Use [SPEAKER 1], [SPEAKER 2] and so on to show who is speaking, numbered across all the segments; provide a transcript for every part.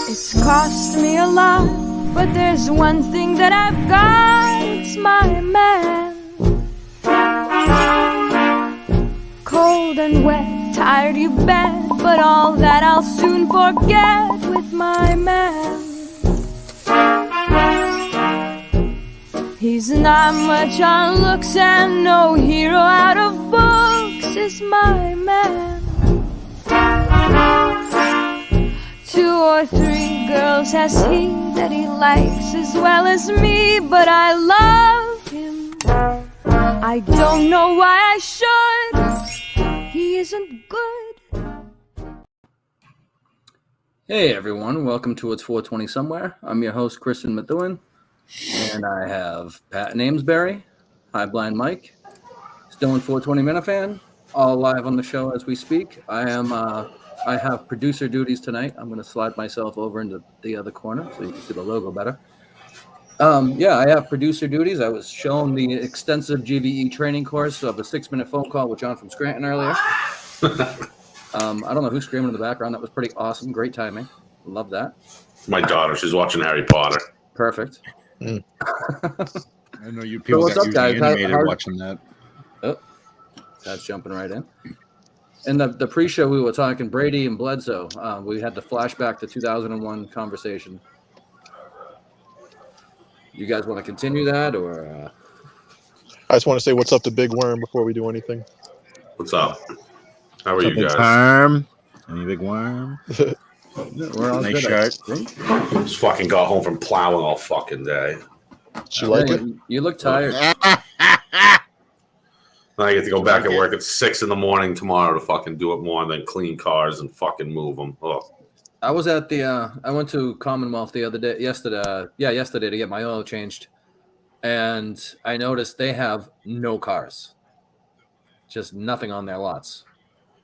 [SPEAKER 1] It's cost me a lot, but there's one thing that I've got, it's my man. Cold and wet, tired you bet, but all that I'll soon forget with my man. He's not much on looks and no hero out of books is my man. 2 or 3 girls has he that he likes as well as me, but I love him. I don't know why I should. He isn't good.
[SPEAKER 2] Hey everyone, welcome to It's 420 Somewhere. I'm your host, Kristen Methuen, and I have Pat Namesbury, Hi Blind Mike, Stone 420 Minifan, all live on the show as we speak. I have producer duties tonight. I'm going to slide myself over into the other corner so you can see the logo better. I have producer duties. I was shown the extensive GVE training course of a 6-minute phone call with John from Scranton earlier. I don't know who's screaming in the background. That was pretty awesome. Great timing. Love that.
[SPEAKER 3] My daughter. She's watching Harry Potter.
[SPEAKER 2] Perfect.
[SPEAKER 4] I know you people
[SPEAKER 2] what's
[SPEAKER 4] got
[SPEAKER 2] up, guys?
[SPEAKER 4] animated watching that.
[SPEAKER 2] Oh, that's jumping right in. In the pre-show, we were talking Brady and Bledsoe. We had the flashback to 2001 conversation. You guys want to continue that, or?
[SPEAKER 5] I just want to say what's up to Big Worm before we do anything.
[SPEAKER 3] What's up? How are you guys?
[SPEAKER 4] Worm? Any big worm?
[SPEAKER 2] We're all
[SPEAKER 4] Nice
[SPEAKER 2] good.
[SPEAKER 4] shirt.
[SPEAKER 3] Just fucking got home from plowing all fucking day.
[SPEAKER 5] She like it?
[SPEAKER 2] You look tired.
[SPEAKER 3] I get to go back at work at 6 a.m. tomorrow to fucking do it more and then clean cars and fucking move them. Oh.
[SPEAKER 2] I was at I went to Commonwealth yesterday to get my oil changed, and I noticed they have no cars, just nothing on their lots.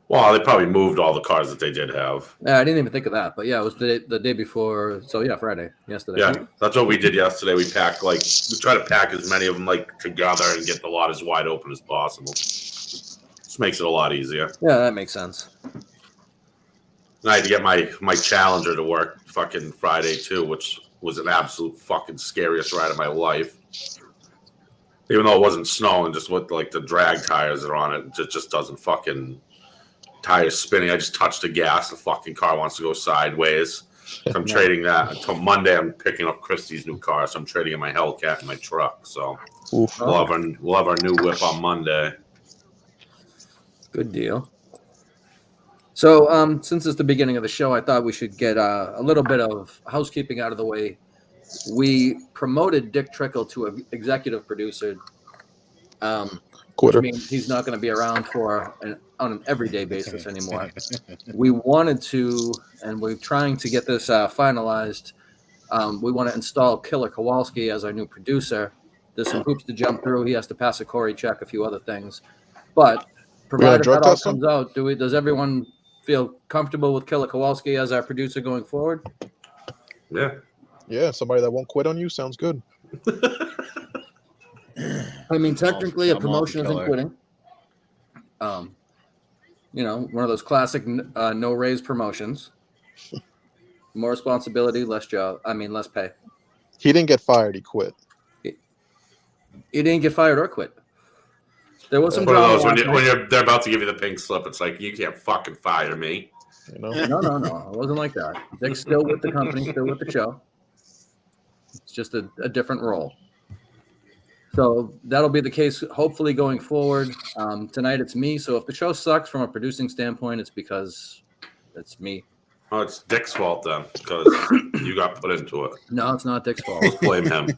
[SPEAKER 3] Well, they probably moved all the cars that they did have.
[SPEAKER 2] I didn't even think of that, but yeah, it was the day before. So yeah, Friday, yesterday.
[SPEAKER 3] Yeah, that's what we did yesterday. We packed we try to pack as many of them together and get the lot as wide open as possible. Just makes it a lot easier.
[SPEAKER 2] Yeah, that makes sense.
[SPEAKER 3] And I had to get my Challenger to work fucking Friday too, which was an absolute fucking scariest ride of my life. Even though it wasn't snowing, just with the drag tires that are on it, it just doesn't fucking. Tires spinning. I just touched the gas. The fucking car wants to go sideways. So I'm trading that until Monday. I'm picking up Christy's new car, so I'm trading in my Hellcat and my truck. So we'll have our new whip on Monday.
[SPEAKER 2] Good deal. So since it's the beginning of the show, I thought we should get a little bit of housekeeping out of the way. We promoted Dick Trickle to executive producer.
[SPEAKER 5] Quitter.
[SPEAKER 2] Which means he's not going to be around on an everyday basis anymore. We wanted to, and we're trying to get this finalized. We want to install Killer Kowalski as our new producer. There's some hoops to jump through. He has to pass a Corey check, a few other things. But provided that all comes out, does everyone feel comfortable with Killer Kowalski as our producer going forward?
[SPEAKER 3] Yeah.
[SPEAKER 5] Yeah, somebody that won't quit on you sounds good.
[SPEAKER 2] I mean, technically, a
[SPEAKER 4] I'm
[SPEAKER 2] promotion isn't quitting. One of those classic no raise promotions. More responsibility, less job. Less pay.
[SPEAKER 5] He didn't get fired. He quit.
[SPEAKER 2] He didn't get fired or quit. There was some
[SPEAKER 3] one of
[SPEAKER 2] drama
[SPEAKER 3] those they're about to give you the pink slip. It's like, you can't fucking fire me.
[SPEAKER 2] No. It wasn't like that. Dick's still with the company, still with the show. It's just a different role. So that'll be the case, hopefully, going forward. Tonight it's me. So if the show sucks from a producing standpoint, it's because it's me.
[SPEAKER 3] Oh, it's Dick's fault then, because you got put into it.
[SPEAKER 2] No, it's not Dick's fault.
[SPEAKER 3] Let's blame him.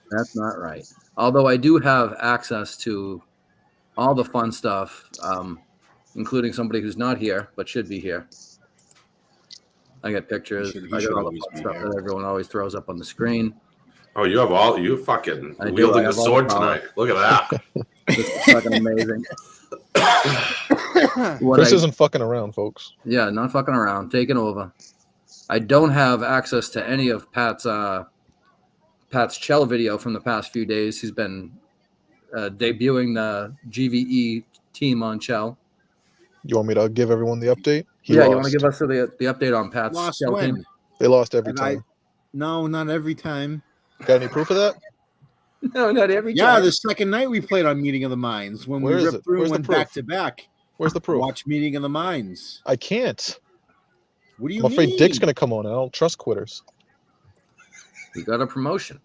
[SPEAKER 2] That's not right. Although I do have access to all the fun stuff, including somebody who's not here but should be here. I got pictures. I got all the fun stuff that everyone always throws up on the screen.
[SPEAKER 3] Oh, you fucking wielding the sword tonight. Look at that.
[SPEAKER 2] This is fucking amazing.
[SPEAKER 5] Chris isn't fucking around, folks.
[SPEAKER 2] Yeah, not fucking around. Taking over. I don't have access to any of Pat's Chell video from the past few days. He's been debuting the GVE team on Chell.
[SPEAKER 5] You want me to give everyone the update?
[SPEAKER 2] You want to give us the update on Pat's
[SPEAKER 4] Lost
[SPEAKER 2] Scout team?
[SPEAKER 4] when?
[SPEAKER 5] They lost every
[SPEAKER 4] And
[SPEAKER 5] time.
[SPEAKER 4] No, not every time.
[SPEAKER 5] Got any proof of that?
[SPEAKER 2] No, not every
[SPEAKER 4] Yeah,
[SPEAKER 2] time.
[SPEAKER 4] the second night we played on Meeting of the Minds when
[SPEAKER 5] Where
[SPEAKER 4] we
[SPEAKER 5] is
[SPEAKER 4] ripped
[SPEAKER 5] it?
[SPEAKER 4] through
[SPEAKER 5] Where's
[SPEAKER 4] and
[SPEAKER 5] the
[SPEAKER 4] went back
[SPEAKER 5] proof?
[SPEAKER 4] to back.
[SPEAKER 5] Where's the proof?
[SPEAKER 4] Watch Meeting of the Minds.
[SPEAKER 5] I can't.
[SPEAKER 4] What do you
[SPEAKER 5] I'm afraid
[SPEAKER 4] mean?
[SPEAKER 5] Dick's going to come on. I don't trust quitters.
[SPEAKER 2] We got a promotion.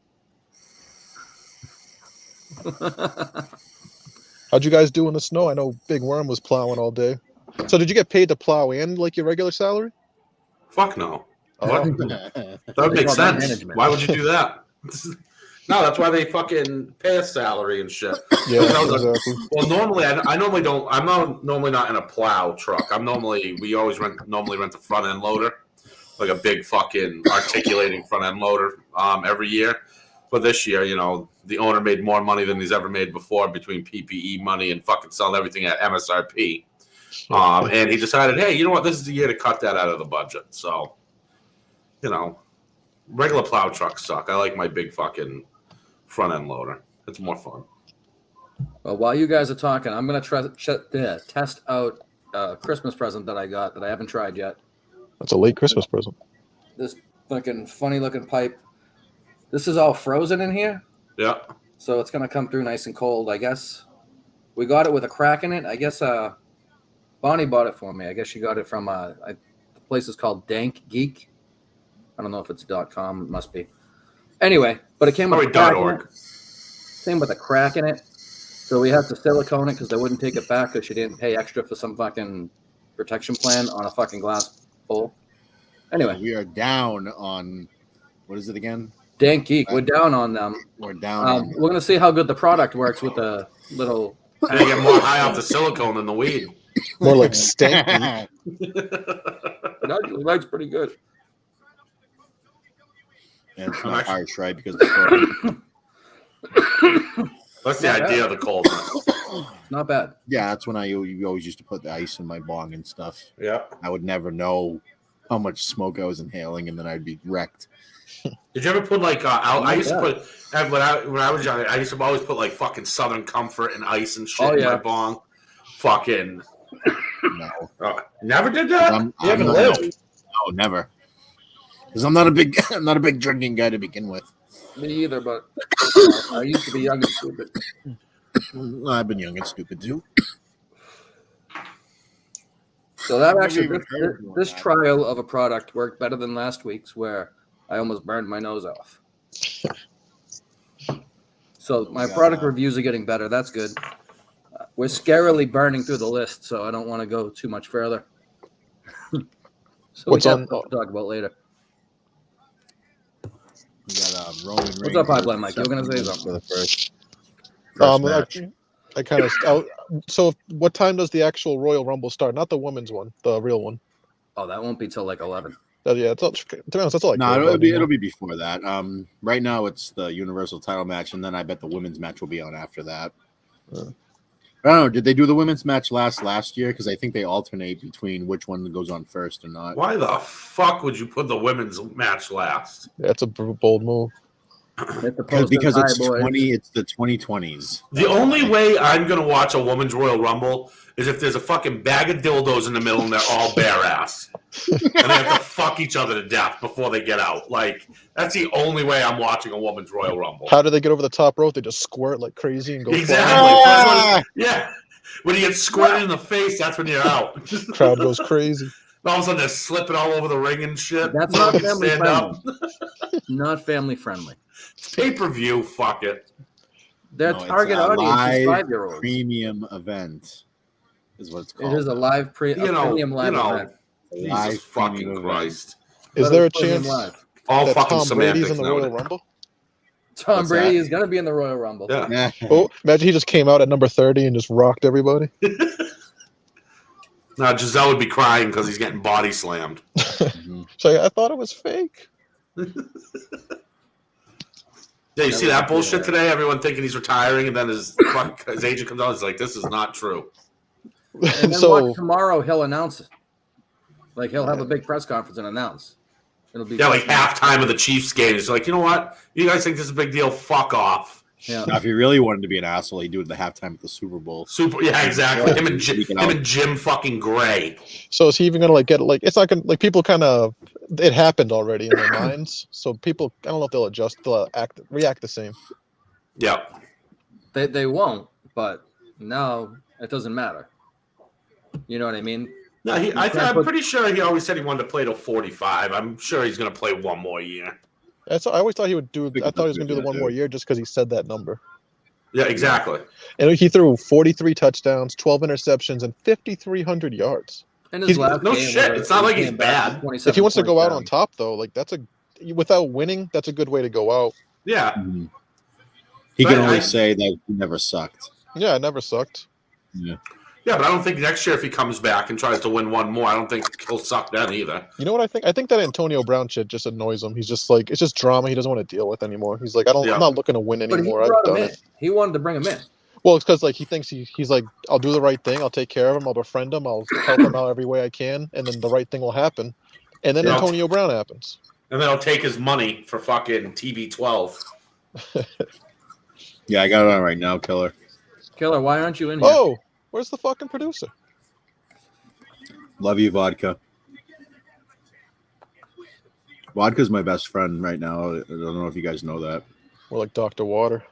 [SPEAKER 5] How'd you guys do in the snow? I know Big Worm was plowing all day. So did you get paid to plow and like your regular salary?
[SPEAKER 3] Fuck no.
[SPEAKER 5] Oh,
[SPEAKER 3] What? That would make
[SPEAKER 2] call that
[SPEAKER 3] sense.
[SPEAKER 2] management.
[SPEAKER 3] Why would you do that? No, that's why they fucking pay a salary and shit.
[SPEAKER 5] yeah,
[SPEAKER 3] That was a-
[SPEAKER 5] exactly.
[SPEAKER 3] Well, normally I normally don't. I'm not normally not in a plow truck. We always normally rent a front end loader, like a big fucking articulating front end loader every year. But this year, the owner made more money than he's ever made before between PPE money and fucking selling everything at MSRP. And he decided, hey, you know what? This is the year to cut that out of the budget. So, regular plow trucks suck. I like my big fucking front end loader. It's more fun.
[SPEAKER 2] Well, while you guys are talking, I'm going to test out a Christmas present that I got that I haven't tried yet.
[SPEAKER 5] That's a late Christmas present.
[SPEAKER 2] This fucking funny looking pipe. This is all frozen in here,
[SPEAKER 3] Yeah.
[SPEAKER 2] so it's going to come through nice and cold, I guess. We got it with a crack in it. I guess Bonnie bought it for me. I guess she got it from the place is called Dank Geek. I don't know if it's .com. It must be. Anyway, but it came with a crack in it.
[SPEAKER 3] .org.
[SPEAKER 2] Came with a crack in it. So we had to silicone it because they wouldn't take it back because she didn't pay extra for some fucking protection plan on a fucking glass bowl. Anyway,
[SPEAKER 4] We are down on, what is it again?
[SPEAKER 2] Dank Geek, we're down on them.
[SPEAKER 4] We're down on
[SPEAKER 2] We're going to see how good the product works with the little...
[SPEAKER 3] And you get more high off the silicone than the weed.
[SPEAKER 5] More like stanky.
[SPEAKER 2] It actually works pretty good.
[SPEAKER 4] And it's
[SPEAKER 3] I'm
[SPEAKER 4] not
[SPEAKER 3] actually-
[SPEAKER 4] harsh, right? Because the
[SPEAKER 3] That's the
[SPEAKER 2] Not
[SPEAKER 3] idea
[SPEAKER 2] bad.
[SPEAKER 3] of the coldness.
[SPEAKER 2] Not bad.
[SPEAKER 4] yeah, that's when you always used to put the ice in my bong and stuff.
[SPEAKER 3] Yeah.
[SPEAKER 4] I would never know how much smoke I was inhaling, and then I'd be wrecked.
[SPEAKER 3] Did you ever put like I used to
[SPEAKER 2] Yeah.
[SPEAKER 3] put when I was young, I used to always put like fucking Southern Comfort and ice and shit
[SPEAKER 2] Oh,
[SPEAKER 3] in
[SPEAKER 2] yeah.
[SPEAKER 3] my bong. Fucking
[SPEAKER 4] No,
[SPEAKER 3] never did that.
[SPEAKER 4] You haven't lived. No, never. Because I'm not a big drinking guy to begin with.
[SPEAKER 2] Me either, but I used to be young and stupid.
[SPEAKER 4] Well, I've been young and stupid too.
[SPEAKER 2] So that
[SPEAKER 4] I've
[SPEAKER 2] actually,
[SPEAKER 4] never even heard of
[SPEAKER 2] this
[SPEAKER 4] that.
[SPEAKER 2] trial of a product worked better than last week's where I almost burned my nose off. So my
[SPEAKER 4] Yeah.
[SPEAKER 2] product reviews are getting better. That's good. We're scarily burning through the list, so I don't want to go too much further. So
[SPEAKER 5] What's
[SPEAKER 2] we have
[SPEAKER 5] on-
[SPEAKER 2] stuff to talk about later.
[SPEAKER 4] We got Roman Reigns.
[SPEAKER 2] What's up, Pipeline Mike? You were gonna say something.
[SPEAKER 4] For the first
[SPEAKER 5] Like,
[SPEAKER 4] match.
[SPEAKER 5] I kind of. So, what time does the actual Royal Rumble start? Not the women's one, the real one.
[SPEAKER 2] Oh, that won't be till like 11.
[SPEAKER 5] Yeah, it's all, to be honest, that's all. I
[SPEAKER 4] No,
[SPEAKER 5] care
[SPEAKER 4] it'll
[SPEAKER 5] about
[SPEAKER 4] be
[SPEAKER 5] anymore.
[SPEAKER 4] before that. Right now it's the Universal title match, and then I bet the women's match will be on after that. I don't know. Did they do the women's match last year? Because I think they alternate between which one goes on first or not.
[SPEAKER 3] Why the fuck would you put the women's match last?
[SPEAKER 5] That's a bold move.
[SPEAKER 4] Because it's
[SPEAKER 2] boys.
[SPEAKER 4] 20. It's the 2020s.
[SPEAKER 3] The only way I'm gonna watch a women's Royal Rumble is if there's a fucking bag of dildos in the middle and they're all bare ass, and they have to fuck each other to death before they get out. Like that's the only way I'm watching a women's Royal Rumble.
[SPEAKER 5] How do they get over the top rope? They just squirt like crazy and go.
[SPEAKER 3] Exactly.
[SPEAKER 5] flying.
[SPEAKER 3] That's what- yeah. When you get squirted in the face, that's when you're out.
[SPEAKER 5] Crowd goes crazy.
[SPEAKER 3] All of a sudden, they're slipping all over the ring and shit.
[SPEAKER 2] That's not
[SPEAKER 3] Fucking
[SPEAKER 2] family
[SPEAKER 3] stand up.
[SPEAKER 2] friendly. Not family friendly.
[SPEAKER 3] Pay per view. Fuck it.
[SPEAKER 2] Their
[SPEAKER 4] No, it's
[SPEAKER 2] target
[SPEAKER 4] a
[SPEAKER 2] audience is
[SPEAKER 4] live
[SPEAKER 2] 5-year-olds.
[SPEAKER 4] Premium event is what it's called.
[SPEAKER 2] It is a live premium live event.
[SPEAKER 3] Jesus
[SPEAKER 4] Live
[SPEAKER 3] fucking
[SPEAKER 4] premium event.
[SPEAKER 3] Christ.
[SPEAKER 5] Is
[SPEAKER 2] But
[SPEAKER 5] there a
[SPEAKER 2] it's premium
[SPEAKER 5] chance
[SPEAKER 2] live.
[SPEAKER 3] All
[SPEAKER 5] that
[SPEAKER 3] fucking
[SPEAKER 5] Tom Brady's
[SPEAKER 3] semantics
[SPEAKER 5] in the Royal
[SPEAKER 3] nowadays.
[SPEAKER 5] Rumble?
[SPEAKER 2] Tom
[SPEAKER 4] What's
[SPEAKER 2] Brady
[SPEAKER 4] that?
[SPEAKER 2] is going to be in the Royal Rumble.
[SPEAKER 3] Yeah.
[SPEAKER 4] Yeah.
[SPEAKER 5] Oh, imagine he just came out at number 30 and just rocked everybody.
[SPEAKER 3] Now Giselle would be crying because he's getting body slammed.
[SPEAKER 4] Mhm.
[SPEAKER 5] So I thought it was fake.
[SPEAKER 3] Yeah, you see that bullshit
[SPEAKER 2] Yeah.
[SPEAKER 3] today? Everyone thinking he's retiring, and then his agent comes out. He's like, "This is not true."
[SPEAKER 2] And then
[SPEAKER 5] So
[SPEAKER 2] watch tomorrow, he'll announce it. Like, he'll have a big press conference and announce. It'll be
[SPEAKER 3] Yeah, like halftime of the Chiefs game. He's like, "You know what? You guys think this is a big deal? Fuck off."
[SPEAKER 2] Yeah.
[SPEAKER 4] Now, if he really wanted to be an asshole, he'd do it at the halftime at the Super Bowl.
[SPEAKER 3] Yeah, exactly.
[SPEAKER 4] Yeah.
[SPEAKER 3] Him and Jim fucking Gray.
[SPEAKER 5] So is he even gonna like get like? It's not gonna like people kind of. It happened already in their minds, so people. I don't know if they'll adjust. They'll react the same.
[SPEAKER 3] Yeah.
[SPEAKER 2] They won't, but now it doesn't matter. You know what I mean?
[SPEAKER 3] No, I'm pretty sure he always said he wanted to play till 45. I'm sure he's going to play one more year.
[SPEAKER 5] I always thought he would do. I thought he was gonna do the one more year just because he said that number.
[SPEAKER 3] Yeah, exactly.
[SPEAKER 5] And he threw 43 touchdowns, 12 interceptions, and 5,300 yards.
[SPEAKER 2] And his last
[SPEAKER 3] no
[SPEAKER 2] game
[SPEAKER 3] shit.
[SPEAKER 2] was-
[SPEAKER 3] It's not like
[SPEAKER 2] he
[SPEAKER 3] he's
[SPEAKER 2] came back
[SPEAKER 3] bad.
[SPEAKER 2] 27,
[SPEAKER 5] If he wants to go out
[SPEAKER 2] 27.
[SPEAKER 5] on top, though, like without winning, that's a good way to go out.
[SPEAKER 3] Yeah.
[SPEAKER 4] Mhm. He can always say that he never sucked.
[SPEAKER 5] Yeah, it never sucked.
[SPEAKER 4] Yeah.
[SPEAKER 3] Yeah, but I don't think next year if he comes back and tries to win one more, I don't think he'll suck then either.
[SPEAKER 5] You know what I think? I think that Antonio Brown shit just annoys him. He's just like, it's just drama he doesn't want to deal with anymore. He's like, I'm not looking to win
[SPEAKER 2] But he
[SPEAKER 5] anymore. I've
[SPEAKER 2] brought him
[SPEAKER 5] done
[SPEAKER 2] in.
[SPEAKER 5] it.
[SPEAKER 2] He wanted to bring him in.
[SPEAKER 5] Well, it's because like he thinks he's like, I'll do the right thing. I'll take care of him. I'll befriend him. I'll help him out every way I can, and then the right thing will happen. And then
[SPEAKER 3] Yeah.
[SPEAKER 5] Antonio Brown happens.
[SPEAKER 3] And then he'll take his money for fucking TB12.
[SPEAKER 4] Yeah, I got it on right now, Killer.
[SPEAKER 2] Killer, why aren't you in here?
[SPEAKER 5] Oh, where's the fucking producer?
[SPEAKER 4] Love you, Vodka. Vodka's my best friend right now. I don't know if you guys know that.
[SPEAKER 5] We're like Dr. Water.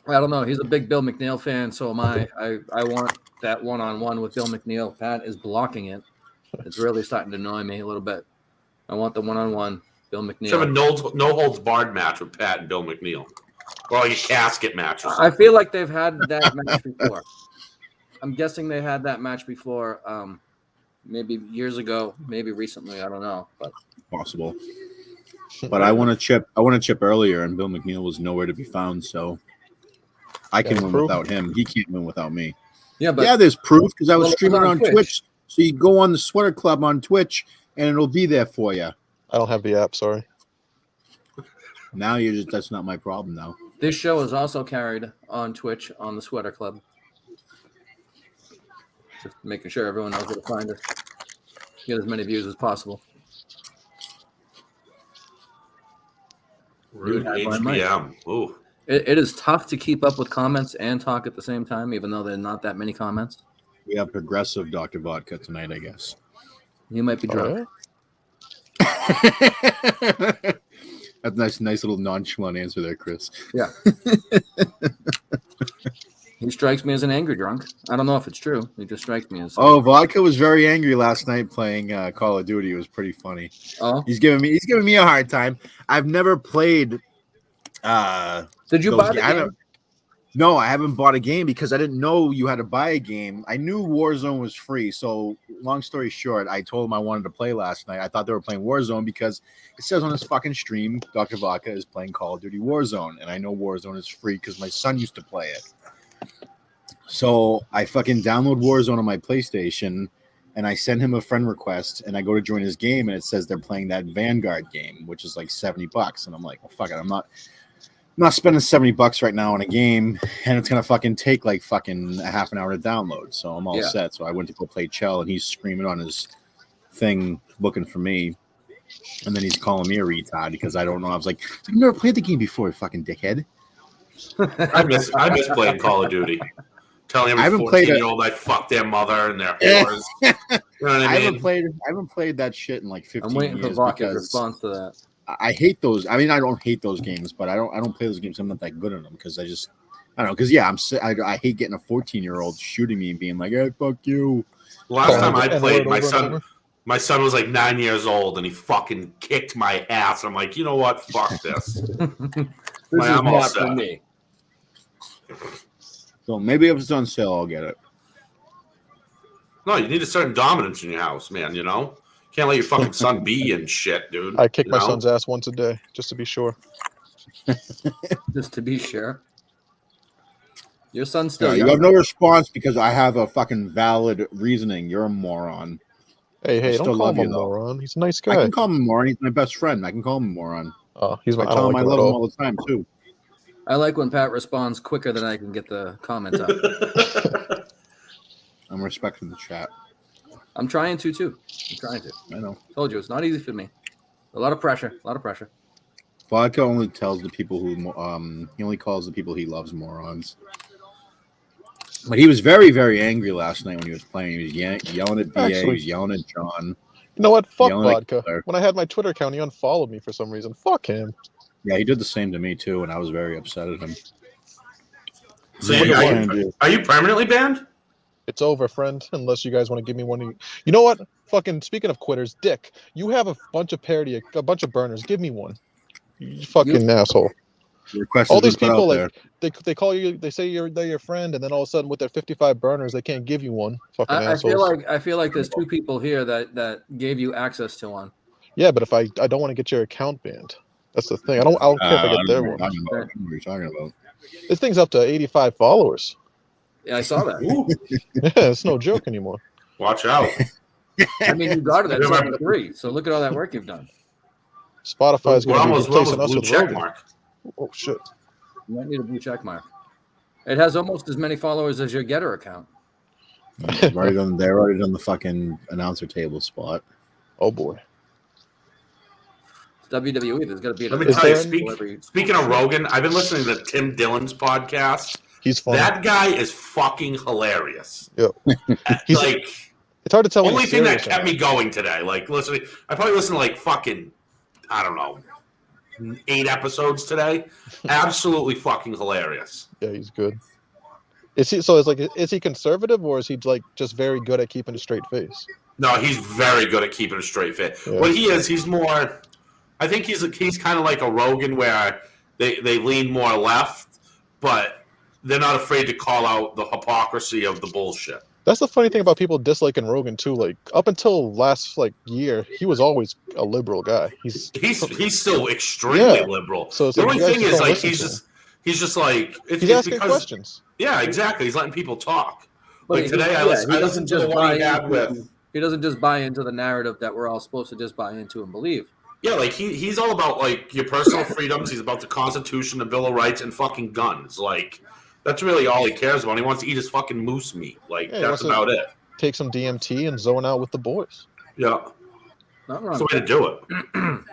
[SPEAKER 2] I don't know. He's a big Bill McNeil fan, so am I. I want that one-on-one with Bill McNeil. Pat is blocking it. It's really starting to annoy me a little bit. I want the one-on-one Bill
[SPEAKER 3] Let's have a
[SPEAKER 2] McNeil.
[SPEAKER 3] no holds barred match with Pat and Bill McNeil. Or like a casket match or
[SPEAKER 2] I
[SPEAKER 3] something.
[SPEAKER 2] feel like they've had that match before. I'm guessing they had that match before, maybe years ago, maybe recently. I don't know, but
[SPEAKER 4] Possible. But I want to chip. I want to chip earlier, and Bill McNeil was nowhere to be found. So I can
[SPEAKER 5] Yeah,
[SPEAKER 4] win
[SPEAKER 5] proof.
[SPEAKER 4] without him. He can't win without me.
[SPEAKER 2] yeah, but
[SPEAKER 4] Yeah, there's proof because I was
[SPEAKER 2] Well, it was
[SPEAKER 4] streaming
[SPEAKER 2] on
[SPEAKER 4] on
[SPEAKER 2] Twitch.
[SPEAKER 4] Twitch. So you go on the Sweater Club on Twitch, and it'll be there for you.
[SPEAKER 5] I don't have the app. Sorry.
[SPEAKER 4] Now you just that's not my problem now.
[SPEAKER 2] this show is also carried on Twitch on the Sweater Club. Just making sure everyone knows where to find us. Get as many views as possible.
[SPEAKER 3] Rude
[SPEAKER 2] Dude, I might.
[SPEAKER 3] HBM. Ooh.
[SPEAKER 2] It is tough to keep up with comments and talk at the same time, even though there are not that many comments.
[SPEAKER 4] We have progressive Dr. Vodka tonight, I guess.
[SPEAKER 2] You might be drunk.
[SPEAKER 4] That's nice little nonchalant answer there, Chris.
[SPEAKER 2] He strikes me as an angry drunk. I don't know if it's true. He just strikes me as.
[SPEAKER 4] Oh, Vodka was very angry last night playing Call of Duty. It was pretty funny.
[SPEAKER 2] Oh?
[SPEAKER 4] He's giving me a hard time. I've never played.
[SPEAKER 2] Did you
[SPEAKER 4] those
[SPEAKER 2] buy the
[SPEAKER 4] I
[SPEAKER 2] game?
[SPEAKER 4] don't- No, I haven't bought a game because I didn't know you had to buy a game. I knew Warzone was free. So, long story short, I told him I wanted to play last night. I thought they were playing Warzone because it says on his fucking stream, Dr. Vodka is playing Call of Duty Warzone. And I know Warzone is free because my son used to play it. So, I fucking download Warzone on my PlayStation and I send him a friend request and I go to join his game and it says they're playing that Vanguard game, which is like $70. And I'm like, well, fuck it. I'm not spending $70 right now on a game, and it's gonna fucking take like fucking a half an hour to download. So I'm all set. So I went to go play Chell, and he's screaming on his thing, looking for me, and then he's calling me a retard because I don't know. I was like, I've never played the game before, you fucking dickhead.
[SPEAKER 3] I miss playing Call of Duty. Telling
[SPEAKER 4] I
[SPEAKER 3] every
[SPEAKER 4] haven't played
[SPEAKER 3] 14-year-old I fucked their mother and their whores. You know what I
[SPEAKER 4] I
[SPEAKER 3] mean?
[SPEAKER 4] haven't played that shit in like 15
[SPEAKER 2] I'm waiting for
[SPEAKER 4] years
[SPEAKER 2] Vodka's
[SPEAKER 4] because
[SPEAKER 2] response to that.
[SPEAKER 4] I hate those. I mean, I don't hate those games, but I don't play those games. I'm not that good at them because I don't know. Because I hate getting a 14-year-old shooting me and being like, "Hey, fuck you."
[SPEAKER 3] Last time I
[SPEAKER 5] And
[SPEAKER 3] played,
[SPEAKER 5] over and over.
[SPEAKER 3] my son was like 9 years old and he fucking kicked my ass. I'm like, you know what? Fuck this.
[SPEAKER 2] This
[SPEAKER 3] Like,
[SPEAKER 2] is
[SPEAKER 3] I'm all
[SPEAKER 2] not for
[SPEAKER 3] set.
[SPEAKER 2] me.
[SPEAKER 4] So maybe if it's on sale, I'll get it.
[SPEAKER 3] No, you need a certain dominance in your house, man. You know, can't let your fucking son be in shit, dude.
[SPEAKER 5] I kick
[SPEAKER 3] you
[SPEAKER 5] my
[SPEAKER 3] know?
[SPEAKER 5] son's ass once a day, just to be sure.
[SPEAKER 2] Just to be sure. Your son's
[SPEAKER 4] Yeah,
[SPEAKER 2] still
[SPEAKER 4] you
[SPEAKER 2] young.
[SPEAKER 4] have no response because I have a fucking valid reasoning. You're a moron.
[SPEAKER 5] Hey,
[SPEAKER 4] still
[SPEAKER 5] don't call
[SPEAKER 4] love
[SPEAKER 5] him a
[SPEAKER 4] you, though.
[SPEAKER 5] moron. He's a nice
[SPEAKER 4] I
[SPEAKER 5] guy.
[SPEAKER 4] can call him a moron. He's my best friend. I can call him a moron.
[SPEAKER 5] He's
[SPEAKER 4] I
[SPEAKER 5] my. I
[SPEAKER 4] tell
[SPEAKER 5] don't
[SPEAKER 4] him I
[SPEAKER 5] like him
[SPEAKER 4] love
[SPEAKER 5] at
[SPEAKER 4] him
[SPEAKER 5] all.
[SPEAKER 4] all the time too.
[SPEAKER 2] I like when Pat responds quicker than I can get the comments out.
[SPEAKER 4] I'm respecting the chat.
[SPEAKER 2] I'm trying to too. I'm trying to.
[SPEAKER 4] I know.
[SPEAKER 2] Told you it's not easy for me. A lot of pressure. A lot of pressure.
[SPEAKER 4] Vodka only tells the people who he only calls the people he loves morons. But he was very, very angry last night when he was playing. He was yelling at BA. He was yelling at John.
[SPEAKER 5] You know what? Fuck
[SPEAKER 4] Yelling at
[SPEAKER 5] Vodka.
[SPEAKER 4] Killer.
[SPEAKER 5] When I had my Twitter account, he unfollowed me for some reason. Fuck him.
[SPEAKER 4] Yeah, he did the same to me too, and I was very upset at him.
[SPEAKER 3] So
[SPEAKER 4] What
[SPEAKER 3] you-
[SPEAKER 4] are you
[SPEAKER 3] are,
[SPEAKER 4] gonna do?
[SPEAKER 3] you, are you permanently banned?
[SPEAKER 5] It's over, friend. Unless you guys want to give me one. You know what? Fucking speaking of quitters, Dick, you have a bunch of a bunch of burners. Give me one. You fucking asshole.
[SPEAKER 4] The request
[SPEAKER 5] All
[SPEAKER 4] has
[SPEAKER 5] these
[SPEAKER 4] been put
[SPEAKER 5] people,
[SPEAKER 4] out
[SPEAKER 5] like, they call you, they say they're your friend, and then all of a sudden with their 55 burners, they can't give you one. Fucking
[SPEAKER 2] I
[SPEAKER 5] assholes.
[SPEAKER 2] feel like there's two people here that gave you access to one.
[SPEAKER 5] Yeah, but if I don't want to get your account banned. That's the thing. I don't care if I get their one.
[SPEAKER 4] I don't know what you're talking about.
[SPEAKER 5] This thing's up to 85 followers.
[SPEAKER 2] Yeah, I saw that.
[SPEAKER 3] Ooh,
[SPEAKER 5] Yeah, it's no joke anymore.
[SPEAKER 3] watch out.
[SPEAKER 2] I mean, you got it at
[SPEAKER 3] Yeah, but-
[SPEAKER 2] 73. So look at all that work you've done.
[SPEAKER 5] Spotify's
[SPEAKER 3] We're
[SPEAKER 5] going to be
[SPEAKER 3] almost
[SPEAKER 5] replacing us
[SPEAKER 3] blue
[SPEAKER 5] with
[SPEAKER 3] check
[SPEAKER 5] Rogan.
[SPEAKER 3] mark.
[SPEAKER 5] Oh shit!
[SPEAKER 2] You might need a blue check mark. It has almost as many followers as your Getter account.
[SPEAKER 4] They've already done the fucking announcer table spot.
[SPEAKER 5] Oh boy.
[SPEAKER 2] It's WWE. There's got to be
[SPEAKER 3] Let me
[SPEAKER 2] another
[SPEAKER 3] tell you,
[SPEAKER 2] people every-
[SPEAKER 3] speaking of Rogan, I've been listening to Tim Dillon's podcast.
[SPEAKER 5] He's fun.
[SPEAKER 3] That guy is fucking hilarious.
[SPEAKER 5] Yeah. He's-
[SPEAKER 3] Like,
[SPEAKER 5] It's hard to tell. when
[SPEAKER 3] only
[SPEAKER 5] he's
[SPEAKER 3] thing that
[SPEAKER 5] serious or
[SPEAKER 3] kept
[SPEAKER 5] not.
[SPEAKER 3] me going today. Like, listening, I probably listened to like fucking, I don't know, 8 episodes today. Absolutely fucking hilarious.
[SPEAKER 5] Yeah, he's good. Is he? So it's like, is he conservative or is he like just very good at keeping a straight face?
[SPEAKER 3] No, he's very good at keeping a straight fit.
[SPEAKER 5] Yeah.
[SPEAKER 3] What he is, he's more. I think he's kind of like a Rogan, where they lean more left, but they're not afraid to call out the hypocrisy of the bullshit.
[SPEAKER 5] That's the funny thing about people disliking Rogan too. Like up until last year, he was always a liberal guy. He's
[SPEAKER 3] He's still extremely
[SPEAKER 5] Yeah.
[SPEAKER 3] liberal.
[SPEAKER 5] So it's
[SPEAKER 3] The
[SPEAKER 5] like,
[SPEAKER 3] only
[SPEAKER 5] you guys
[SPEAKER 3] thing
[SPEAKER 5] just
[SPEAKER 3] is,
[SPEAKER 5] don't
[SPEAKER 3] like,
[SPEAKER 5] listen
[SPEAKER 3] he's just like it's
[SPEAKER 5] he's asking
[SPEAKER 3] because,
[SPEAKER 5] questions.
[SPEAKER 3] Yeah, exactly. He's letting people talk.
[SPEAKER 2] But
[SPEAKER 3] Like
[SPEAKER 2] he-
[SPEAKER 3] today,
[SPEAKER 2] yeah,
[SPEAKER 3] I listened
[SPEAKER 2] he doesn't
[SPEAKER 3] to the
[SPEAKER 2] just
[SPEAKER 3] one
[SPEAKER 2] buy
[SPEAKER 3] he had
[SPEAKER 2] into.
[SPEAKER 3] with.
[SPEAKER 2] He doesn't just buy into the narrative that we're all supposed to just buy into and believe.
[SPEAKER 3] Yeah, like he's all about like your personal freedoms. He's about the Constitution, the Bill of Rights, and fucking guns. Like that's really all he cares about. He wants to eat his fucking moose meat. Like
[SPEAKER 5] Yeah, he
[SPEAKER 3] that's
[SPEAKER 5] wants to-
[SPEAKER 3] about it.
[SPEAKER 5] Take some DMT and zone out with the boys.
[SPEAKER 3] Yeah,
[SPEAKER 2] Not
[SPEAKER 3] that's
[SPEAKER 2] wrong.
[SPEAKER 3] the way to do it.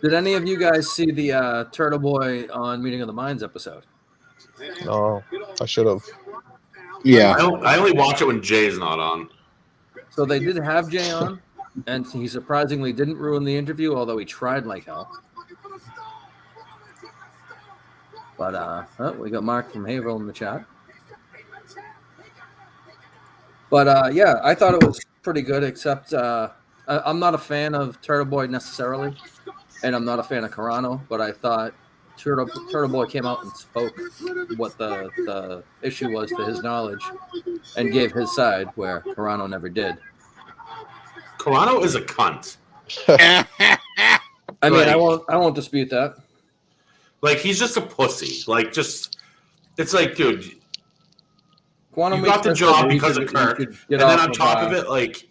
[SPEAKER 2] Did any of you guys see the Turtle Boy on Meeting of the Minds episode?
[SPEAKER 5] No, I should have.
[SPEAKER 4] Yeah.
[SPEAKER 3] I only watch it when Jay's not on.
[SPEAKER 2] So they did have Jay on, and he surprisingly didn't ruin the interview, although he tried like hell. But we got Mark from Haverhill in the chat. But yeah, I thought it was pretty good, except I'm not a fan of Turtle Boy necessarily, and I'm not a fan of Carano, but I thought Turtle Boy came out and spoke what the issue was to his knowledge and gave his side where Carano never did.
[SPEAKER 3] Carano is a cunt.
[SPEAKER 2] I mean,
[SPEAKER 3] Like-
[SPEAKER 2] I won't dispute that.
[SPEAKER 3] Like he's just a pussy. Like just, it's like, dude,
[SPEAKER 2] Quantum
[SPEAKER 3] you got the
[SPEAKER 2] Leap
[SPEAKER 3] job
[SPEAKER 2] said
[SPEAKER 3] because
[SPEAKER 2] you
[SPEAKER 3] of
[SPEAKER 2] should-
[SPEAKER 3] Kirk,
[SPEAKER 2] you
[SPEAKER 3] and
[SPEAKER 2] should get
[SPEAKER 3] then
[SPEAKER 2] off
[SPEAKER 3] on top of
[SPEAKER 2] of
[SPEAKER 3] it, like,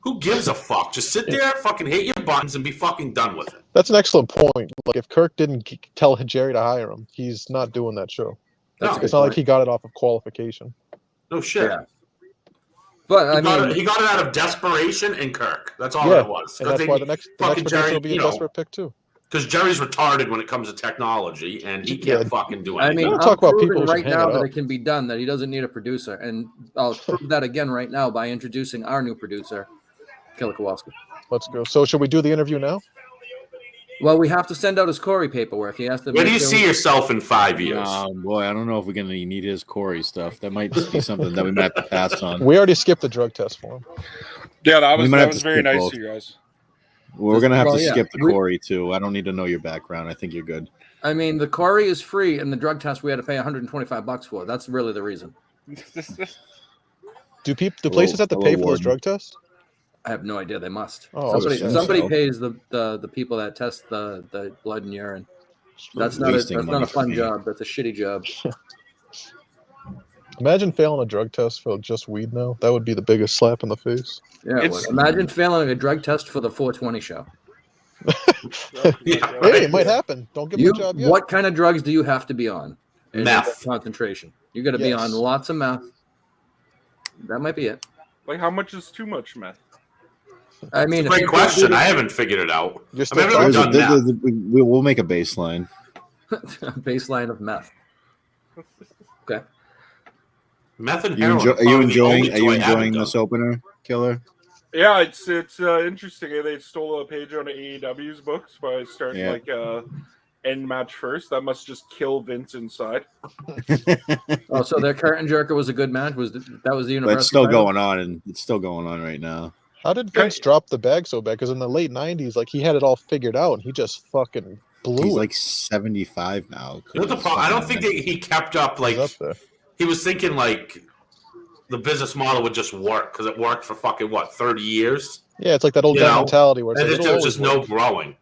[SPEAKER 3] who gives a fuck? Just sit there, fucking hit your buttons, and be fucking done with it.
[SPEAKER 5] That's an excellent point. Like if Kirk didn't tell Jerry to hire him, he's not doing that show.
[SPEAKER 2] That's
[SPEAKER 3] No.
[SPEAKER 2] a good
[SPEAKER 5] It's not like
[SPEAKER 2] point.
[SPEAKER 5] he got it off of qualification.
[SPEAKER 3] No shit.
[SPEAKER 2] Yeah. But I mean,
[SPEAKER 3] He got it out of desperation and Kirk. That's all
[SPEAKER 5] Yeah,
[SPEAKER 3] it was.
[SPEAKER 5] And that's why the next
[SPEAKER 3] fucking
[SPEAKER 5] producer
[SPEAKER 3] Jerry,
[SPEAKER 5] will be a
[SPEAKER 3] you know,
[SPEAKER 5] desperate pick too.
[SPEAKER 3] because Jerry's retarded when it comes to technology, and he can't
[SPEAKER 5] Yeah.
[SPEAKER 3] fucking do
[SPEAKER 2] I
[SPEAKER 3] anything.
[SPEAKER 2] mean,
[SPEAKER 5] Don't
[SPEAKER 2] I'm
[SPEAKER 5] talk about
[SPEAKER 2] proving
[SPEAKER 5] people who should
[SPEAKER 2] right
[SPEAKER 5] hang
[SPEAKER 2] now
[SPEAKER 5] it
[SPEAKER 2] that
[SPEAKER 5] up.
[SPEAKER 2] it can be done. That he doesn't need a producer, and I'll prove that again right now by introducing our new producer, Killer Kowalski.
[SPEAKER 5] Let's go. So should we do the interview now?
[SPEAKER 2] Well, we have to send out his Corey paperwork. He has to.
[SPEAKER 3] Where do
[SPEAKER 2] make
[SPEAKER 3] you
[SPEAKER 2] sure-
[SPEAKER 3] see yourself in 5 years?
[SPEAKER 4] Boy, I don't know if we're gonna need his Corey stuff. That might just be something that we might have to pass on.
[SPEAKER 5] We already skipped the drug test for him.
[SPEAKER 6] Yeah, that
[SPEAKER 4] We
[SPEAKER 6] was
[SPEAKER 4] might
[SPEAKER 6] that
[SPEAKER 4] have
[SPEAKER 6] was
[SPEAKER 4] to
[SPEAKER 6] very
[SPEAKER 4] skip
[SPEAKER 6] nice
[SPEAKER 4] both.
[SPEAKER 6] of you guys.
[SPEAKER 4] We're gonna have
[SPEAKER 2] Well,
[SPEAKER 4] to
[SPEAKER 2] yeah.
[SPEAKER 4] skip the
[SPEAKER 2] We-
[SPEAKER 4] Corey too. I don't need to know your background. I think you're good.
[SPEAKER 2] I mean, the Corey is free, and the drug test we had to pay $125 for. That's really the reason.
[SPEAKER 5] Do places have to
[SPEAKER 4] Hello,
[SPEAKER 5] pay for those
[SPEAKER 4] Warden.
[SPEAKER 5] drug tests?
[SPEAKER 2] I have no idea. They must.
[SPEAKER 5] Oh, I
[SPEAKER 2] somebody
[SPEAKER 4] assume
[SPEAKER 2] somebody
[SPEAKER 4] so.
[SPEAKER 2] pays the people that test the blood and urine. That's not
[SPEAKER 4] Wasting
[SPEAKER 2] a
[SPEAKER 4] money for
[SPEAKER 2] fun
[SPEAKER 4] me.
[SPEAKER 2] job. That's a shitty job.
[SPEAKER 5] Imagine failing a drug test for just weed now. That would be the biggest slap in the face.
[SPEAKER 2] Yeah. it
[SPEAKER 6] It's-
[SPEAKER 2] would. Imagine failing a drug test for the 420 show.
[SPEAKER 3] Yeah,
[SPEAKER 5] Hey,
[SPEAKER 3] right.
[SPEAKER 5] it might happen. Don't give me a job yet.
[SPEAKER 2] What kind of drugs do you have to be on? in
[SPEAKER 3] Meth.
[SPEAKER 2] concentration. You got to be
[SPEAKER 5] Yes.
[SPEAKER 2] on lots of meth. That might be it.
[SPEAKER 6] Like, how much is too much meth?
[SPEAKER 2] I mean,
[SPEAKER 3] Great question. I haven't figured it out.
[SPEAKER 5] You're
[SPEAKER 3] I mean, I've
[SPEAKER 5] still
[SPEAKER 3] never
[SPEAKER 5] talking.
[SPEAKER 3] done that.
[SPEAKER 4] We'll make a baseline.
[SPEAKER 2] baseline of meth. Okay.
[SPEAKER 3] Meth and
[SPEAKER 4] You
[SPEAKER 3] heroin.
[SPEAKER 4] enjoy, are you
[SPEAKER 3] probably the only
[SPEAKER 4] enjoying? Are you
[SPEAKER 3] two I haven't
[SPEAKER 4] enjoying
[SPEAKER 3] done.
[SPEAKER 4] this opener, Killer?
[SPEAKER 6] Yeah, it's interesting. They stole a page out of AEW's books by starting
[SPEAKER 4] Yeah.
[SPEAKER 6] like end match first. That must just kill Vince inside.
[SPEAKER 2] Oh, so their curtain jerker was a good match. That was the
[SPEAKER 4] But
[SPEAKER 2] universal?
[SPEAKER 4] it's still
[SPEAKER 2] title?
[SPEAKER 4] going on, and it's still going on right now.
[SPEAKER 5] How did Vince drop the bag so bad? Because in the late '90s, like he had it all figured out, and he just fucking blew
[SPEAKER 4] He's
[SPEAKER 5] it.
[SPEAKER 4] like 75 now.
[SPEAKER 3] You know what the problem? I don't think that he kept up.
[SPEAKER 5] He's
[SPEAKER 3] Like
[SPEAKER 5] up there.
[SPEAKER 3] he was thinking like the business model would just work because it worked for fucking 30 years,
[SPEAKER 5] Yeah, it's like that old
[SPEAKER 3] You
[SPEAKER 5] guy
[SPEAKER 3] know,
[SPEAKER 5] mentality where it's
[SPEAKER 3] and
[SPEAKER 5] like,
[SPEAKER 3] there
[SPEAKER 5] it'll
[SPEAKER 3] was just
[SPEAKER 5] always
[SPEAKER 3] no
[SPEAKER 5] work.
[SPEAKER 3] growing.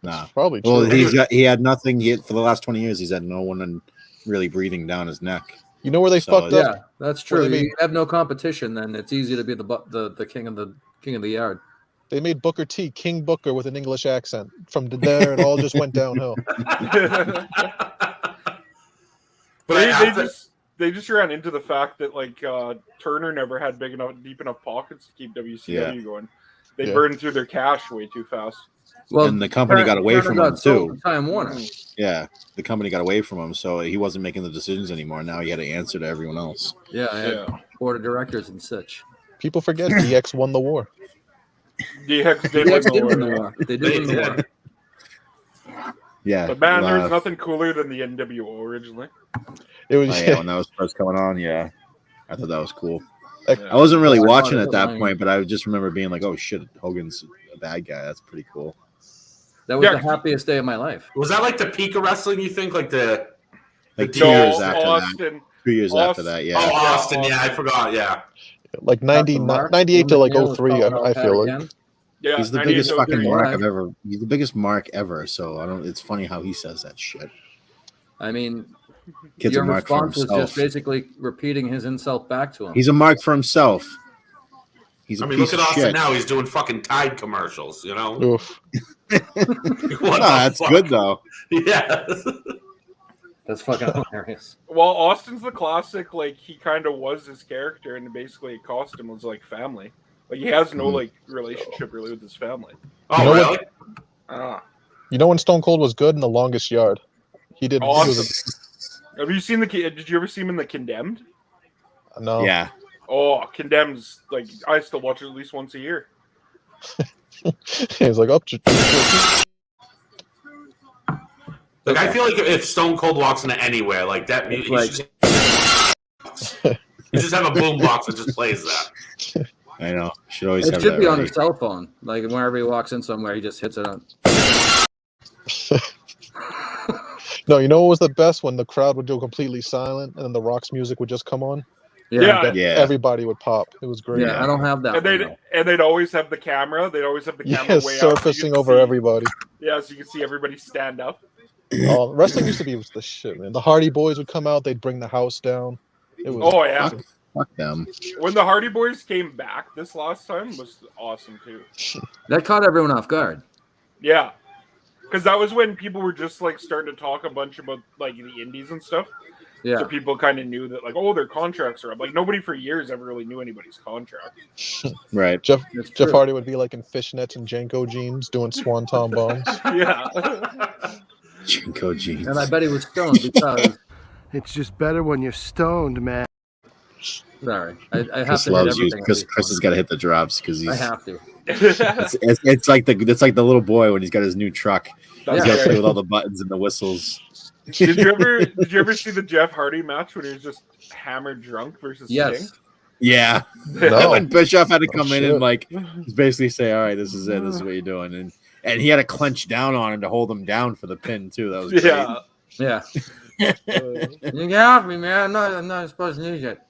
[SPEAKER 4] Nah.
[SPEAKER 5] Probably true.
[SPEAKER 4] Well, he had nothing yet for the last 20 years. He's had no one really breathing down his neck.
[SPEAKER 5] You know where they
[SPEAKER 4] So,
[SPEAKER 5] fucked
[SPEAKER 2] Yeah,
[SPEAKER 5] up?
[SPEAKER 2] that's
[SPEAKER 5] Well,
[SPEAKER 2] true.
[SPEAKER 5] they
[SPEAKER 2] You have no competition, then it's easy to be the king of the yard.
[SPEAKER 5] They made Booker T King Booker with an English accent. From there, it all just went downhill.
[SPEAKER 3] But
[SPEAKER 6] they just ran into the fact that like Turner never had deep enough pockets to keep WCW going. They
[SPEAKER 5] Yeah.
[SPEAKER 6] burned through their cash way too fast.
[SPEAKER 2] Well,
[SPEAKER 4] And the company got away
[SPEAKER 2] Turner
[SPEAKER 4] from
[SPEAKER 2] got
[SPEAKER 4] him,
[SPEAKER 2] sold
[SPEAKER 4] too.
[SPEAKER 2] to Time Warner.
[SPEAKER 4] Yeah, the company got away from him, so he wasn't making the decisions anymore. Now he had to answer to everyone else.
[SPEAKER 2] Yeah, I had
[SPEAKER 6] Yeah.
[SPEAKER 2] board of directors and such.
[SPEAKER 5] People forget DX won the war.
[SPEAKER 6] DX did
[SPEAKER 2] DX did
[SPEAKER 6] win
[SPEAKER 2] win
[SPEAKER 6] the
[SPEAKER 2] the
[SPEAKER 6] war.
[SPEAKER 2] war. They did
[SPEAKER 3] They
[SPEAKER 2] win the war.
[SPEAKER 3] did.
[SPEAKER 4] Yeah.
[SPEAKER 6] But man, there was
[SPEAKER 4] uh,
[SPEAKER 6] nothing cooler than the NWO originally.
[SPEAKER 5] It was
[SPEAKER 4] Oh, yeah, when that was first coming on, yeah. I thought that was cool.
[SPEAKER 5] Like,
[SPEAKER 4] I wasn't really
[SPEAKER 2] Yeah, I
[SPEAKER 4] watching
[SPEAKER 2] thought
[SPEAKER 4] at
[SPEAKER 2] it
[SPEAKER 4] that
[SPEAKER 2] was
[SPEAKER 4] point, but I just remember being like, oh shit, Hogan's a bad guy. That's pretty cool.
[SPEAKER 2] That was
[SPEAKER 6] Yeah.
[SPEAKER 2] the happiest day of my life.
[SPEAKER 3] Was that like the peak of wrestling? You think like the
[SPEAKER 4] Like
[SPEAKER 3] The
[SPEAKER 4] 2 years
[SPEAKER 6] No,
[SPEAKER 4] after that.
[SPEAKER 6] Austin.
[SPEAKER 4] 2 years after
[SPEAKER 6] Austin-
[SPEAKER 4] that,
[SPEAKER 3] oh
[SPEAKER 4] yeah.
[SPEAKER 3] Austin? Yeah, I forgot. Yeah,
[SPEAKER 5] like 90,
[SPEAKER 2] Mark,
[SPEAKER 5] 98 to like
[SPEAKER 2] Neil was
[SPEAKER 5] 03,
[SPEAKER 2] calling out
[SPEAKER 5] I
[SPEAKER 2] Pat
[SPEAKER 5] feel like.
[SPEAKER 2] again.
[SPEAKER 6] Yeah,
[SPEAKER 4] He's the
[SPEAKER 6] 98
[SPEAKER 4] biggest
[SPEAKER 6] to
[SPEAKER 4] fucking
[SPEAKER 6] 03.
[SPEAKER 4] mark
[SPEAKER 2] Yeah.
[SPEAKER 4] I've ever. He's the biggest mark ever. So I don't. It's funny how he says that shit.
[SPEAKER 2] I mean,
[SPEAKER 4] Kid's
[SPEAKER 2] your
[SPEAKER 4] a mark for
[SPEAKER 2] response was
[SPEAKER 4] himself.
[SPEAKER 2] just basically repeating his insult back to him.
[SPEAKER 4] He's a mark for himself. He's a
[SPEAKER 3] I mean,
[SPEAKER 4] piece
[SPEAKER 3] look at
[SPEAKER 4] of
[SPEAKER 3] Austin
[SPEAKER 4] shit.
[SPEAKER 3] now. He's doing fucking Tide commercials. You know,
[SPEAKER 5] Oof.
[SPEAKER 3] what
[SPEAKER 4] No,
[SPEAKER 3] the
[SPEAKER 4] that's
[SPEAKER 3] fuck?
[SPEAKER 4] good though.
[SPEAKER 3] Yeah,
[SPEAKER 2] That's fucking hilarious.
[SPEAKER 6] Well, Austin's the classic. Like he kind of was his character, and basically it cost him was like family. Like he has no
[SPEAKER 4] Mhm.
[SPEAKER 6] like relationship really with his family.
[SPEAKER 3] oh
[SPEAKER 5] You know
[SPEAKER 3] really?
[SPEAKER 5] You know when Stone Cold was good in The Longest Yard? He did. He was
[SPEAKER 6] Awesome. Have you seen Did you ever see him in the Condemned?
[SPEAKER 5] no.
[SPEAKER 4] Yeah.
[SPEAKER 6] Oh, Condemned's like I still watch it at least once a year.
[SPEAKER 5] He was like up to.
[SPEAKER 3] Like I feel like if Stone Cold walks into anywhere like that,
[SPEAKER 2] It's
[SPEAKER 3] you just have a boom box that just plays that.
[SPEAKER 4] I know. Should always
[SPEAKER 2] It
[SPEAKER 4] have
[SPEAKER 2] should
[SPEAKER 4] that
[SPEAKER 2] be on
[SPEAKER 4] ready.
[SPEAKER 2] his cell phone. Like whenever he walks in somewhere, he just hits it on.
[SPEAKER 5] No, you know what was the best when the crowd would go completely silent and then the Rock's music would just come on?
[SPEAKER 6] Yeah.
[SPEAKER 5] That
[SPEAKER 4] Yeah.
[SPEAKER 5] Everybody would pop. It was great.
[SPEAKER 2] Yeah, I don't have that.
[SPEAKER 6] And
[SPEAKER 2] one,
[SPEAKER 6] they'd
[SPEAKER 2] though.
[SPEAKER 6] and they'd always have the camera. They'd always have the
[SPEAKER 5] Yeah,
[SPEAKER 6] camera way out. so you
[SPEAKER 5] surfacing
[SPEAKER 6] could
[SPEAKER 5] over
[SPEAKER 6] see-
[SPEAKER 5] everybody.
[SPEAKER 6] Yeah, so you can see everybody stand up.
[SPEAKER 5] Oh, wrestling used to be the shit, man. The Hardy Boys would come out. They'd bring the house down. It was.
[SPEAKER 6] Oh yeah.
[SPEAKER 4] Fuck them.
[SPEAKER 6] When the Hardy Boys came back this last time was awesome too.
[SPEAKER 2] That caught everyone off guard.
[SPEAKER 6] Yeah. Because that was when people were just like starting to talk a bunch about like the indies and stuff.
[SPEAKER 2] Yeah,
[SPEAKER 6] So people kind of knew that like, oh, their contracts are up. Like nobody for years ever really knew anybody's contract.
[SPEAKER 4] Right.
[SPEAKER 5] Jeff
[SPEAKER 2] it's
[SPEAKER 5] Jeff
[SPEAKER 2] true.
[SPEAKER 5] Hardy would be like in fishnets and Janko jeans doing swanton bombs.
[SPEAKER 6] Yeah.
[SPEAKER 4] Jinko jeans.
[SPEAKER 2] And I bet he was stoned because.
[SPEAKER 7] It's just better when you're stoned, man.
[SPEAKER 2] Sorry, I have
[SPEAKER 4] Chris
[SPEAKER 2] to hit
[SPEAKER 4] loves you.
[SPEAKER 2] everything.
[SPEAKER 4] Chris has got to hit the drops because he's.
[SPEAKER 2] I have to.
[SPEAKER 4] It's like the little boy when he's got his new truck. He's
[SPEAKER 6] That's
[SPEAKER 4] got to
[SPEAKER 6] right.
[SPEAKER 4] play with all the buttons and the whistles.
[SPEAKER 6] Did you ever see the Jeff Hardy match when he was just hammered drunk versus
[SPEAKER 2] Yes.
[SPEAKER 4] Yeah.
[SPEAKER 5] No.
[SPEAKER 4] When Bischoff had to
[SPEAKER 5] Oh,
[SPEAKER 4] come in
[SPEAKER 5] shit.
[SPEAKER 4] and like basically say, "All right, this is it. This is what you're doing," and he had to clench down on him to hold him down for the pin too. That was
[SPEAKER 6] Sting?
[SPEAKER 4] great.
[SPEAKER 6] Yeah.
[SPEAKER 2] Yeah, you get off me, man. I'm not supposed to use it.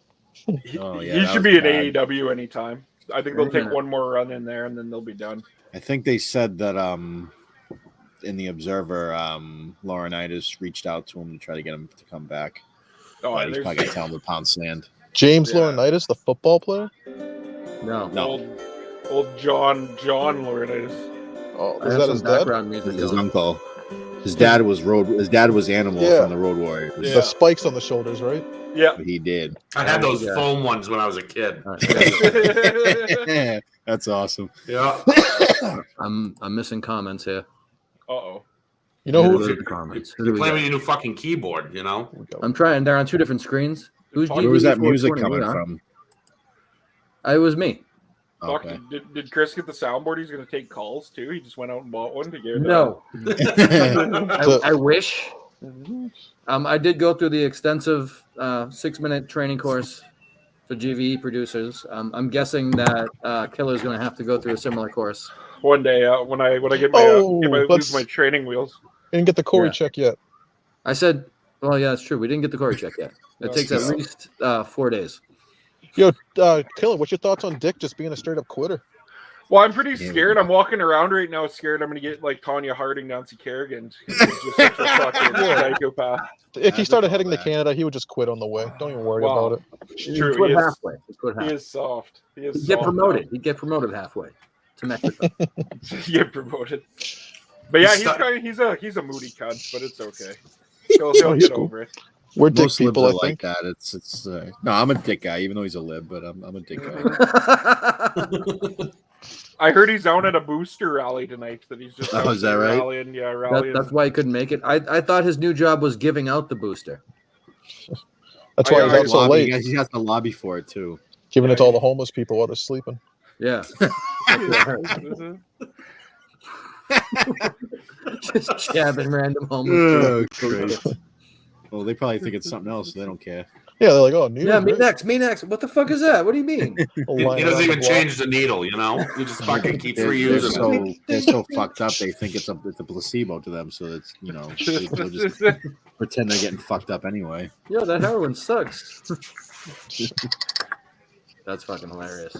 [SPEAKER 4] Oh, yeah,
[SPEAKER 6] He
[SPEAKER 4] that
[SPEAKER 6] should
[SPEAKER 4] was
[SPEAKER 6] be in
[SPEAKER 4] bad.
[SPEAKER 6] AEW anytime. I think they'll take
[SPEAKER 2] Yeah.
[SPEAKER 6] one more run in there and then they'll be done.
[SPEAKER 4] I think they said that in the Observer, Laurinaitis reached out to him to try to get him to come back.
[SPEAKER 6] Oh,
[SPEAKER 4] But he's
[SPEAKER 6] there's
[SPEAKER 4] probably got to tell him to pound sand.
[SPEAKER 5] James
[SPEAKER 6] Yeah.
[SPEAKER 5] Laurinaitis, the football player.
[SPEAKER 2] No,
[SPEAKER 4] No,
[SPEAKER 6] old John Laurinaitis.
[SPEAKER 5] Oh,
[SPEAKER 2] I
[SPEAKER 5] is
[SPEAKER 2] have
[SPEAKER 5] that
[SPEAKER 2] some
[SPEAKER 5] his dad?
[SPEAKER 2] background music.
[SPEAKER 4] his
[SPEAKER 2] going.
[SPEAKER 4] uncle. His dad was Animal
[SPEAKER 5] Yeah.
[SPEAKER 4] from the Road Warriors.
[SPEAKER 6] Yeah.
[SPEAKER 5] The spikes on the shoulders, right?
[SPEAKER 6] Yeah.
[SPEAKER 4] He did.
[SPEAKER 3] I had those
[SPEAKER 2] Yeah.
[SPEAKER 3] foam ones when I was a kid.
[SPEAKER 2] All right, yeah.
[SPEAKER 4] That's awesome.
[SPEAKER 3] Yeah.
[SPEAKER 2] I'm missing comments here.
[SPEAKER 6] Uh-oh.
[SPEAKER 5] You know
[SPEAKER 2] Go
[SPEAKER 5] who?
[SPEAKER 2] to the comments. Who do
[SPEAKER 3] You're
[SPEAKER 2] we
[SPEAKER 3] playing
[SPEAKER 2] got?
[SPEAKER 3] with your new fucking keyboard, you know?
[SPEAKER 2] I'm trying. They're on two different screens. Who's
[SPEAKER 6] Where
[SPEAKER 4] Where was that
[SPEAKER 2] GV420?
[SPEAKER 4] music coming
[SPEAKER 2] Me, huh?
[SPEAKER 4] from?
[SPEAKER 2] It was me.
[SPEAKER 6] Fuck,
[SPEAKER 4] Okay.
[SPEAKER 6] did Chris get the soundboard? He's gonna take calls too. He just went out and bought one to get.
[SPEAKER 2] No,
[SPEAKER 5] So-
[SPEAKER 2] I wish. I did go through the extensive 6-minute training course for GVE producers. I'm guessing that Killer's going to have to go through a similar course.
[SPEAKER 6] One day when I get my
[SPEAKER 5] Oh,
[SPEAKER 6] lose
[SPEAKER 5] let's-
[SPEAKER 6] my training wheels.
[SPEAKER 5] Didn't get the Corey
[SPEAKER 2] Yeah.
[SPEAKER 5] check yet.
[SPEAKER 2] I said, well, yeah, that's true. We didn't get the Corey check yet. It takes at least 4 days.
[SPEAKER 5] Yo, Killer, what's your thoughts on Dick just being a straight up quitter?
[SPEAKER 6] Well, I'm pretty scared. I'm walking around right now scared I'm gonna get like Tanya Harding, Nancy Kerrigan. He's just such a fucking psychopath.
[SPEAKER 5] If he
[SPEAKER 4] I
[SPEAKER 5] started
[SPEAKER 4] recall
[SPEAKER 5] heading to
[SPEAKER 4] that.
[SPEAKER 5] Canada, he would just quit on the way. Don't even worry
[SPEAKER 6] Wow.
[SPEAKER 5] about it.
[SPEAKER 6] It's
[SPEAKER 2] He'd
[SPEAKER 6] true.
[SPEAKER 2] quit
[SPEAKER 6] He is,
[SPEAKER 2] halfway. He'd quit
[SPEAKER 6] he
[SPEAKER 2] halfway.
[SPEAKER 6] is soft. He is
[SPEAKER 2] He'd get
[SPEAKER 6] soft.
[SPEAKER 2] promoted. He'd get promoted halfway to Mexico.
[SPEAKER 6] Get promoted. But yeah, he's a moody cunt, but it's okay. He'll
[SPEAKER 5] He's
[SPEAKER 6] get
[SPEAKER 5] cool.
[SPEAKER 6] over it.
[SPEAKER 5] We're Dick
[SPEAKER 4] Most libs
[SPEAKER 5] people,
[SPEAKER 4] are
[SPEAKER 5] I
[SPEAKER 4] like
[SPEAKER 5] think.
[SPEAKER 4] that. It's no, I'm a Dick guy, even though he's a lib, but I'm a Dick guy.
[SPEAKER 6] I heard he's down at a booster rally tonight. That he's just
[SPEAKER 4] Oh, is that right?
[SPEAKER 6] rallying. Yeah, rallying.
[SPEAKER 2] That's why he couldn't make it. I thought his new job was giving out the booster.
[SPEAKER 5] That's why
[SPEAKER 6] I-
[SPEAKER 5] he's
[SPEAKER 6] I
[SPEAKER 5] out so
[SPEAKER 4] Lobby,
[SPEAKER 5] late,
[SPEAKER 4] he has to lobby for it too.
[SPEAKER 5] giving it to all the homeless people while they're sleeping.
[SPEAKER 2] Yeah. Just jabbing random homeless people.
[SPEAKER 4] Christ. Well, they probably think it's something else, so they don't care.
[SPEAKER 5] Yeah, they're like, oh, new.
[SPEAKER 2] Yeah, me next. What the fuck is that? What do you mean?
[SPEAKER 3] He doesn't even change the needle, you know? He just fucking keeps
[SPEAKER 4] They're
[SPEAKER 3] reusing it.
[SPEAKER 4] they're so fucked up. They think it's a placebo to them, so it's they'll just pretend they're getting fucked up anyway.
[SPEAKER 2] Yo, that heroin sucks. That's fucking hilarious.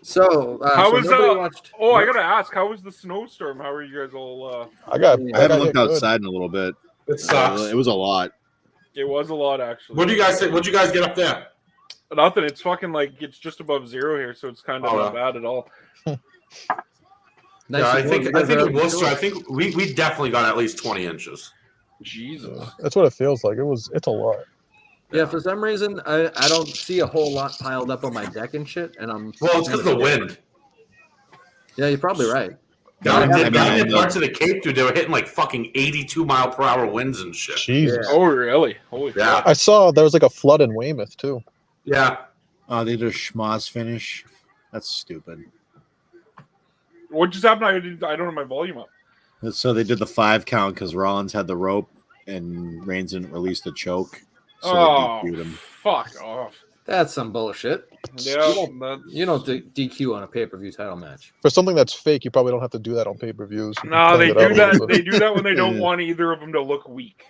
[SPEAKER 2] So,
[SPEAKER 6] How
[SPEAKER 2] so
[SPEAKER 6] was
[SPEAKER 2] nobody watched?
[SPEAKER 6] Oh, I gotta ask, how was the snowstorm? How are you guys all?
[SPEAKER 5] I got.
[SPEAKER 4] I
[SPEAKER 5] got
[SPEAKER 4] haven't
[SPEAKER 5] hit
[SPEAKER 4] looked
[SPEAKER 5] good.
[SPEAKER 4] outside in a little bit.
[SPEAKER 3] It sucks.
[SPEAKER 4] It was a lot.
[SPEAKER 6] It was a lot actually.
[SPEAKER 3] What do you guys think? What'd you guys get up there?
[SPEAKER 6] Nothing. It's fucking like it's just above zero here, so it's kind of
[SPEAKER 3] Oh,
[SPEAKER 6] not
[SPEAKER 3] yeah.
[SPEAKER 6] bad at all.
[SPEAKER 2] Nice
[SPEAKER 3] Yeah, I
[SPEAKER 2] and
[SPEAKER 3] think
[SPEAKER 2] warm.
[SPEAKER 3] I think
[SPEAKER 2] You
[SPEAKER 3] in
[SPEAKER 2] guys are
[SPEAKER 3] Worcester,
[SPEAKER 2] out
[SPEAKER 3] I think we definitely got at least 20 inches.
[SPEAKER 6] Jesus.
[SPEAKER 5] That's what it feels like. It's a lot.
[SPEAKER 2] Yeah, for some reason, I don't see a whole lot piled up on my deck and shit, and I'm.
[SPEAKER 3] Well, it's because of the wind.
[SPEAKER 2] Yeah, you're probably right.
[SPEAKER 3] Down
[SPEAKER 4] Yeah,
[SPEAKER 3] in parts of the Cape, dude, they were hitting like fucking 82-mile-per-hour winds and shit.
[SPEAKER 5] Jesus.
[SPEAKER 6] Oh really? Holy
[SPEAKER 3] Yeah.
[SPEAKER 6] crap.
[SPEAKER 5] I saw there was like a flood in Weymouth too.
[SPEAKER 3] Yeah.
[SPEAKER 4] Oh, they did a schmoz finish. That's stupid.
[SPEAKER 6] What just happened? I don't have my volume up.
[SPEAKER 4] So they did the 5 count because Rollins had the rope and Reigns didn't release the choke. So
[SPEAKER 6] Oh,
[SPEAKER 4] they DQ'd him.
[SPEAKER 6] fuck off.
[SPEAKER 2] That's some bullshit.
[SPEAKER 6] Yeah,
[SPEAKER 2] You don't DQ on a pay-per-view title match.
[SPEAKER 5] For something that's fake, you probably don't have to do that on pay-per-views. You
[SPEAKER 6] no,
[SPEAKER 5] can
[SPEAKER 6] they
[SPEAKER 5] plan it
[SPEAKER 6] do
[SPEAKER 5] out a
[SPEAKER 6] that.
[SPEAKER 5] little bit.
[SPEAKER 6] They do that when they don't
[SPEAKER 4] Yeah.
[SPEAKER 6] want either of them to look weak.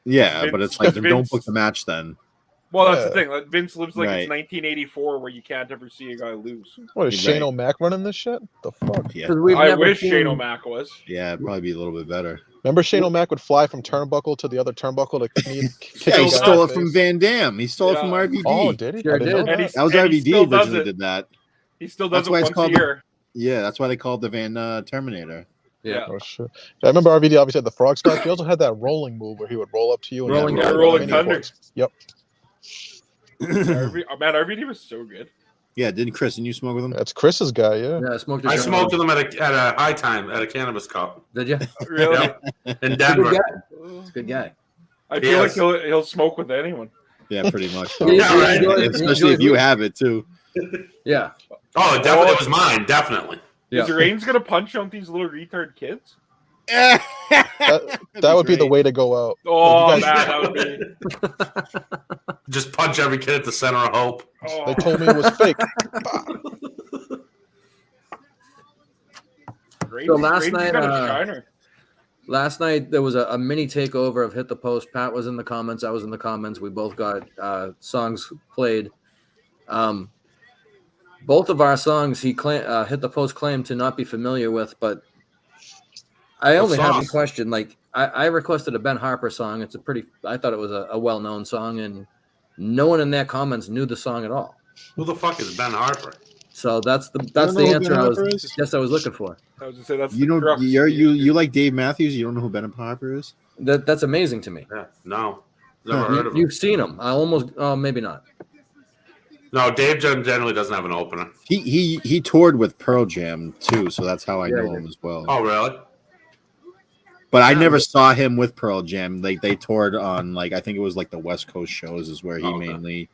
[SPEAKER 4] Yeah, but it's like
[SPEAKER 6] Vince-
[SPEAKER 4] don't book the match then.
[SPEAKER 6] Well, that's the
[SPEAKER 5] Yeah.
[SPEAKER 6] thing. Like, Vince lives like
[SPEAKER 4] Right.
[SPEAKER 6] it's 1984, where you can't ever see a guy lose.
[SPEAKER 5] What is
[SPEAKER 4] Right.
[SPEAKER 5] Shane O'Mac running this shit? The fuck?
[SPEAKER 4] Yeah,
[SPEAKER 2] 'Cause we've
[SPEAKER 6] I
[SPEAKER 2] never
[SPEAKER 6] wish
[SPEAKER 2] seen-
[SPEAKER 6] Shane O'Mac was.
[SPEAKER 4] yeah, it'd probably be a little bit better.
[SPEAKER 5] Remember Shane O'Mac would fly from turnbuckle to the other turnbuckle to kick
[SPEAKER 4] Yeah,
[SPEAKER 5] a
[SPEAKER 4] he
[SPEAKER 5] guy in
[SPEAKER 4] stole
[SPEAKER 5] the
[SPEAKER 4] it from
[SPEAKER 5] face?
[SPEAKER 4] Van Dam. He stole it from
[SPEAKER 6] Yeah.
[SPEAKER 4] RVD.
[SPEAKER 5] Oh, did he?
[SPEAKER 2] Sure
[SPEAKER 5] I didn't know
[SPEAKER 2] did.
[SPEAKER 6] And
[SPEAKER 5] that.
[SPEAKER 6] he's-
[SPEAKER 4] That was
[SPEAKER 6] and he
[SPEAKER 4] RVD
[SPEAKER 6] still does
[SPEAKER 4] originally
[SPEAKER 6] it.
[SPEAKER 4] did that.
[SPEAKER 6] He still does
[SPEAKER 4] That's
[SPEAKER 6] it
[SPEAKER 4] why it's
[SPEAKER 6] once a
[SPEAKER 4] called
[SPEAKER 6] year.
[SPEAKER 4] Yeah, that's why they called the Van Terminator.
[SPEAKER 2] Yeah.
[SPEAKER 5] Oh shit! Yeah, I remember RVD obviously had the frog splash. He also had that rolling move where he would roll up to you and
[SPEAKER 2] Rolling-
[SPEAKER 5] he'd
[SPEAKER 2] yeah,
[SPEAKER 5] roll
[SPEAKER 6] Rolling
[SPEAKER 5] mini
[SPEAKER 6] Thunder.
[SPEAKER 5] forks. Yep.
[SPEAKER 6] Man, RVD was so good.
[SPEAKER 4] Yeah, didn't Chris and you smoke with him?
[SPEAKER 5] That's Chris's guy. Yeah.
[SPEAKER 2] Yeah, I smoked.
[SPEAKER 3] I smoked with them at a high time at a cannabis cup.
[SPEAKER 2] Did you?
[SPEAKER 6] Really?
[SPEAKER 3] Yeah. In
[SPEAKER 2] Good
[SPEAKER 3] Denver.
[SPEAKER 2] guy. He's a good guy.
[SPEAKER 6] I feel
[SPEAKER 3] Yes.
[SPEAKER 6] like he'll smoke with anyone.
[SPEAKER 4] Yeah, pretty much.
[SPEAKER 2] Yeah,
[SPEAKER 3] right.
[SPEAKER 4] Especially if you have it too.
[SPEAKER 2] Yeah.
[SPEAKER 3] Oh, definitely, it was mine, definitely.
[SPEAKER 2] Yeah.
[SPEAKER 6] Is Reigns gonna punch out these little retard kids?
[SPEAKER 5] That would be the way to go out.
[SPEAKER 6] Oh
[SPEAKER 5] You guys-
[SPEAKER 6] man, that would be.
[SPEAKER 3] Just punch every kid at the center of hope.
[SPEAKER 6] Oh.
[SPEAKER 5] They told me it was fake.
[SPEAKER 6] Reigns,
[SPEAKER 2] So last
[SPEAKER 6] Reigns
[SPEAKER 2] night,
[SPEAKER 6] got a shiner.
[SPEAKER 2] Last night there was a mini takeover of Hit the Post. Pat was in the comments. I was in the comments. We both got songs played. Both of our songs Hit the Post claimed to not be familiar with, but I only have a
[SPEAKER 3] songs?
[SPEAKER 2] question. Like I requested a Ben Harper song. It's I thought it was a well-known song, and no one in their comments knew the song at all.
[SPEAKER 3] Who the fuck is Ben Harper?
[SPEAKER 2] So that's the
[SPEAKER 4] know who
[SPEAKER 2] answer
[SPEAKER 4] Ben
[SPEAKER 2] I
[SPEAKER 4] Harper is?
[SPEAKER 2] was looking for.
[SPEAKER 6] I was gonna say that's
[SPEAKER 4] You
[SPEAKER 6] the
[SPEAKER 4] know,
[SPEAKER 6] crux.
[SPEAKER 4] you like Dave Matthews. You don't know who Ben Harper is?
[SPEAKER 2] That's amazing to me.
[SPEAKER 3] Yeah, no. Never heard of him.
[SPEAKER 2] You've seen him. I almost maybe not.
[SPEAKER 3] No, Dave generally doesn't have an opener.
[SPEAKER 4] He toured with Pearl Jam too, so that's how I
[SPEAKER 2] Yeah,
[SPEAKER 4] know
[SPEAKER 2] he
[SPEAKER 4] him
[SPEAKER 2] did.
[SPEAKER 4] as well.
[SPEAKER 3] Oh, really?
[SPEAKER 4] But I
[SPEAKER 2] Yeah,
[SPEAKER 4] never
[SPEAKER 2] but-
[SPEAKER 4] saw him with Pearl Jam. Like they toured on I think it was the West Coast shows is where he
[SPEAKER 3] Oh, okay.
[SPEAKER 4] mainly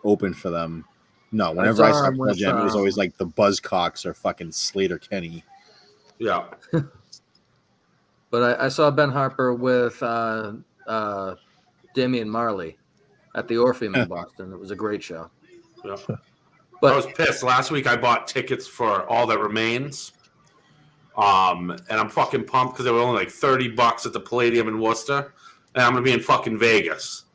[SPEAKER 4] opened for them. No, whenever I saw
[SPEAKER 2] him
[SPEAKER 4] Pearl
[SPEAKER 2] with,
[SPEAKER 4] Jam, it was always the Buzzcocks or fucking Slater Kenny.
[SPEAKER 3] Yeah.
[SPEAKER 2] But I saw Ben Harper with Damian Marley at the Orpheum in Boston. It was a great show.
[SPEAKER 3] Yeah.
[SPEAKER 2] But
[SPEAKER 3] I was pissed. Last week I bought tickets for All That Remains. And I'm fucking pumped because they were only $30 at the Palladium in Worcester. And I'm going to be in fucking Vegas.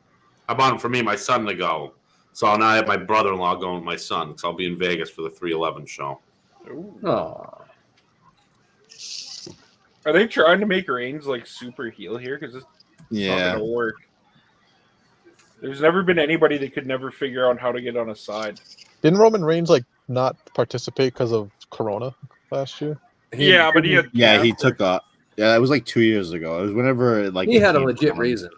[SPEAKER 3] I bought them for me and my son to go. So now I have my brother-in-law going with my son because I'll be in Vegas for the 311 show.
[SPEAKER 2] oh,
[SPEAKER 6] Are they trying to make Reigns super heel here? Because it's not gonna work. There's never been anybody that could never figure out how to get on a side.
[SPEAKER 5] Didn't Roman Reigns not participate because of Corona last year?
[SPEAKER 6] But he had
[SPEAKER 4] he
[SPEAKER 6] cancer.
[SPEAKER 4] took a. Yeah, it was 2 years ago. It was whenever
[SPEAKER 2] he had a
[SPEAKER 4] came
[SPEAKER 2] legit
[SPEAKER 4] on.
[SPEAKER 2] reason.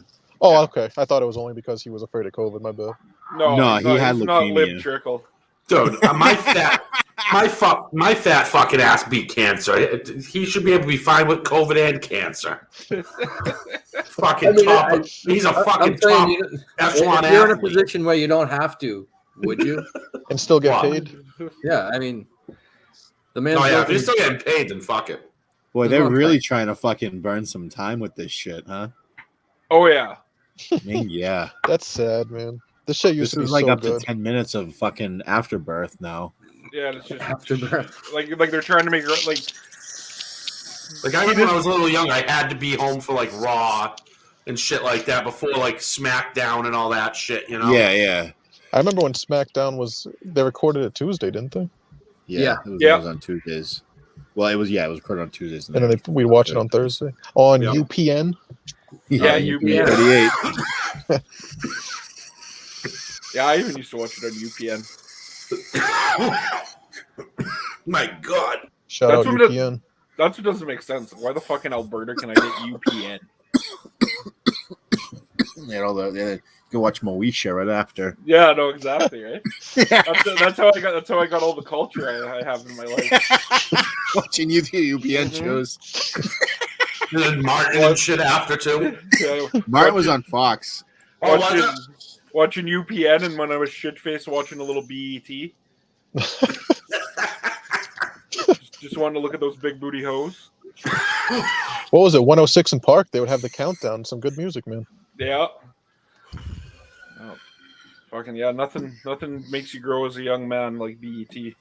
[SPEAKER 5] Oh, okay. I thought it was only because he was afraid of COVID. My bad.
[SPEAKER 6] No,
[SPEAKER 4] he had
[SPEAKER 6] he's not
[SPEAKER 4] leukemia.
[SPEAKER 6] lip trickle.
[SPEAKER 3] Dude, my fat fucking ass beat cancer. He should be able to be fine with COVID and cancer. Fucking top. He's a fucking
[SPEAKER 2] I'm saying
[SPEAKER 3] top
[SPEAKER 2] you,
[SPEAKER 3] echelon
[SPEAKER 2] if you're in a
[SPEAKER 3] athlete.
[SPEAKER 2] position where you don't have to, would you?
[SPEAKER 5] And still get
[SPEAKER 3] Wow.
[SPEAKER 5] paid?
[SPEAKER 2] Yeah, I mean, the man's
[SPEAKER 3] Oh yeah, if
[SPEAKER 2] working-
[SPEAKER 3] you're still getting paid, then fuck it.
[SPEAKER 4] Boy,
[SPEAKER 2] There's
[SPEAKER 4] they're
[SPEAKER 2] one
[SPEAKER 4] really
[SPEAKER 2] thing.
[SPEAKER 4] trying to fucking burn some time with this shit, huh?
[SPEAKER 6] Oh yeah.
[SPEAKER 4] I mean, yeah.
[SPEAKER 5] That's sad, man. This shit used
[SPEAKER 4] This
[SPEAKER 5] to be
[SPEAKER 4] is
[SPEAKER 5] so
[SPEAKER 4] up
[SPEAKER 5] good.
[SPEAKER 4] to 10 minutes of fucking afterbirth now.
[SPEAKER 6] Yeah, it's just
[SPEAKER 2] Afterbirth.
[SPEAKER 6] like they're trying to make
[SPEAKER 3] I remember when I was a little young, I had to be home for Raw and shit like that before SmackDown and all that shit. You know?
[SPEAKER 4] Yeah.
[SPEAKER 5] I remember when SmackDown they recorded it Tuesday, didn't they?
[SPEAKER 2] Yeah.
[SPEAKER 4] It was on Tuesdays. Well, it was recorded on Tuesdays.
[SPEAKER 5] And then we'd watch it on Thursday on
[SPEAKER 3] Yep.
[SPEAKER 5] UPN.
[SPEAKER 6] Yeah,
[SPEAKER 2] UPN.
[SPEAKER 4] 38.
[SPEAKER 6] Yeah, I even used to watch it on UPN.
[SPEAKER 3] My God.
[SPEAKER 5] Shout
[SPEAKER 6] That's
[SPEAKER 5] out
[SPEAKER 6] what it-
[SPEAKER 5] UPN.
[SPEAKER 6] That's what doesn't make sense. Why the fuck in Alberta can I get UPN?
[SPEAKER 4] Go watch Moesha right after.
[SPEAKER 6] Yeah, no, exactly, right? That's how I got all the culture I have in my life.
[SPEAKER 4] Watching UPN
[SPEAKER 6] Mhm.
[SPEAKER 4] shows.
[SPEAKER 3] And then Martin and shit after too.
[SPEAKER 6] Yeah,
[SPEAKER 4] Martin was on Fox.
[SPEAKER 3] Oh, was
[SPEAKER 6] watching UPN, and when I was shit faced watching a little BET. Just wanted to look at those big booty hoes.
[SPEAKER 5] What was it? 106 in Park. They would have the countdown. Some good music, man.
[SPEAKER 6] Yeah. Oh, fucking yeah. Nothing makes you grow as a young man like BET.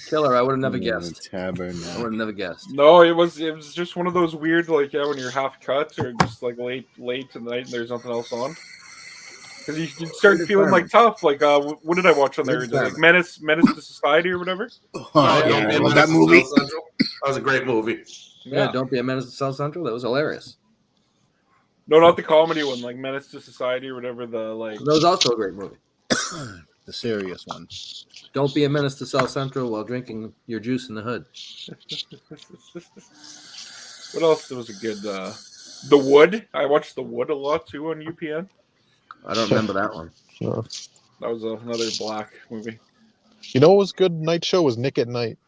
[SPEAKER 2] Killer, I would have never guessed. I
[SPEAKER 4] Tabernacle.
[SPEAKER 2] would have never guessed.
[SPEAKER 6] No, it was just one of those weird when you're half cut or just late tonight and there's nothing else on. Because you start feeling tough. What did I watch on there? Menace to Society or whatever.
[SPEAKER 3] Oh,
[SPEAKER 4] yeah,
[SPEAKER 3] Don't Be a
[SPEAKER 4] I love
[SPEAKER 3] Menace
[SPEAKER 4] that
[SPEAKER 3] to
[SPEAKER 4] movie.
[SPEAKER 3] South Central. That was a great movie.
[SPEAKER 2] Yeah, Don't Be a Menace to South Central. That was hilarious.
[SPEAKER 6] No, not the comedy one. Like Menace to Society or whatever.
[SPEAKER 2] That was also a great movie.
[SPEAKER 4] The serious one.
[SPEAKER 2] Don't be a menace to South Central while drinking your juice in the hood.
[SPEAKER 6] What else was a good? The Wood. I watched The Wood a lot too on UPN.
[SPEAKER 2] I don't remember that one.
[SPEAKER 6] That was another black movie.
[SPEAKER 5] You know what was a good night show was Nick at Night.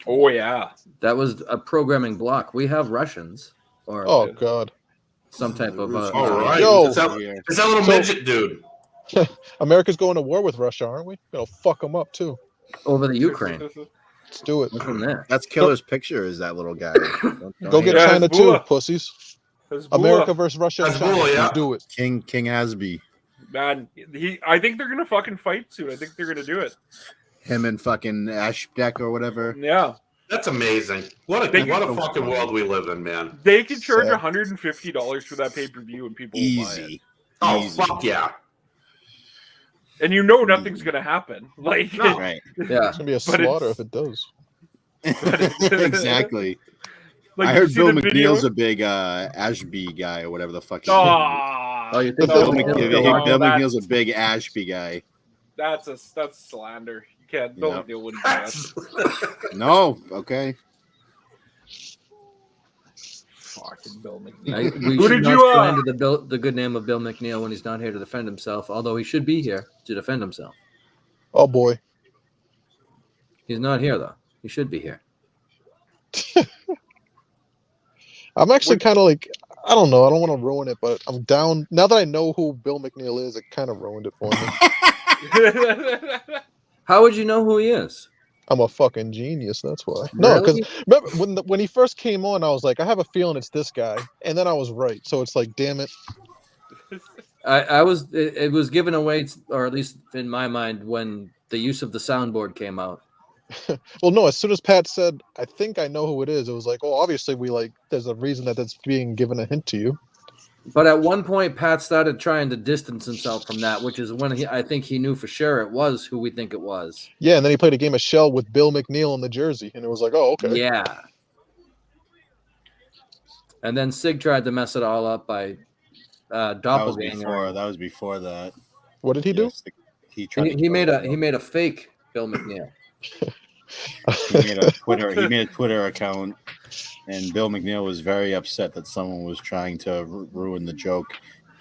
[SPEAKER 6] Oh yeah.
[SPEAKER 2] That was a programming block. We have Russians or
[SPEAKER 5] Oh God.
[SPEAKER 2] some type of.
[SPEAKER 3] All right.
[SPEAKER 5] Yo.
[SPEAKER 3] It's that little
[SPEAKER 5] So-
[SPEAKER 3] midget dude.
[SPEAKER 5] America's going to war with Russia, aren't we? Gonna fuck them up too.
[SPEAKER 2] over the Ukraine.
[SPEAKER 5] Let's do it.
[SPEAKER 2] What's from there?
[SPEAKER 4] That's Killer's picture. Is that little guy? Don't
[SPEAKER 5] Go get
[SPEAKER 6] Yeah,
[SPEAKER 5] China
[SPEAKER 6] it's
[SPEAKER 5] too,
[SPEAKER 6] Bula.
[SPEAKER 5] pussies.
[SPEAKER 6] Hezbollah.
[SPEAKER 5] America versus Russia and
[SPEAKER 3] That's
[SPEAKER 5] China.
[SPEAKER 3] Bula, yeah.
[SPEAKER 5] Let's do it.
[SPEAKER 4] King Hasby.
[SPEAKER 6] Man, I think they're gonna fucking fight soon. I think they're gonna do it.
[SPEAKER 4] Him and fucking Ashbeck or whatever.
[SPEAKER 6] Yeah.
[SPEAKER 3] That's amazing. What a fucking world we live in, man.
[SPEAKER 6] They could charge
[SPEAKER 4] Sad.
[SPEAKER 6] $150 for that pay-per-view and people will buy it.
[SPEAKER 4] Easy.
[SPEAKER 3] Oh
[SPEAKER 4] Easy.
[SPEAKER 3] fuck yeah.
[SPEAKER 6] And you know nothing's gonna happen. Like
[SPEAKER 3] No.
[SPEAKER 4] Right.
[SPEAKER 2] Yeah.
[SPEAKER 5] It's gonna be a
[SPEAKER 6] But
[SPEAKER 5] slaughter
[SPEAKER 6] it's-
[SPEAKER 5] if it does.
[SPEAKER 4] Exactly.
[SPEAKER 6] like
[SPEAKER 4] I
[SPEAKER 6] you
[SPEAKER 4] heard
[SPEAKER 6] see
[SPEAKER 4] Bill
[SPEAKER 6] the video?
[SPEAKER 4] McNeil's a big Ashby guy or whatever the fuck.
[SPEAKER 6] Aw,
[SPEAKER 2] Oh, you think
[SPEAKER 4] Bill
[SPEAKER 6] no,
[SPEAKER 4] Bill
[SPEAKER 6] that's-
[SPEAKER 4] McNeil's a big Ashby guy.
[SPEAKER 6] That's slander. You can't. Bill
[SPEAKER 4] Yeah.
[SPEAKER 6] McNeil wouldn't do that.
[SPEAKER 4] No. Okay.
[SPEAKER 6] Fucking Bill McNeil.
[SPEAKER 2] We
[SPEAKER 6] Who
[SPEAKER 2] should
[SPEAKER 6] did
[SPEAKER 2] not
[SPEAKER 6] you
[SPEAKER 2] slander the good name of Bill McNeil when he's not here to defend himself, although he should be here to defend himself.
[SPEAKER 5] Oh boy.
[SPEAKER 2] He's not here, though. He should be here.
[SPEAKER 5] I'm actually kind of like, I don't know. I don't want to ruin it, but I'm down. Now that I know who Bill McNeil is, it kind of ruined it for me.
[SPEAKER 2] How would you know who he is?
[SPEAKER 5] I'm a fucking genius. That's why. No, because
[SPEAKER 2] Really?
[SPEAKER 5] remember when he first came on, I was like, I have a feeling it's this guy, and then I was right. So it's like, damn it.
[SPEAKER 2] It was given away, or at least in my mind, when the use of the soundboard came out.
[SPEAKER 5] Well, no. As soon as Pat said, I think I know who it is, it was like, oh, obviously there's a reason that's being given a hint to you.
[SPEAKER 2] But at one point, Pat started trying to distance himself from that, which is when I think he knew for sure it was who we think it was.
[SPEAKER 5] Yeah, and then he played a game of Shell with Bill McNeil in the jersey, and it was like, oh, okay.
[SPEAKER 2] Yeah. And then Sig tried to mess it all up by doppelganger.
[SPEAKER 4] That was before that.
[SPEAKER 5] What did he do?
[SPEAKER 4] Yes,
[SPEAKER 2] He made a fake Bill McNeil.
[SPEAKER 4] He made a Twitter account, and Bill McNeil was very upset that someone was trying to ruin the joke.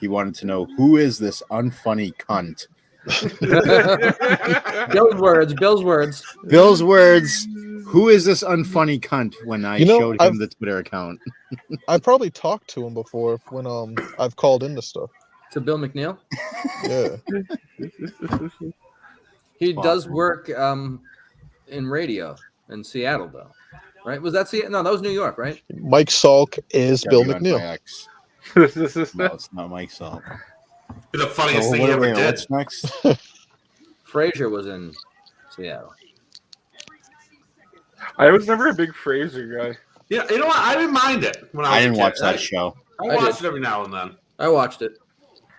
[SPEAKER 4] He wanted to know, who is this unfunny cunt?
[SPEAKER 2] Bill's words.
[SPEAKER 4] Bill's words. Who is this unfunny cunt? When I showed him the Twitter account,
[SPEAKER 5] I've probably talked to him before when I've called into stuff.
[SPEAKER 2] To Bill McNeil?
[SPEAKER 5] Yeah.
[SPEAKER 2] He does work in radio in Seattle, though, right? Was that Seattle? No, that was New York, right?
[SPEAKER 5] Mike Salk is Bill McNeil.
[SPEAKER 4] No, it's not Mike Salk.
[SPEAKER 3] The funniest thing he ever did.
[SPEAKER 4] What's next?
[SPEAKER 2] Frazier was in Seattle.
[SPEAKER 6] I was never a big Fraser guy.
[SPEAKER 3] Yeah, you know what? I didn't mind it when
[SPEAKER 4] I
[SPEAKER 3] was a
[SPEAKER 4] didn't
[SPEAKER 3] kid.
[SPEAKER 4] watch that show.
[SPEAKER 3] I watched it every now and then.
[SPEAKER 2] I watched it.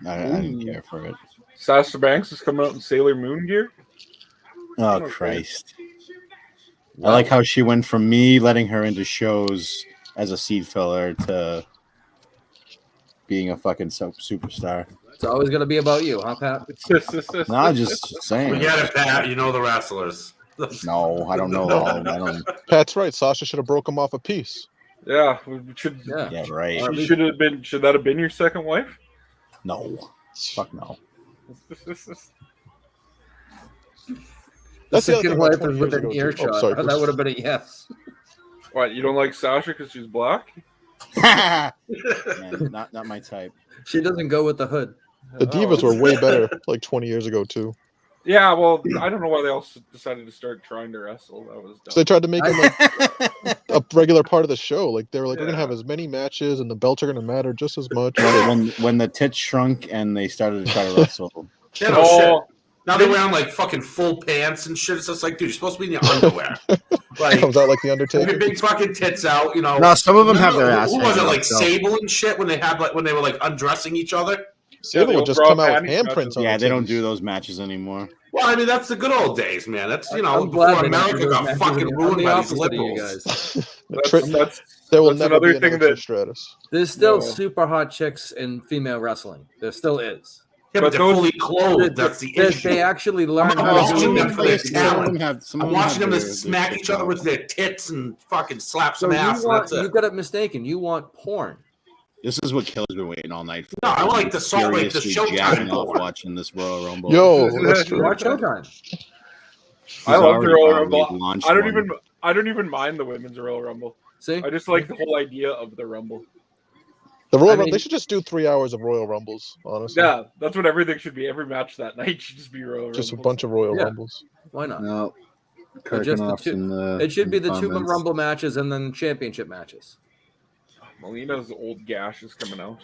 [SPEAKER 4] I didn't care for it.
[SPEAKER 6] Sasha Banks is coming out in Sailor Moon gear.
[SPEAKER 4] Oh, Christ. I like how she went from me letting her into shows as a seed filler to being a fucking superstar.
[SPEAKER 2] It's always going to be about you, huh, Pat?
[SPEAKER 4] No, just saying.
[SPEAKER 3] We get it, Pat. You know the wrestlers.
[SPEAKER 4] No, I don't know. I don't.
[SPEAKER 5] Pat's right. Sasha should have broke him off a piece.
[SPEAKER 6] Yeah, we should.
[SPEAKER 4] Yeah, right.
[SPEAKER 6] Should that have been your second wife?
[SPEAKER 4] No, fuck no.
[SPEAKER 2] The
[SPEAKER 5] That's the other
[SPEAKER 2] second
[SPEAKER 5] thing
[SPEAKER 2] wife
[SPEAKER 5] about
[SPEAKER 2] is
[SPEAKER 5] 20
[SPEAKER 2] within
[SPEAKER 5] years ago, too.
[SPEAKER 2] earshot.
[SPEAKER 5] Oh, sorry,
[SPEAKER 2] That
[SPEAKER 5] Chris.
[SPEAKER 2] would have been a yes.
[SPEAKER 6] What, you don't like Sasha because she's black?
[SPEAKER 4] Man, not my type.
[SPEAKER 2] She doesn't go with the hood.
[SPEAKER 5] The Divas were way better like 20 years ago, too.
[SPEAKER 6] Yeah, well, I don't know why they all decided to start trying to wrestle. That was dumb.
[SPEAKER 5] So they tried to make him like a regular part of the show. Like they were like, we're gonna have as many matches, and the belts are gonna matter just as much.
[SPEAKER 4] When the tits shrunk and they started to try to wrestle.
[SPEAKER 3] Yeah, no shit. Now they're wearing like fucking full pants and shit. It's just like, dude, you're supposed to be in your underwear. Like,
[SPEAKER 5] Comes out like the Undertaker.
[SPEAKER 3] big fucking tits out, you know.
[SPEAKER 4] No, some of them have their ass.
[SPEAKER 3] Who was it,
[SPEAKER 4] hanging
[SPEAKER 3] like
[SPEAKER 4] out, so.
[SPEAKER 3] Sable and shit, when they were like undressing each other?
[SPEAKER 5] Sable would just come out with handprints on.
[SPEAKER 4] Yeah,
[SPEAKER 5] the
[SPEAKER 4] they don't
[SPEAKER 5] titties.
[SPEAKER 4] do those matches anymore.
[SPEAKER 3] Well, I mean, that's the good old days, man. That's, you know,
[SPEAKER 2] I'm glad
[SPEAKER 3] before
[SPEAKER 2] they don't do
[SPEAKER 3] America
[SPEAKER 2] those
[SPEAKER 3] got
[SPEAKER 2] matches
[SPEAKER 3] fucking
[SPEAKER 2] anymore.
[SPEAKER 3] ruined
[SPEAKER 2] I'm the
[SPEAKER 3] by these
[SPEAKER 2] opposite of you
[SPEAKER 3] liberals.
[SPEAKER 2] guys.
[SPEAKER 5] There will
[SPEAKER 6] that's
[SPEAKER 5] never
[SPEAKER 6] another
[SPEAKER 5] be
[SPEAKER 6] thing
[SPEAKER 5] another
[SPEAKER 6] that-
[SPEAKER 5] Stratus.
[SPEAKER 2] There's still
[SPEAKER 6] No.
[SPEAKER 2] super hot chicks in female wrestling. There still is.
[SPEAKER 3] Yeah, but
[SPEAKER 6] But
[SPEAKER 3] they're
[SPEAKER 6] those-
[SPEAKER 3] fully clothed. That's the issue.
[SPEAKER 2] They actually learn
[SPEAKER 3] I'm
[SPEAKER 2] how to
[SPEAKER 3] watching
[SPEAKER 2] do
[SPEAKER 3] them for their
[SPEAKER 2] it.
[SPEAKER 3] talent.
[SPEAKER 4] Some
[SPEAKER 3] I'm
[SPEAKER 4] of them
[SPEAKER 3] watching them
[SPEAKER 4] have
[SPEAKER 3] to
[SPEAKER 4] their
[SPEAKER 3] smack
[SPEAKER 4] tits
[SPEAKER 3] each other
[SPEAKER 4] out.
[SPEAKER 3] with their tits and fucking slap
[SPEAKER 2] So
[SPEAKER 3] some ass. And that's
[SPEAKER 2] you
[SPEAKER 3] it.
[SPEAKER 2] got it mistaken. You want porn.
[SPEAKER 4] This is what Killer's been waiting all night for.
[SPEAKER 3] No, I like the Salt Lake, the
[SPEAKER 4] Furiously
[SPEAKER 3] Showtime
[SPEAKER 4] jacking off
[SPEAKER 3] porn.
[SPEAKER 4] watching this Royal Rumble.
[SPEAKER 5] Yo, that's true.
[SPEAKER 2] Watch Showtime.
[SPEAKER 6] I love the
[SPEAKER 4] already
[SPEAKER 6] Royal
[SPEAKER 4] already
[SPEAKER 6] Rumble.
[SPEAKER 4] launched
[SPEAKER 6] I
[SPEAKER 4] one.
[SPEAKER 6] don't even mind the women's Royal Rumble.
[SPEAKER 2] See,
[SPEAKER 6] I just like the whole idea of the Rumble.
[SPEAKER 5] The Royal
[SPEAKER 2] I
[SPEAKER 5] Rumble.
[SPEAKER 2] mean-
[SPEAKER 5] They should just do 3 hours of Royal Rumbles. Honestly,
[SPEAKER 6] Yeah, that's what everything should be. Every match that night should just be Royal
[SPEAKER 5] just a
[SPEAKER 6] Rumbles.
[SPEAKER 5] bunch of Royal
[SPEAKER 2] Yeah.
[SPEAKER 5] Rumbles.
[SPEAKER 2] why not?
[SPEAKER 4] No.
[SPEAKER 2] Or just the
[SPEAKER 4] Kirchhoff's
[SPEAKER 2] two-
[SPEAKER 4] in the
[SPEAKER 2] It should be the two-man
[SPEAKER 4] comments.
[SPEAKER 2] rumble matches and then championship matches.
[SPEAKER 6] Melina's old gash is coming out.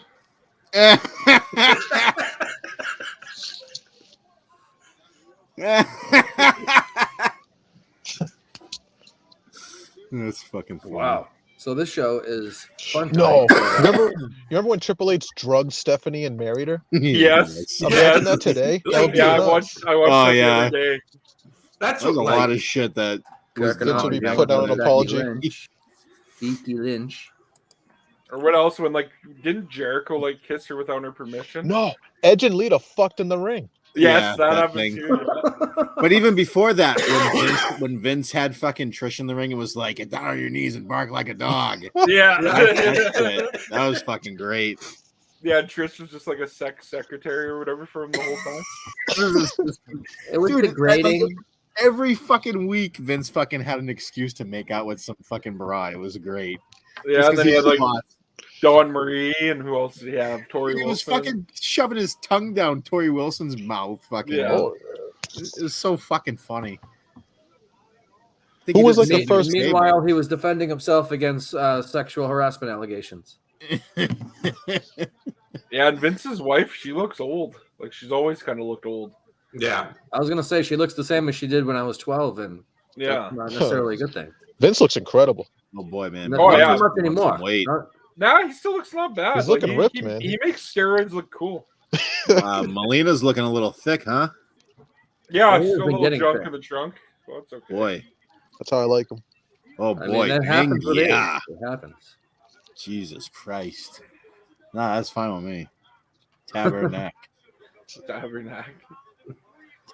[SPEAKER 4] That's fucking funny.
[SPEAKER 2] Wow. So this show is fun.
[SPEAKER 5] No,
[SPEAKER 2] tonight.
[SPEAKER 5] you remember when Triple H drugged Stephanie and married her?
[SPEAKER 6] Yes.
[SPEAKER 5] Imagine that today. That would be
[SPEAKER 6] Yeah, I
[SPEAKER 5] nuts.
[SPEAKER 6] watched
[SPEAKER 4] Oh,
[SPEAKER 6] that
[SPEAKER 4] yeah.
[SPEAKER 6] the other day.
[SPEAKER 3] That's
[SPEAKER 4] That was a
[SPEAKER 3] what,
[SPEAKER 4] lot
[SPEAKER 3] like,
[SPEAKER 4] of shit that was
[SPEAKER 2] Kirk and
[SPEAKER 5] Vince will be
[SPEAKER 2] Ollie
[SPEAKER 5] put out an
[SPEAKER 2] Becky
[SPEAKER 5] apology.
[SPEAKER 2] Lynch. Becky Lynch.
[SPEAKER 6] Or what else? When didn't Jericho kiss her without her permission?
[SPEAKER 5] No, Edge and Lita fucked in the ring.
[SPEAKER 6] Yes, that
[SPEAKER 4] that
[SPEAKER 6] happened
[SPEAKER 4] thing.
[SPEAKER 6] too. Yeah.
[SPEAKER 4] But even before that, when Vince had fucking Trish in the ring, it was like, get down on your knees and bark like a dog.
[SPEAKER 6] Yeah.
[SPEAKER 4] That was fucking great.
[SPEAKER 6] Yeah, Trish was just like a sex secretary or whatever for him the whole time.
[SPEAKER 2] It was
[SPEAKER 4] Dude,
[SPEAKER 2] degrading.
[SPEAKER 4] Every fucking week, Vince fucking had an excuse to make out with some fucking broad. It was great.
[SPEAKER 6] Yeah,
[SPEAKER 4] Just
[SPEAKER 6] and
[SPEAKER 4] 'cause
[SPEAKER 6] then he
[SPEAKER 4] he
[SPEAKER 6] had like
[SPEAKER 4] was hot.
[SPEAKER 6] Dawn Marie, and who else did he have? Tori
[SPEAKER 4] He was
[SPEAKER 6] Wilson.
[SPEAKER 4] fucking shoving his tongue down Tori Wilson's mouth. Fucking,
[SPEAKER 6] Yeah.
[SPEAKER 4] It was so fucking funny.
[SPEAKER 5] Who was like the first?
[SPEAKER 2] Meanwhile, he was defending himself against sexual harassment allegations.
[SPEAKER 6] Yeah, and Vince's wife, she looks old. Like she's always kind of looked old.
[SPEAKER 3] Yeah.
[SPEAKER 2] I was gonna say she looks the same as she did when I was 12, and
[SPEAKER 6] Yeah.
[SPEAKER 2] that's not necessarily a good thing.
[SPEAKER 5] Vince looks incredible.
[SPEAKER 4] Oh boy, man!
[SPEAKER 2] Not,
[SPEAKER 6] Oh,
[SPEAKER 2] not
[SPEAKER 6] yeah.
[SPEAKER 2] so much anymore.
[SPEAKER 4] Wait,
[SPEAKER 6] Nah, he still looks not bad.
[SPEAKER 5] He's
[SPEAKER 6] Like,
[SPEAKER 5] looking ripped,
[SPEAKER 6] he,
[SPEAKER 5] man.
[SPEAKER 6] He makes steroids look cool.
[SPEAKER 4] Melina's looking a little thick, huh?
[SPEAKER 6] Yeah,
[SPEAKER 2] Oh, he's
[SPEAKER 6] still a
[SPEAKER 2] been
[SPEAKER 6] little
[SPEAKER 2] getting
[SPEAKER 6] junk
[SPEAKER 2] fit.
[SPEAKER 6] in the trunk. Well, that's okay.
[SPEAKER 4] Boy,
[SPEAKER 5] That's how I like him.
[SPEAKER 4] oh
[SPEAKER 2] I
[SPEAKER 4] boy,
[SPEAKER 2] mean, that happens with age.
[SPEAKER 4] yeah.
[SPEAKER 2] It happens.
[SPEAKER 4] Jesus Christ! Nah, that's fine with me. Tabernacle,
[SPEAKER 6] Tabernacle.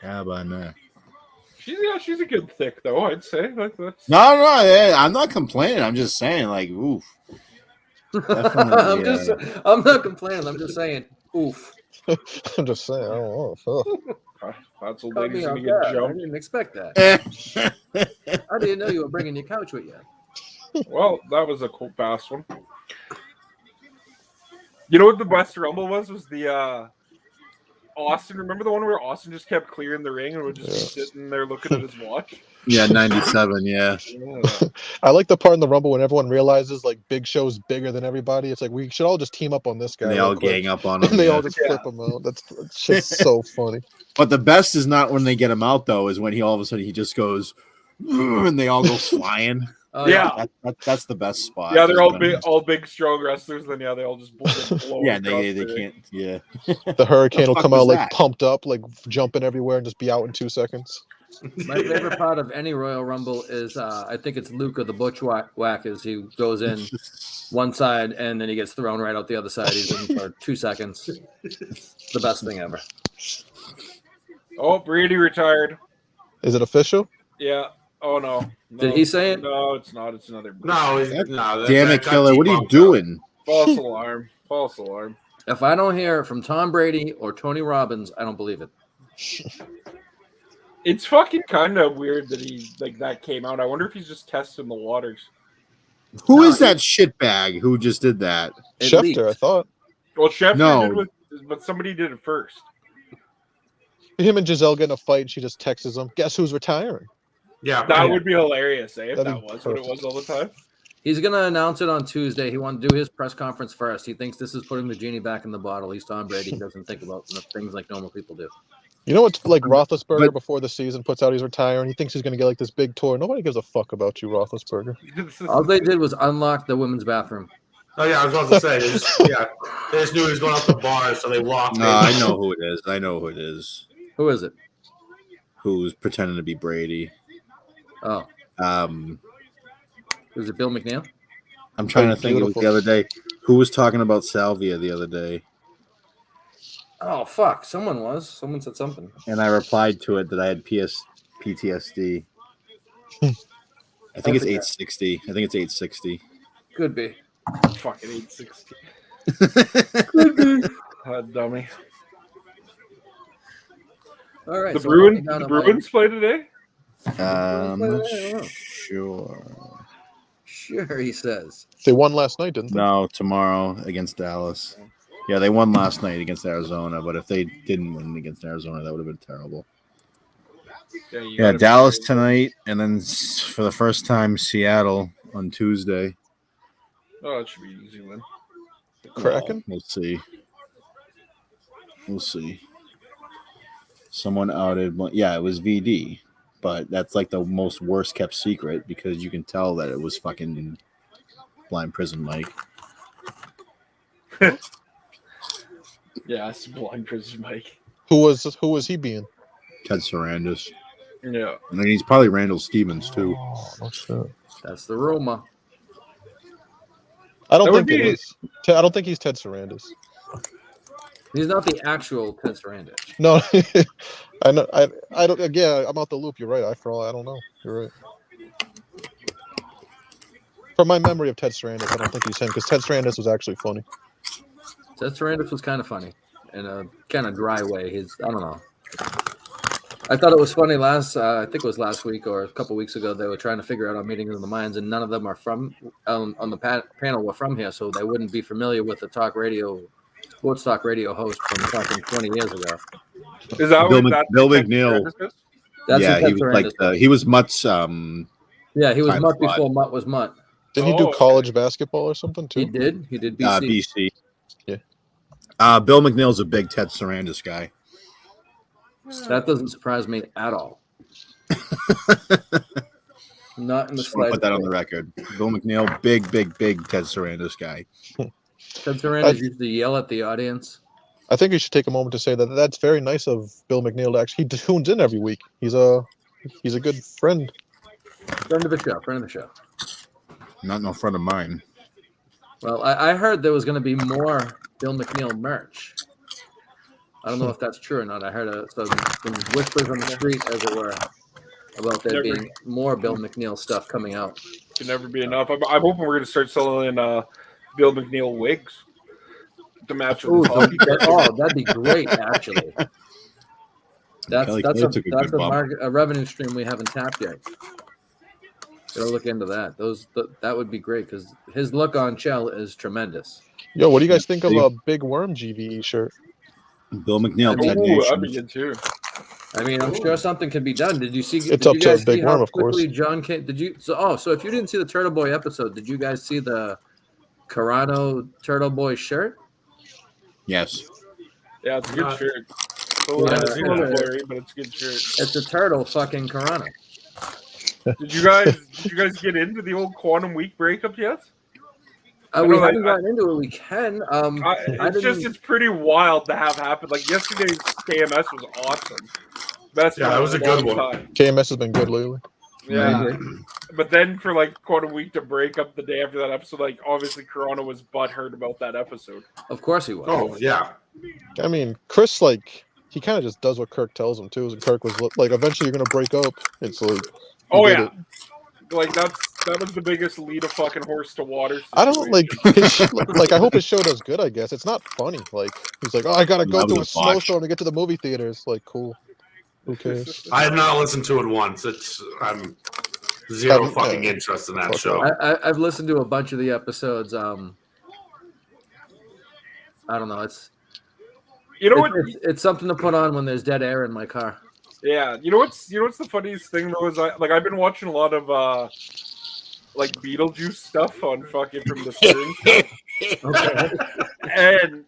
[SPEAKER 4] tabernacle.
[SPEAKER 6] She's a good thick though. I'd say like that's.
[SPEAKER 4] No, I'm not complaining. I'm just saying, like, oof. Definitely,
[SPEAKER 2] I'm not complaining. I'm just saying, oof.
[SPEAKER 5] I'm just saying. I don't know.
[SPEAKER 6] That's old
[SPEAKER 2] Caught
[SPEAKER 6] ladies
[SPEAKER 2] me
[SPEAKER 6] gonna
[SPEAKER 2] off
[SPEAKER 6] get
[SPEAKER 2] guard. I
[SPEAKER 6] jumped.
[SPEAKER 2] didn't expect that. I didn't know you were bringing your couch with you.
[SPEAKER 6] Well, that was a cool fast one. You know what the best Rumble was? Was the Austin. Remember the one where Austin just kept clearing the ring and would just be sitting there looking at his watch?
[SPEAKER 4] Yeah, 97. Yeah.
[SPEAKER 5] I like the part in the Rumble when everyone realizes like Big Show's bigger than everybody. It's like we should all just team up on this guy.
[SPEAKER 4] And they
[SPEAKER 5] real
[SPEAKER 4] all
[SPEAKER 5] quick.
[SPEAKER 4] gang up on him.
[SPEAKER 5] And they
[SPEAKER 4] yeah.
[SPEAKER 5] all just flip him out. That's just so funny.
[SPEAKER 4] But the best is not when they get him out, though, is when he all of a sudden he just goes, and they all go flying.
[SPEAKER 2] Oh,
[SPEAKER 6] Yeah.
[SPEAKER 4] That's the best spot.
[SPEAKER 6] Yeah, they're all
[SPEAKER 4] Just
[SPEAKER 6] big, strong wrestlers. Then yeah, they all just blow.
[SPEAKER 4] Yeah,
[SPEAKER 6] across
[SPEAKER 4] they
[SPEAKER 6] the ring.
[SPEAKER 4] can't. Yeah.
[SPEAKER 5] The Hurricane will
[SPEAKER 4] fuck
[SPEAKER 5] come
[SPEAKER 4] was
[SPEAKER 5] out like
[SPEAKER 4] that?
[SPEAKER 5] pumped up, like jumping everywhere, and just be out in 2 seconds.
[SPEAKER 2] My favorite part of any Royal Rumble is I think it's Luca the Butch Whackers. He goes in one side and then he gets thrown right out the other side. He's in for 2 seconds. It's the best thing ever.
[SPEAKER 6] Oh, Brady retired.
[SPEAKER 5] Is it official?
[SPEAKER 6] Yeah. Oh no.
[SPEAKER 2] Did he say it?
[SPEAKER 6] No, it's not. It's another.
[SPEAKER 3] No,
[SPEAKER 4] Damn it, Killer. What are you doing?
[SPEAKER 6] False alarm. False alarm.
[SPEAKER 2] If I don't hear it from Tom Brady or Tony Robbins, I don't believe it.
[SPEAKER 6] It's fucking kind of weird that he that came out. I wonder if he's just testing the waters.
[SPEAKER 4] Who is that shitbag who just did that?
[SPEAKER 2] It
[SPEAKER 5] Schefter,
[SPEAKER 2] leaked.
[SPEAKER 5] I thought.
[SPEAKER 6] Well, Schefter
[SPEAKER 4] No.
[SPEAKER 6] did but somebody did it first.
[SPEAKER 5] Him and Giselle get in a fight, and she just texts him, "Guess who's retiring?"
[SPEAKER 3] Yeah,
[SPEAKER 6] That would be hilarious, eh? If
[SPEAKER 5] That'd
[SPEAKER 6] that
[SPEAKER 5] be
[SPEAKER 6] was what it was all the time.
[SPEAKER 2] He's going to announce it on Tuesday. He wanted to do his press conference first. He thinks this is putting the genie back in the bottle. He's Tom Brady. He doesn't think about things like normal people do.
[SPEAKER 5] You know what's like Roethlisberger
[SPEAKER 4] But-
[SPEAKER 5] before the season puts out he's retiring. He thinks he's going to get like this big tour. Nobody gives a fuck about you, Roethlisberger.
[SPEAKER 2] All they did was unlock the women's bathroom.
[SPEAKER 3] Oh yeah, I was about to say. They just knew he was going out the bar, so they walked.
[SPEAKER 4] No, I know who it is. I know who it is.
[SPEAKER 2] Who is it?
[SPEAKER 4] Who's pretending to be Brady?
[SPEAKER 2] Oh, is it Bill McNeil?
[SPEAKER 4] I'm trying to think. It was
[SPEAKER 5] Beautiful.
[SPEAKER 4] the other day. Who was talking about Salvia the other day?
[SPEAKER 2] Oh, fuck. Someone said something.
[SPEAKER 4] And I replied to it that I had PTSD. I think it's 860. I think it's 860.
[SPEAKER 2] Could be.
[SPEAKER 6] Fucking 860. Dummy.
[SPEAKER 2] All right.
[SPEAKER 6] The
[SPEAKER 2] so walking
[SPEAKER 6] Bruins.
[SPEAKER 2] down
[SPEAKER 6] The
[SPEAKER 2] to my-
[SPEAKER 6] Bruins play today.
[SPEAKER 4] I'm not
[SPEAKER 2] I don't know.
[SPEAKER 4] sure.
[SPEAKER 2] Sure, he says.
[SPEAKER 5] They won last night, didn't they?
[SPEAKER 4] No, tomorrow against Dallas. Yeah, they won last night against Arizona, but if they didn't win against Arizona, that would have been terrible.
[SPEAKER 6] You
[SPEAKER 4] Yeah,
[SPEAKER 6] gotta be
[SPEAKER 4] Dallas
[SPEAKER 6] brave.
[SPEAKER 4] tonight, and then for the first time, Seattle on Tuesday.
[SPEAKER 6] Oh, that should be easy win.
[SPEAKER 5] Kraken?
[SPEAKER 4] We'll see. We'll see. Someone outed. Yeah, it was VD, but that's like the most worst kept secret because you can tell that it was fucking Blind Prison Mike.
[SPEAKER 6] Yeah, it's blind prison Mike.
[SPEAKER 5] Who was he being?
[SPEAKER 4] Ted Sarandis.
[SPEAKER 6] Yeah.
[SPEAKER 4] And then he's probably Randall Stevens too.
[SPEAKER 5] Oh, shit.
[SPEAKER 2] That's the rumor.
[SPEAKER 5] I don't
[SPEAKER 6] That would
[SPEAKER 5] think it
[SPEAKER 6] be-
[SPEAKER 5] is. I don't think he's Ted Sarandis.
[SPEAKER 2] He's not the actual Ted Sarandich.
[SPEAKER 5] No, I know. I don't. Yeah, I'm out the loop. You're right. I don't know. You're right. From my memory of Ted Sarandis, I don't think he's him because Ted Sarandis was actually funny.
[SPEAKER 2] Ted Sarandis was kind of funny in a kind of dry way. I don't know. I thought it was funny I think it was last week or a couple weeks ago. They were trying to figure out our meetings of the minds, and none of them are from on the panel were from here, so they wouldn't be familiar with the sports talk radio host from fucking 20 years ago.
[SPEAKER 6] Is that
[SPEAKER 4] Bill McNeil?
[SPEAKER 2] That's
[SPEAKER 4] he was Mutt's.
[SPEAKER 2] Yeah, he was Mutt before Mutt was Mutt.
[SPEAKER 5] Did he do college basketball or something too?
[SPEAKER 2] He did. He did BC.
[SPEAKER 4] BC.
[SPEAKER 5] Yeah.
[SPEAKER 4] Bill McNeil's a big Ted Sarandis guy.
[SPEAKER 2] That doesn't surprise me at all. Not in the
[SPEAKER 4] Just want to put
[SPEAKER 2] slightest.
[SPEAKER 4] that on the record. Bill McNeil, big Ted Sarandis guy.
[SPEAKER 2] Ted Sarandis used to yell at the audience.
[SPEAKER 5] I think you should take a moment to say that that's very nice of Bill McNeil to actually. He tunes in every week. He's a good friend.
[SPEAKER 2] Friend of the show.
[SPEAKER 4] Not no friend of mine.
[SPEAKER 2] Well, I heard there was going to be more Bill McNeil merch. I don't know if that's true or not. I heard some whispers on the street, as it were, about there being more Bill McNeil stuff coming out.
[SPEAKER 6] Can never be enough. I'm hoping we're going to start selling Bill McNeil wigs to match with his hockey character.
[SPEAKER 2] That'd be great, actually. That's a revenue stream we haven't tapped yet. Gotta look into that. That would be great because his look on Chell is tremendous.
[SPEAKER 5] Yo, what do you guys think of a Big Worm GVE shirt?
[SPEAKER 4] Bill McNeil.
[SPEAKER 6] That'd be good too.
[SPEAKER 2] I mean, I'm sure something can be done. Did you see?
[SPEAKER 5] It's up to Big Worm, of course.
[SPEAKER 2] John came. Did you? So if you didn't see the Turtle Boy episode, did you guys see the Carano Turtle Boy shirt?
[SPEAKER 4] Yes.
[SPEAKER 6] Yeah, it's a good shirt. It's a little blurry, but it's a good shirt.
[SPEAKER 2] It's a turtle fucking Carano.
[SPEAKER 6] Did you guys get into the old Quantum Week breakup yet?
[SPEAKER 2] We haven't gotten into it. We can.
[SPEAKER 6] It's pretty wild to have happen. Like yesterday's KMS was awesome. That
[SPEAKER 3] was a good one.
[SPEAKER 5] KMS has been good lately.
[SPEAKER 6] Yeah, but then for like Quantum Week to break up the day after that episode, like obviously Corona was butthurt about that episode.
[SPEAKER 2] Of course he was.
[SPEAKER 3] Oh yeah.
[SPEAKER 5] I mean, Chris he kind of just does what Kirk tells him too. And Kirk was like, eventually you're gonna break up. It's like.
[SPEAKER 6] Oh yeah. Like that was the biggest lead a fucking horse to water situation.
[SPEAKER 5] I don't I hope his show does good. I guess it's not funny. Like he's like, oh, I gotta go to a snowstorm to get to the movie theaters. Like, cool. Who cares?
[SPEAKER 3] I have not listened to it once. I'm zero fucking interest in that show.
[SPEAKER 2] I've listened to a bunch of the episodes. I don't know. It's something to put on when there's dead air in my car.
[SPEAKER 6] Yeah, you know what's the funniest thing though is I've been watching a lot of like Beetlejuice stuff on fucking from the Stern stuff.
[SPEAKER 2] Okay.
[SPEAKER 6] And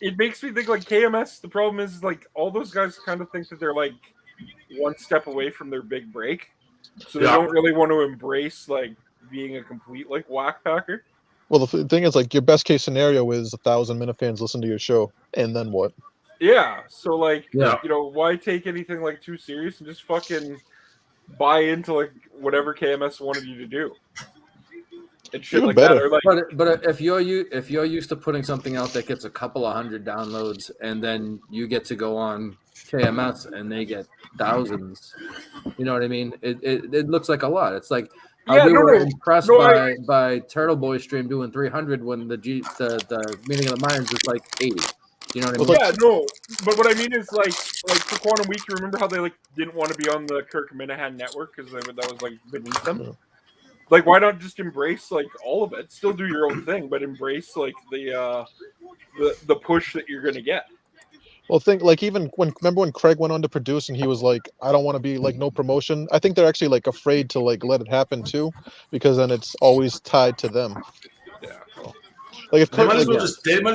[SPEAKER 6] it makes me think like KMS. The problem is like all those guys kind of think that they're like one step away from their big break, so they don't really want to embrace like being a complete like whack packer.
[SPEAKER 5] Well, the thing is, like, your best case scenario is 1,000 Minifans listen to your show, and then what?
[SPEAKER 6] Yeah, so like, why take anything like too serious and just fucking buy into like whatever KMS wanted you to do and shit like that. Or, like,
[SPEAKER 2] but if you're used to putting something out that gets a couple of hundred downloads, and then you get to go on KMS and they get thousands, you know what I mean? It looks like a lot. It's like we were impressed by Turtle Boy stream doing 300 when the meeting of the minds was like 80. You know what I mean?
[SPEAKER 6] Yeah, no. But what I mean is like for Quantum Week, you remember how they like didn't want to be on the Kirk Minahan network because that was like beneath them. Like, why not just embrace like all of it? Still do your own thing, but embrace like the push that you're gonna get.
[SPEAKER 5] Well, remember when Craig went on to produce and he was like, I don't want to be like no promotion. I think they're actually like afraid to like let it happen too, because then it's always tied to them.
[SPEAKER 6] Yeah.
[SPEAKER 5] Like if
[SPEAKER 3] they might as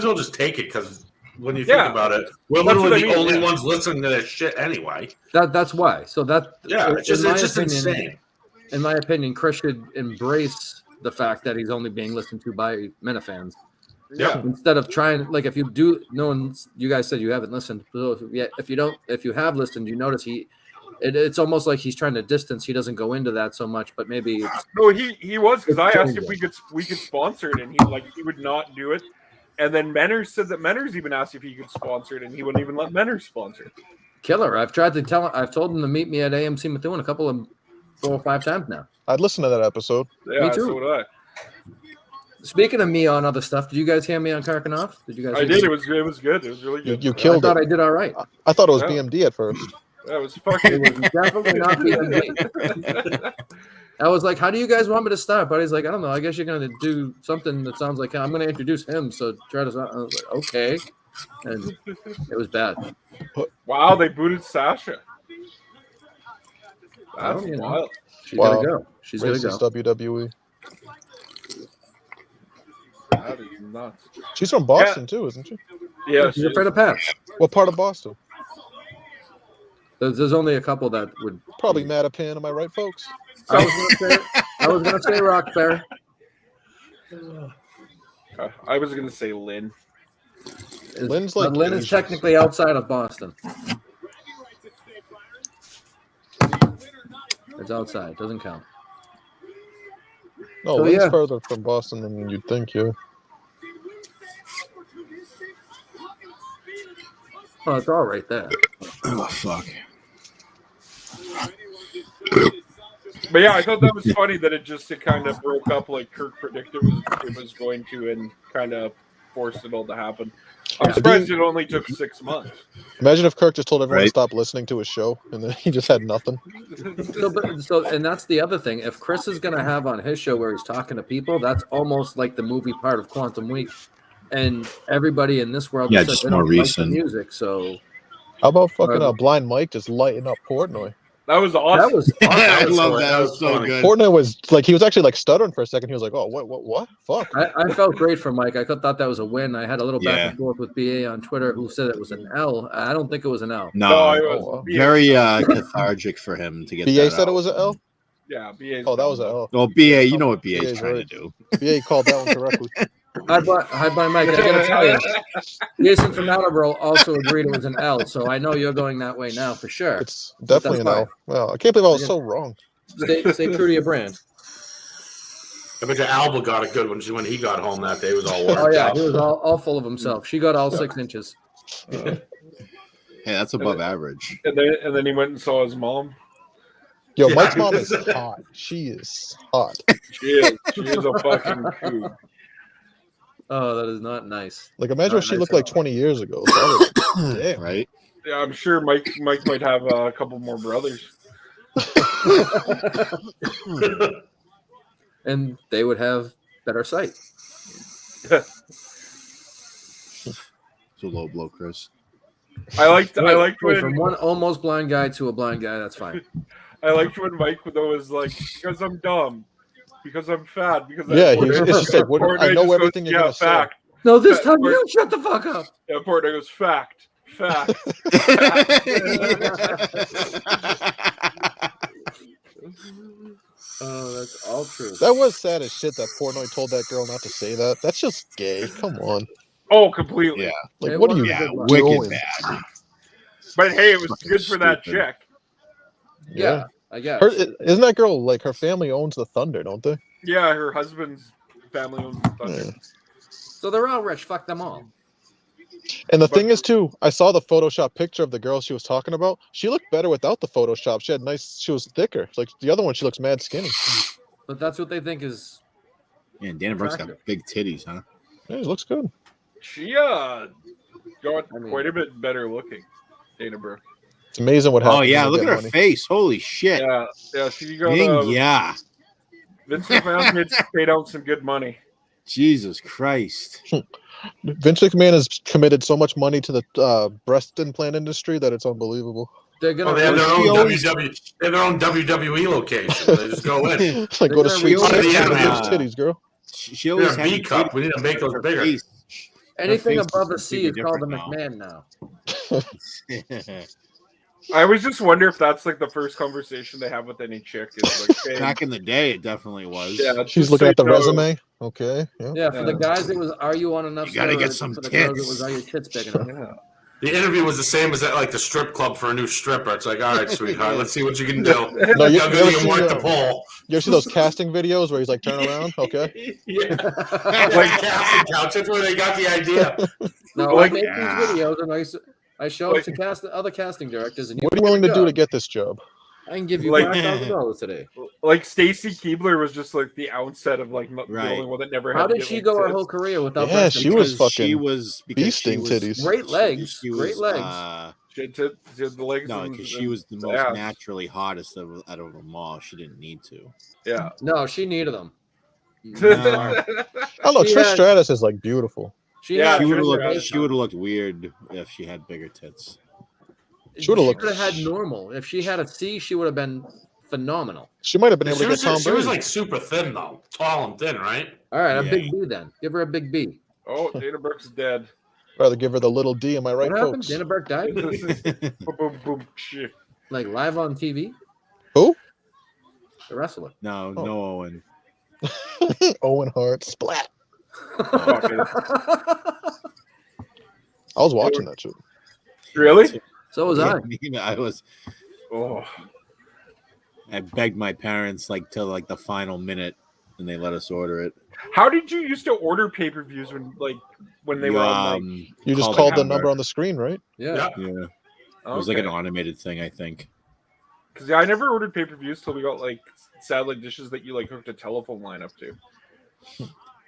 [SPEAKER 3] well just take it because when you think about it, we're literally the only ones listening to that shit anyway.
[SPEAKER 2] That's why. So
[SPEAKER 3] it's just insane.
[SPEAKER 2] In my opinion, Chris should embrace the fact that he's only being listened to by Minifans.
[SPEAKER 6] Yeah.
[SPEAKER 2] Instead of trying, like, if you do, you guys said you haven't listened. So if you have listened, you notice it's almost like he's trying to distance. He doesn't go into that so much, but maybe
[SPEAKER 6] no, he was because I asked if we could sponsor it, and he would not do it. And then Menners said that Menners even asked if he could sponsor it, and he wouldn't even let Menners sponsor it.
[SPEAKER 2] Killer. I've told him to meet me at AMC Methuen a couple of 4 or 5 times now.
[SPEAKER 5] I'd listen to that episode.
[SPEAKER 6] Yeah,
[SPEAKER 2] Me too.
[SPEAKER 6] so would I.
[SPEAKER 2] Speaking of me on other stuff, did you guys hear me on Karkanoff? Did you guys?
[SPEAKER 6] I did. It was good. It was really good.
[SPEAKER 5] You
[SPEAKER 2] I
[SPEAKER 5] killed
[SPEAKER 2] thought
[SPEAKER 5] it.
[SPEAKER 2] I did all right.
[SPEAKER 5] I thought it was
[SPEAKER 6] Yeah.
[SPEAKER 5] BMD at first.
[SPEAKER 6] That was fucking.
[SPEAKER 2] It was definitely not BMD. I was like, "How do you guys want me to start?" Buddy's like, "I don't know. I guess you're gonna do something that sounds like I'm gonna introduce him." So try to. I was like, "Okay," and it was bad.
[SPEAKER 6] Wow, they booted Sasha. That's
[SPEAKER 2] Oh, you know.
[SPEAKER 6] wild.
[SPEAKER 2] She's
[SPEAKER 5] Wow.
[SPEAKER 2] gonna go. She's gonna
[SPEAKER 5] Racist
[SPEAKER 2] go.
[SPEAKER 5] WWE.
[SPEAKER 6] That is nuts.
[SPEAKER 5] She's from Boston too, isn't she?
[SPEAKER 6] Yeah,
[SPEAKER 2] She's afraid of Pat.
[SPEAKER 5] What part of Boston?
[SPEAKER 2] There's only a couple that would.
[SPEAKER 5] Probably Mattapan. Am I right, folks?
[SPEAKER 2] I was gonna say Roxbury.
[SPEAKER 6] I was gonna say Lynn.
[SPEAKER 5] Lynn's like
[SPEAKER 2] Lynn is
[SPEAKER 5] Asian.
[SPEAKER 2] technically outside of Boston. It's outside. Doesn't count.
[SPEAKER 5] No,
[SPEAKER 2] So,
[SPEAKER 5] Lynn's
[SPEAKER 2] yeah.
[SPEAKER 5] further from Boston than you'd think. Yeah.
[SPEAKER 2] Oh, it's all right there.
[SPEAKER 4] Oh fuck.
[SPEAKER 6] But yeah, I thought that was funny that it kind of broke up like Kirk predicted it was going to, and kind of forced it all to happen. I'm
[SPEAKER 5] Yeah.
[SPEAKER 6] surprised it only took 6 months.
[SPEAKER 5] Imagine if Kirk just told everyone to
[SPEAKER 4] Right.
[SPEAKER 5] stop listening to his show, and then he just had nothing.
[SPEAKER 2] And that's the other thing. If Chris is going to have on his show where he's talking to people, that's almost like the movie part of Quantum Week. And everybody in this world,
[SPEAKER 4] Yeah,
[SPEAKER 2] said
[SPEAKER 4] just
[SPEAKER 2] they
[SPEAKER 4] more
[SPEAKER 2] don't like the
[SPEAKER 4] recent.
[SPEAKER 2] music. So
[SPEAKER 5] How about fucking Blind Mike just lighting up Portnoy?
[SPEAKER 6] That was awesome.
[SPEAKER 2] that was
[SPEAKER 4] I
[SPEAKER 2] awesome.
[SPEAKER 4] love that. That was
[SPEAKER 3] was
[SPEAKER 4] so
[SPEAKER 3] funny.
[SPEAKER 4] good.
[SPEAKER 5] Portnoy was like, he was actually like stuttering for a second. He was like, "Oh, what? Fuck."
[SPEAKER 2] I felt great for Mike. I thought that was a win. I had a little back
[SPEAKER 4] Yeah.
[SPEAKER 2] and forth with BA on Twitter who said it was an L. I don't think it was an L.
[SPEAKER 6] No,
[SPEAKER 4] No,
[SPEAKER 6] it
[SPEAKER 5] Oh,
[SPEAKER 6] was
[SPEAKER 5] wow.
[SPEAKER 4] very cathartic for him to get
[SPEAKER 5] BA
[SPEAKER 4] that
[SPEAKER 5] said
[SPEAKER 4] out.
[SPEAKER 5] it was an L.
[SPEAKER 6] Yeah, BA's
[SPEAKER 5] Oh, that was an L.
[SPEAKER 4] Well, BA, you know what BA
[SPEAKER 5] BA 's
[SPEAKER 4] is trying
[SPEAKER 5] right.
[SPEAKER 4] to do.
[SPEAKER 5] BA called that one correctly.
[SPEAKER 2] Hi, bye, Mike. I gotta tell you, Jason from Attleboro also agreed it was an L. So I know you're going that way now for sure.
[SPEAKER 5] It's definitely an
[SPEAKER 2] that's
[SPEAKER 5] L. Well, I can't believe I was so wrong.
[SPEAKER 2] Stay true to your brand.
[SPEAKER 3] I bet you Alba got it good when he got home that day. It was all worked
[SPEAKER 2] Oh yeah,
[SPEAKER 3] out.
[SPEAKER 2] he was all full of himself. She got all 6 inches.
[SPEAKER 4] Hey, that's above average.
[SPEAKER 6] and then he went and saw his mom.
[SPEAKER 5] Yo,
[SPEAKER 3] Yeah.
[SPEAKER 5] Mike's mom is hot. She is hot.
[SPEAKER 6] She is a fucking coup.
[SPEAKER 2] Oh, that is not nice.
[SPEAKER 5] Like, imagine
[SPEAKER 2] Not
[SPEAKER 5] what she
[SPEAKER 2] nice
[SPEAKER 5] looked
[SPEAKER 2] at
[SPEAKER 5] like
[SPEAKER 2] all.
[SPEAKER 5] 20 years ago. That was- damn.
[SPEAKER 4] Right?
[SPEAKER 6] Yeah, I'm sure Mike might have a couple more brothers.
[SPEAKER 2] And they would have better sight.
[SPEAKER 4] It's a low blow, Chris.
[SPEAKER 6] I liked
[SPEAKER 2] Wait,
[SPEAKER 6] when
[SPEAKER 2] from one almost blind guy to a blind guy. That's fine.
[SPEAKER 6] I liked when Mike though was like, because I'm dumb, because I'm fat, because
[SPEAKER 5] Yeah,
[SPEAKER 6] I'm
[SPEAKER 5] it's just like, what, I know everything you're
[SPEAKER 6] yeah,
[SPEAKER 5] going to say.
[SPEAKER 6] fact.
[SPEAKER 2] No, this
[SPEAKER 6] Yeah,
[SPEAKER 2] time
[SPEAKER 6] we're-
[SPEAKER 2] you shut the fuck up.
[SPEAKER 6] Yeah, Portnoy goes fact.
[SPEAKER 2] Oh, that's all true.
[SPEAKER 5] That was sad as shit that Portnoy told that girl not to say that. That's just gay. Come on.
[SPEAKER 6] Oh, completely.
[SPEAKER 4] Yeah.
[SPEAKER 5] Like,
[SPEAKER 2] It
[SPEAKER 5] what are
[SPEAKER 2] was
[SPEAKER 5] you
[SPEAKER 2] a
[SPEAKER 4] Yeah,
[SPEAKER 2] good one.
[SPEAKER 5] doing?
[SPEAKER 4] wicked bad.
[SPEAKER 6] But hey, it was
[SPEAKER 4] Fucking
[SPEAKER 6] good for that
[SPEAKER 4] stupid.
[SPEAKER 6] chick.
[SPEAKER 2] Yeah, I guess.
[SPEAKER 5] Isn't that girl, like, her family owns the Thunder, don't they?
[SPEAKER 6] Yeah, her husband's family owns the Thunder.
[SPEAKER 5] Yeah.
[SPEAKER 2] So they're all rich. Fuck them all.
[SPEAKER 5] And the thing is, too, I saw the Photoshop picture of the girl she was talking about. She looked better without the Photoshop. She was thicker. Like, the other one, she looks mad skinny.
[SPEAKER 2] But that's what they think is.
[SPEAKER 4] Man, Dana Brooks got
[SPEAKER 2] Attractive.
[SPEAKER 4] big titties, huh?
[SPEAKER 5] Yeah, she looks good.
[SPEAKER 6] She got
[SPEAKER 2] I mean-
[SPEAKER 6] quite a bit better looking, Dana Brooke.
[SPEAKER 5] It's amazing what happens.
[SPEAKER 4] Oh, yeah.
[SPEAKER 5] when
[SPEAKER 4] Look
[SPEAKER 5] you
[SPEAKER 4] at
[SPEAKER 5] get
[SPEAKER 4] her
[SPEAKER 5] money.
[SPEAKER 4] face. Holy shit.
[SPEAKER 6] Yeah, she got
[SPEAKER 4] Ding, yeah.
[SPEAKER 6] Vince McMahon paid out some good money.
[SPEAKER 4] Jesus Christ.
[SPEAKER 5] Vince McMahon has committed so much money to the breast implant industry that it's unbelievable.
[SPEAKER 2] They're gonna.
[SPEAKER 3] Oh, they have their
[SPEAKER 4] She
[SPEAKER 3] own
[SPEAKER 4] always-
[SPEAKER 3] they have their own WWE location. They just go in.
[SPEAKER 5] Like, go to
[SPEAKER 2] gonna
[SPEAKER 5] Sweet
[SPEAKER 2] reopen
[SPEAKER 5] Six
[SPEAKER 3] the
[SPEAKER 5] and
[SPEAKER 3] internet.
[SPEAKER 5] those titties, girl.
[SPEAKER 4] She
[SPEAKER 3] We
[SPEAKER 4] always
[SPEAKER 3] have
[SPEAKER 4] had
[SPEAKER 3] B cup.
[SPEAKER 4] titties.
[SPEAKER 3] We need to make those
[SPEAKER 4] Her
[SPEAKER 3] bigger.
[SPEAKER 4] face-
[SPEAKER 2] Anything
[SPEAKER 4] her face
[SPEAKER 2] above a
[SPEAKER 4] is
[SPEAKER 2] C is called a
[SPEAKER 4] completely
[SPEAKER 2] McMahon now.
[SPEAKER 6] I always just wonder if that's like the first conversation they have with any chick is like, hey,
[SPEAKER 4] Back in the day, it definitely was.
[SPEAKER 6] yeah,
[SPEAKER 5] She's
[SPEAKER 6] just
[SPEAKER 5] looking
[SPEAKER 6] so
[SPEAKER 5] at the
[SPEAKER 6] you know,
[SPEAKER 5] resume. Okay. Yeah.
[SPEAKER 2] Yeah, for the guys, it was, are you on enough
[SPEAKER 4] You gotta get
[SPEAKER 2] steroids?
[SPEAKER 4] some
[SPEAKER 2] And for the girls, it
[SPEAKER 4] tits.
[SPEAKER 2] was, are your tits big enough?
[SPEAKER 6] Yeah.
[SPEAKER 3] The interview was the same as at like the strip club for a new stripper. It's like, all right, sweetheart, let's see what you can do.
[SPEAKER 5] No, you
[SPEAKER 3] I'll
[SPEAKER 5] ever
[SPEAKER 3] give you
[SPEAKER 5] seen
[SPEAKER 3] work the pole.
[SPEAKER 5] You ever see those casting videos where he's like, turn around? Okay.
[SPEAKER 3] Yeah. Like casting couch. That's where they got the idea.
[SPEAKER 2] No,
[SPEAKER 6] Like,
[SPEAKER 2] I make these videos and I show it to other casting directors. And
[SPEAKER 5] What are you willing to do to get this job?
[SPEAKER 2] I can give you
[SPEAKER 6] Like-
[SPEAKER 2] $5,000 today.
[SPEAKER 6] Like Stacy Keebler was just like the outset of like the
[SPEAKER 4] Right.
[SPEAKER 6] only one that never had.
[SPEAKER 2] How
[SPEAKER 6] to
[SPEAKER 2] did
[SPEAKER 6] get,
[SPEAKER 2] she
[SPEAKER 6] like,
[SPEAKER 2] go her
[SPEAKER 6] tits.
[SPEAKER 2] whole career without
[SPEAKER 5] Yeah,
[SPEAKER 2] breast
[SPEAKER 5] she was
[SPEAKER 2] implants?
[SPEAKER 5] fucking
[SPEAKER 4] She was
[SPEAKER 5] beasting titties.
[SPEAKER 2] Great legs,
[SPEAKER 4] She
[SPEAKER 2] great legs.
[SPEAKER 6] She had the legs.
[SPEAKER 4] No,
[SPEAKER 6] and-
[SPEAKER 4] because she was the most
[SPEAKER 6] ass.
[SPEAKER 4] naturally hottest out of them all. She didn't need to.
[SPEAKER 6] Yeah.
[SPEAKER 2] No, she needed them.
[SPEAKER 4] No.
[SPEAKER 5] I don't know.
[SPEAKER 2] She
[SPEAKER 5] Trish
[SPEAKER 2] had-
[SPEAKER 5] Stratus is like beautiful.
[SPEAKER 2] She
[SPEAKER 6] Yeah,
[SPEAKER 2] had,
[SPEAKER 4] She would have
[SPEAKER 6] Trish
[SPEAKER 4] looked.
[SPEAKER 6] Stratus.
[SPEAKER 4] She would have looked weird if she had bigger tits.
[SPEAKER 5] She would've looked-
[SPEAKER 2] could have had normal. If she had a C, she would have been phenomenal.
[SPEAKER 5] She might have been able
[SPEAKER 3] She
[SPEAKER 5] to
[SPEAKER 3] was,
[SPEAKER 5] get Tom
[SPEAKER 3] she was
[SPEAKER 5] Brady.
[SPEAKER 3] like super thin though, tall and thin, right?
[SPEAKER 2] All right, a
[SPEAKER 4] Yeah.
[SPEAKER 2] big B then. Give her a big B.
[SPEAKER 6] Oh, Dana Brooks is dead.
[SPEAKER 5] Rather give her the little D. Am I right,
[SPEAKER 2] What happened?
[SPEAKER 5] folks?
[SPEAKER 2] Dana Burke died?
[SPEAKER 6] Boom, boom, boom, shit.
[SPEAKER 2] Like live on TV?
[SPEAKER 5] Who?
[SPEAKER 2] The wrestler.
[SPEAKER 4] No,
[SPEAKER 5] Oh.
[SPEAKER 4] no, Owen.
[SPEAKER 5] Owen Hart. Splat.
[SPEAKER 6] Fuck it.
[SPEAKER 5] I was watching that shit.
[SPEAKER 6] Really?
[SPEAKER 2] So was I.
[SPEAKER 6] Oh,
[SPEAKER 4] I begged my parents like till like the final minute, and they let us order it.
[SPEAKER 6] how did you used to order pay-per-views when they were on? Like,
[SPEAKER 5] You just
[SPEAKER 4] called
[SPEAKER 5] called the number on the screen, right?
[SPEAKER 2] Yeah.
[SPEAKER 3] Yeah.
[SPEAKER 4] Yeah, it was like an automated thing, I think.
[SPEAKER 6] Because I never ordered pay-per-views till we got like satellite dishes that you like hooked a telephone line up to.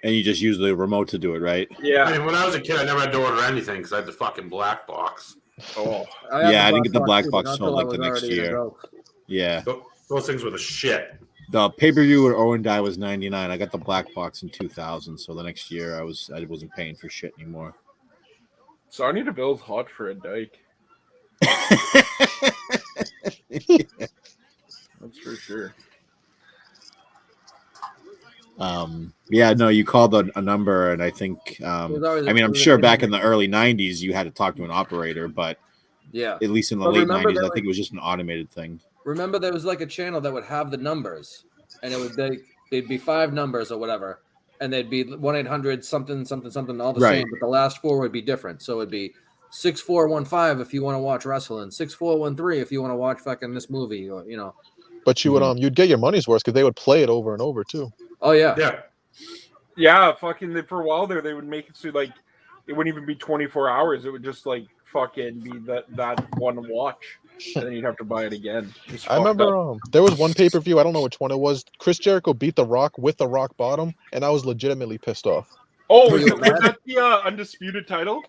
[SPEAKER 4] And you just use the remote to do it, right?
[SPEAKER 3] I
[SPEAKER 6] Yeah.
[SPEAKER 3] mean, when I was a kid, I never had to order anything because I had the fucking black box.
[SPEAKER 6] Oh,
[SPEAKER 2] had
[SPEAKER 4] Yeah, I
[SPEAKER 2] the
[SPEAKER 4] didn't get the black
[SPEAKER 2] too,
[SPEAKER 4] box
[SPEAKER 2] but not
[SPEAKER 4] till,
[SPEAKER 2] till
[SPEAKER 4] like,
[SPEAKER 2] I
[SPEAKER 4] the
[SPEAKER 2] was
[SPEAKER 4] next
[SPEAKER 2] already an
[SPEAKER 4] year.
[SPEAKER 2] adult.
[SPEAKER 4] Yeah.
[SPEAKER 3] Those things were the shit.
[SPEAKER 4] The pay-per-view where Owen died was 99. I got the black box in 2000, so the next year I wasn't paying for shit anymore.
[SPEAKER 6] so I need to build hot for a dyke. That's for sure.
[SPEAKER 4] Yeah, no, you called a number, and I think
[SPEAKER 2] was always-
[SPEAKER 4] I mean,
[SPEAKER 2] it
[SPEAKER 4] I'm
[SPEAKER 2] was a
[SPEAKER 4] sure
[SPEAKER 2] thing.
[SPEAKER 4] back in the early 90s you had to talk to an operator, but
[SPEAKER 2] Yeah.
[SPEAKER 4] at least in the
[SPEAKER 2] But
[SPEAKER 4] late
[SPEAKER 2] remember
[SPEAKER 4] 90s, I
[SPEAKER 2] that,
[SPEAKER 4] think it was just an automated thing.
[SPEAKER 2] Remember, there was like a channel that would have the numbers, and it would be it'd be 5 numbers or whatever, and they'd be 1-800 something something something all the
[SPEAKER 4] Right.
[SPEAKER 2] same, but the last 4 would be different. So it'd be 6415 if you want to watch wrestling, 6413 if you want to watch fucking this movie, or you know.
[SPEAKER 5] But you would you'd get your money's worth because they would play it over and over too.
[SPEAKER 2] Oh yeah,
[SPEAKER 3] Yeah.
[SPEAKER 6] Yeah, fucking for a while there, they would make it so like it wouldn't even be 24 hours. It would just like fucking be that one watch, and then you'd have to buy it again. Just
[SPEAKER 5] I
[SPEAKER 6] fucked
[SPEAKER 5] remember
[SPEAKER 6] up.
[SPEAKER 5] there was one pay per view. I don't know which one it was. Chris Jericho beat The Rock with the Rock bottom, and I was legitimately pissed off.
[SPEAKER 6] Oh,
[SPEAKER 2] Were
[SPEAKER 6] was
[SPEAKER 2] you
[SPEAKER 6] that the undisputed title?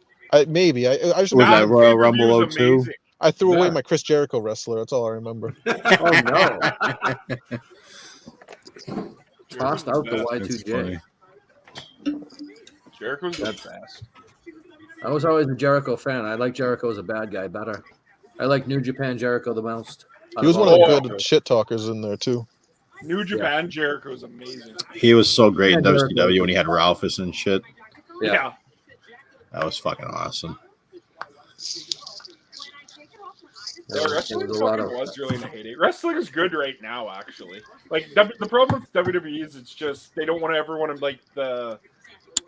[SPEAKER 5] Maybe I just
[SPEAKER 4] Was that Royal
[SPEAKER 6] pay-per-view
[SPEAKER 4] Rumble
[SPEAKER 6] was
[SPEAKER 4] 02?
[SPEAKER 6] amazing.
[SPEAKER 5] I threw away
[SPEAKER 2] Yeah.
[SPEAKER 5] my Chris Jericho wrestler. That's all I remember.
[SPEAKER 2] Oh no, tossed
[SPEAKER 6] Jericho's
[SPEAKER 2] out the
[SPEAKER 6] best.
[SPEAKER 4] That's
[SPEAKER 2] Y2J.
[SPEAKER 4] funny.
[SPEAKER 6] Jericho's the best.
[SPEAKER 2] I was always a Jericho fan. I like Jericho as a bad guy better. I like New Japan Jericho the most.
[SPEAKER 5] He was one of the
[SPEAKER 6] Oh.
[SPEAKER 5] good shit talkers in there too.
[SPEAKER 6] New Japan Jericho's amazing.
[SPEAKER 4] He was so great in
[SPEAKER 2] Yeah, Jericho.
[SPEAKER 4] WCW when he had Ralphus and shit.
[SPEAKER 2] Yeah.
[SPEAKER 6] Yeah.
[SPEAKER 4] That was fucking awesome.
[SPEAKER 6] Yeah, wrestling
[SPEAKER 2] There was a lot
[SPEAKER 6] fucking
[SPEAKER 2] of-
[SPEAKER 6] was really in a heyday. Wrestling is good right now, actually. Like the problem with WWE is it's just they don't want to ever want to like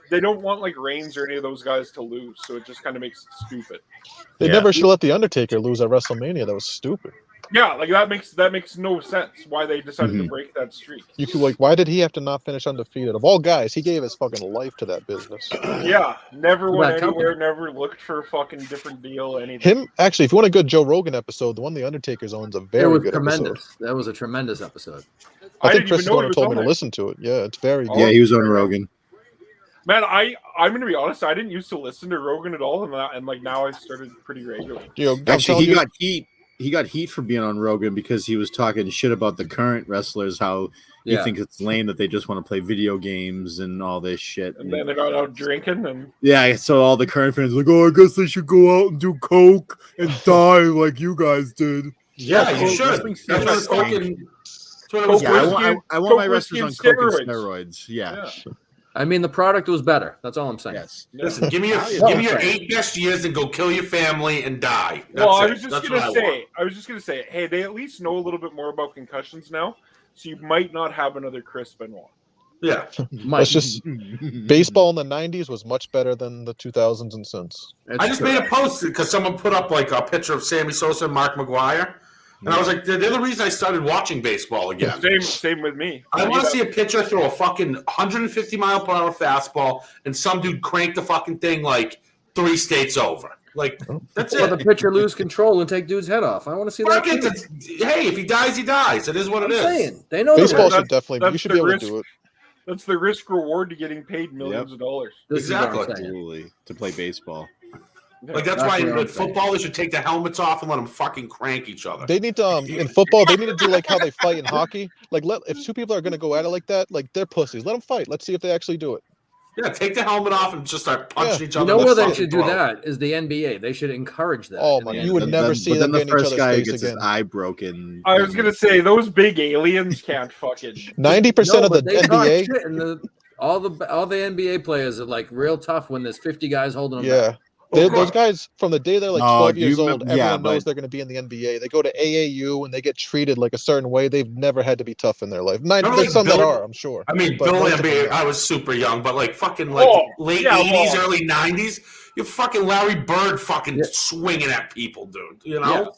[SPEAKER 6] they don't want like Reigns or any of those guys to lose, so it just kind of makes it stupid.
[SPEAKER 5] They
[SPEAKER 4] Yeah.
[SPEAKER 5] never should let the Undertaker lose at WrestleMania. That was stupid.
[SPEAKER 6] Yeah, like that makes no sense why they decided to
[SPEAKER 4] Mhm.
[SPEAKER 6] break that streak.
[SPEAKER 5] You could why did he have to not finish undefeated? Of all guys, he gave his fucking life to that business.
[SPEAKER 6] Yeah, never went
[SPEAKER 2] That company.
[SPEAKER 6] anywhere, never looked for a fucking different deal, anything.
[SPEAKER 5] Him actually, if you want a good Joe Rogan episode, the one the Undertaker's on is a
[SPEAKER 2] It
[SPEAKER 5] very
[SPEAKER 2] was
[SPEAKER 5] good
[SPEAKER 2] tremendous.
[SPEAKER 5] episode.
[SPEAKER 2] That was a tremendous episode.
[SPEAKER 5] I think
[SPEAKER 6] didn't
[SPEAKER 5] Chris
[SPEAKER 6] even know he
[SPEAKER 5] Stoner
[SPEAKER 6] was
[SPEAKER 5] told
[SPEAKER 6] on
[SPEAKER 5] me to
[SPEAKER 6] there.
[SPEAKER 5] listen to it. Yeah, it's very good.
[SPEAKER 6] Oh.
[SPEAKER 4] Yeah, he was on Rogan.
[SPEAKER 6] Man, I'm gonna be honest. I didn't used to listen to Rogan at all, and like now I started pretty regularly.
[SPEAKER 5] You know, I'm
[SPEAKER 4] Actually,
[SPEAKER 5] telling
[SPEAKER 4] he
[SPEAKER 5] you,
[SPEAKER 4] got heat. He got heat for being on Rogan because he was talking shit about the current wrestlers. How he
[SPEAKER 2] Yeah.
[SPEAKER 4] thinks it's lame that they just want to play video games and all this shit.
[SPEAKER 6] And then I got out drinking, and
[SPEAKER 4] Yeah, so all the current fans are like, oh, I guess they should go out and do coke and die like you guys did.
[SPEAKER 3] Yeah, you
[SPEAKER 4] Coke-
[SPEAKER 3] should.
[SPEAKER 4] wrestling
[SPEAKER 3] That's what it's
[SPEAKER 4] fans-
[SPEAKER 3] fucking. That's what it was.
[SPEAKER 6] Coke
[SPEAKER 4] Yeah,
[SPEAKER 6] whiskey-
[SPEAKER 4] I want
[SPEAKER 6] Coke
[SPEAKER 4] my wrestlers on
[SPEAKER 6] whiskey
[SPEAKER 4] coke and
[SPEAKER 6] and
[SPEAKER 4] steroids. Yeah.
[SPEAKER 6] yeah.
[SPEAKER 2] I mean, the product was better. That's all I'm saying.
[SPEAKER 4] Yes.
[SPEAKER 3] Listen, give me your
[SPEAKER 2] Yeah.
[SPEAKER 3] 8 best years and go kill your family and die. That's
[SPEAKER 6] Well, I
[SPEAKER 3] it.
[SPEAKER 6] was just
[SPEAKER 3] That's
[SPEAKER 6] gonna
[SPEAKER 3] what I
[SPEAKER 6] say,
[SPEAKER 3] want.
[SPEAKER 6] hey, they at least know a little bit more about concussions now, so you might not have another Chris Benoit.
[SPEAKER 3] Yeah.
[SPEAKER 2] Mike,
[SPEAKER 5] Let's just baseball in the '90s was much better than the 2000s and since.
[SPEAKER 2] it's
[SPEAKER 3] I just
[SPEAKER 2] true.
[SPEAKER 3] made a post because someone put up like a picture of Sammy Sosa and Mark McGuire. And I was like, they're the reason I started watching baseball again.
[SPEAKER 6] Same with me.
[SPEAKER 3] I want to see a pitcher throw a fucking 150 mile per hour fastball and some dude crank the fucking thing like 3 states over. Like, that's
[SPEAKER 2] Or the
[SPEAKER 3] it.
[SPEAKER 2] pitcher lose control and take dude's head off. I want to see that.
[SPEAKER 3] Fuck it. Hey, if he dies, he dies. It is what it
[SPEAKER 2] I'm
[SPEAKER 3] is.
[SPEAKER 2] saying they know
[SPEAKER 5] Baseball
[SPEAKER 2] the
[SPEAKER 5] should definitely. You
[SPEAKER 6] that's
[SPEAKER 5] should be
[SPEAKER 6] the
[SPEAKER 5] able
[SPEAKER 6] risk.
[SPEAKER 5] to do it.
[SPEAKER 6] That's the risk reward to getting paid millions of dollars.
[SPEAKER 2] This is what I'm
[SPEAKER 3] Exactly.
[SPEAKER 2] saying.
[SPEAKER 4] Absolutely, to play baseball.
[SPEAKER 3] Like, that's
[SPEAKER 2] That's
[SPEAKER 3] why
[SPEAKER 2] what I'm
[SPEAKER 3] in
[SPEAKER 2] saying.
[SPEAKER 3] football, they should take the helmets off and let them fucking crank each other.
[SPEAKER 5] They need to in football. They need to do like how they fight in hockey. Like, if 2 people are going to go at it like that, like they're pussies. Let them fight. Let's see if they actually do it.
[SPEAKER 3] Yeah, take the helmet off and just start punching each
[SPEAKER 2] You
[SPEAKER 3] other.
[SPEAKER 2] know
[SPEAKER 3] in
[SPEAKER 2] where
[SPEAKER 3] the
[SPEAKER 2] they
[SPEAKER 3] fucking
[SPEAKER 2] should do
[SPEAKER 3] throat.
[SPEAKER 2] that is the NBA. They should encourage that.
[SPEAKER 5] Oh
[SPEAKER 2] in
[SPEAKER 5] my!
[SPEAKER 2] the
[SPEAKER 5] You would
[SPEAKER 2] NBA.
[SPEAKER 5] never see
[SPEAKER 4] but
[SPEAKER 5] them
[SPEAKER 4] then
[SPEAKER 5] get
[SPEAKER 4] the
[SPEAKER 5] in each
[SPEAKER 4] first
[SPEAKER 5] other's
[SPEAKER 4] guy
[SPEAKER 5] face
[SPEAKER 4] gets
[SPEAKER 5] again.
[SPEAKER 4] his eye broken.
[SPEAKER 6] I was gonna say those big aliens can't fucking.
[SPEAKER 5] 90% of the
[SPEAKER 2] but they talk
[SPEAKER 5] NBA.
[SPEAKER 2] shit and all the NBA players are like real tough when there's 50 guys holding them
[SPEAKER 5] Yeah.
[SPEAKER 2] back.
[SPEAKER 5] Those guys from the day they're like
[SPEAKER 4] No,
[SPEAKER 5] 12
[SPEAKER 4] do you
[SPEAKER 5] years old,
[SPEAKER 4] remember- yeah,
[SPEAKER 5] everyone knows
[SPEAKER 4] but-
[SPEAKER 5] they're going to be in the NBA. They go to AAU and they get treated like a certain way. They've never had to be tough in their life.
[SPEAKER 3] Remember,
[SPEAKER 5] There's
[SPEAKER 3] like,
[SPEAKER 5] some that
[SPEAKER 3] Bill-
[SPEAKER 5] are, I'm sure.
[SPEAKER 3] I mean,
[SPEAKER 5] But
[SPEAKER 3] Bill
[SPEAKER 5] most of
[SPEAKER 3] NBA,
[SPEAKER 5] them-
[SPEAKER 3] I was super young, but like fucking like
[SPEAKER 6] Oh,
[SPEAKER 3] late
[SPEAKER 6] yeah,
[SPEAKER 3] 80s,
[SPEAKER 6] well-
[SPEAKER 3] early 90s, you're fucking Larry Bird fucking
[SPEAKER 2] Yeah.
[SPEAKER 3] swinging at people, dude. You
[SPEAKER 2] Yeah.
[SPEAKER 3] know?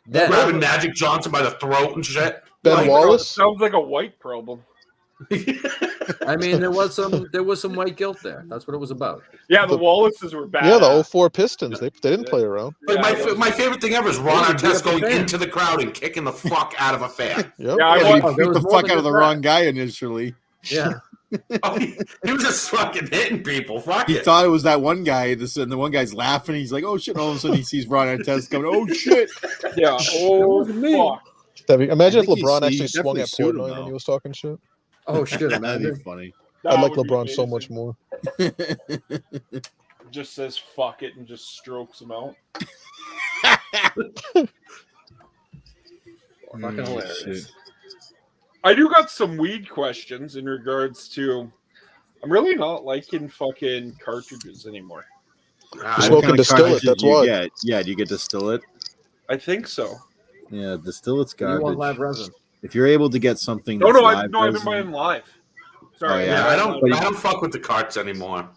[SPEAKER 2] That-
[SPEAKER 3] Grabbing Magic Johnson by the throat and shit.
[SPEAKER 5] Ben
[SPEAKER 3] Like,
[SPEAKER 5] Wallace?
[SPEAKER 6] Sounds like a white problem.
[SPEAKER 2] I mean, there was some white guilt there. That's what it was about.
[SPEAKER 6] Yeah, the
[SPEAKER 5] The-
[SPEAKER 6] Wallaces were bad.
[SPEAKER 5] Yeah, the 04 Pistons. They didn't play around.
[SPEAKER 3] Like,
[SPEAKER 6] Yeah,
[SPEAKER 3] my favorite thing ever is Ron
[SPEAKER 2] Yeah,
[SPEAKER 3] Artest
[SPEAKER 2] yeah,
[SPEAKER 3] going
[SPEAKER 2] fan.
[SPEAKER 3] into the crowd and kicking the fuck out of a fan.
[SPEAKER 5] Yep.
[SPEAKER 6] Yeah, I
[SPEAKER 4] Yeah,
[SPEAKER 6] watched-
[SPEAKER 4] he
[SPEAKER 2] there
[SPEAKER 4] beat
[SPEAKER 2] was
[SPEAKER 4] the
[SPEAKER 2] more
[SPEAKER 4] fuck
[SPEAKER 2] than
[SPEAKER 4] out of the
[SPEAKER 2] just
[SPEAKER 4] wrong guy initially.
[SPEAKER 2] Yeah.
[SPEAKER 3] Oh, he was just fucking hitting people. Fuck
[SPEAKER 4] He
[SPEAKER 3] it.
[SPEAKER 4] thought it was that one guy, and the one guy's laughing. He's like, "Oh shit!" And all of a sudden, he sees Ron Artest coming. Oh shit!
[SPEAKER 6] Yeah. Oh,
[SPEAKER 2] wasn't me.
[SPEAKER 6] fuck.
[SPEAKER 5] Imagine if
[SPEAKER 4] I think
[SPEAKER 5] LeBron
[SPEAKER 4] he
[SPEAKER 5] actually swung
[SPEAKER 4] definitely
[SPEAKER 5] at
[SPEAKER 4] sued him,
[SPEAKER 5] Portnoy
[SPEAKER 4] though.
[SPEAKER 5] when he was talking shit.
[SPEAKER 2] Oh shit,
[SPEAKER 4] That'd be
[SPEAKER 2] man.
[SPEAKER 4] funny.
[SPEAKER 6] That
[SPEAKER 5] I like
[SPEAKER 6] would be
[SPEAKER 5] LeBron so
[SPEAKER 6] amazing.
[SPEAKER 5] much more.
[SPEAKER 6] Just says fuck it and just strokes him out.
[SPEAKER 2] Fucking hilarious.
[SPEAKER 4] Shit.
[SPEAKER 6] I do got some weed questions in regards to. I'm really not liking fucking cartridges anymore.
[SPEAKER 3] Ah,
[SPEAKER 5] Just smoking
[SPEAKER 4] What kind of
[SPEAKER 5] distillate,
[SPEAKER 4] cartridges
[SPEAKER 5] that's
[SPEAKER 4] do you
[SPEAKER 5] why.
[SPEAKER 4] get? Yeah, do you get distillate?
[SPEAKER 6] I think so.
[SPEAKER 4] Yeah, distillate's
[SPEAKER 2] You want
[SPEAKER 4] garbage.
[SPEAKER 2] live resin?
[SPEAKER 4] If you're able to get something,
[SPEAKER 6] No,
[SPEAKER 4] that's
[SPEAKER 6] no,
[SPEAKER 4] live
[SPEAKER 6] I've been
[SPEAKER 4] resin-
[SPEAKER 6] buying live. Sorry,
[SPEAKER 4] Oh,
[SPEAKER 3] yeah, I don't
[SPEAKER 4] But-
[SPEAKER 3] I don't fuck with the carts anymore.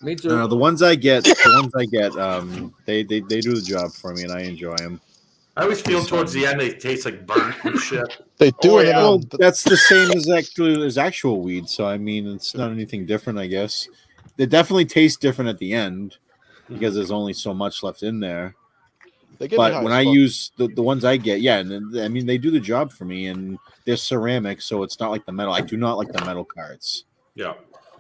[SPEAKER 2] Me too.
[SPEAKER 4] No, the ones I get, they do the job for me, and I enjoy them.
[SPEAKER 3] I always feel towards the end they taste like burnt and shit.
[SPEAKER 5] They do.
[SPEAKER 6] Oh,
[SPEAKER 5] and then,
[SPEAKER 6] yeah.
[SPEAKER 4] Well, that's the same as actual weed, so I mean, it's not anything different, I guess. They definitely taste different at the end because there's only so much left in there.
[SPEAKER 5] they get me high
[SPEAKER 4] But when
[SPEAKER 5] as
[SPEAKER 4] I
[SPEAKER 5] fuck.
[SPEAKER 4] use the ones I get, yeah, and I mean they do the job for me, and they're ceramic, so it's not like the metal. I do not like the metal carts.
[SPEAKER 3] Yeah.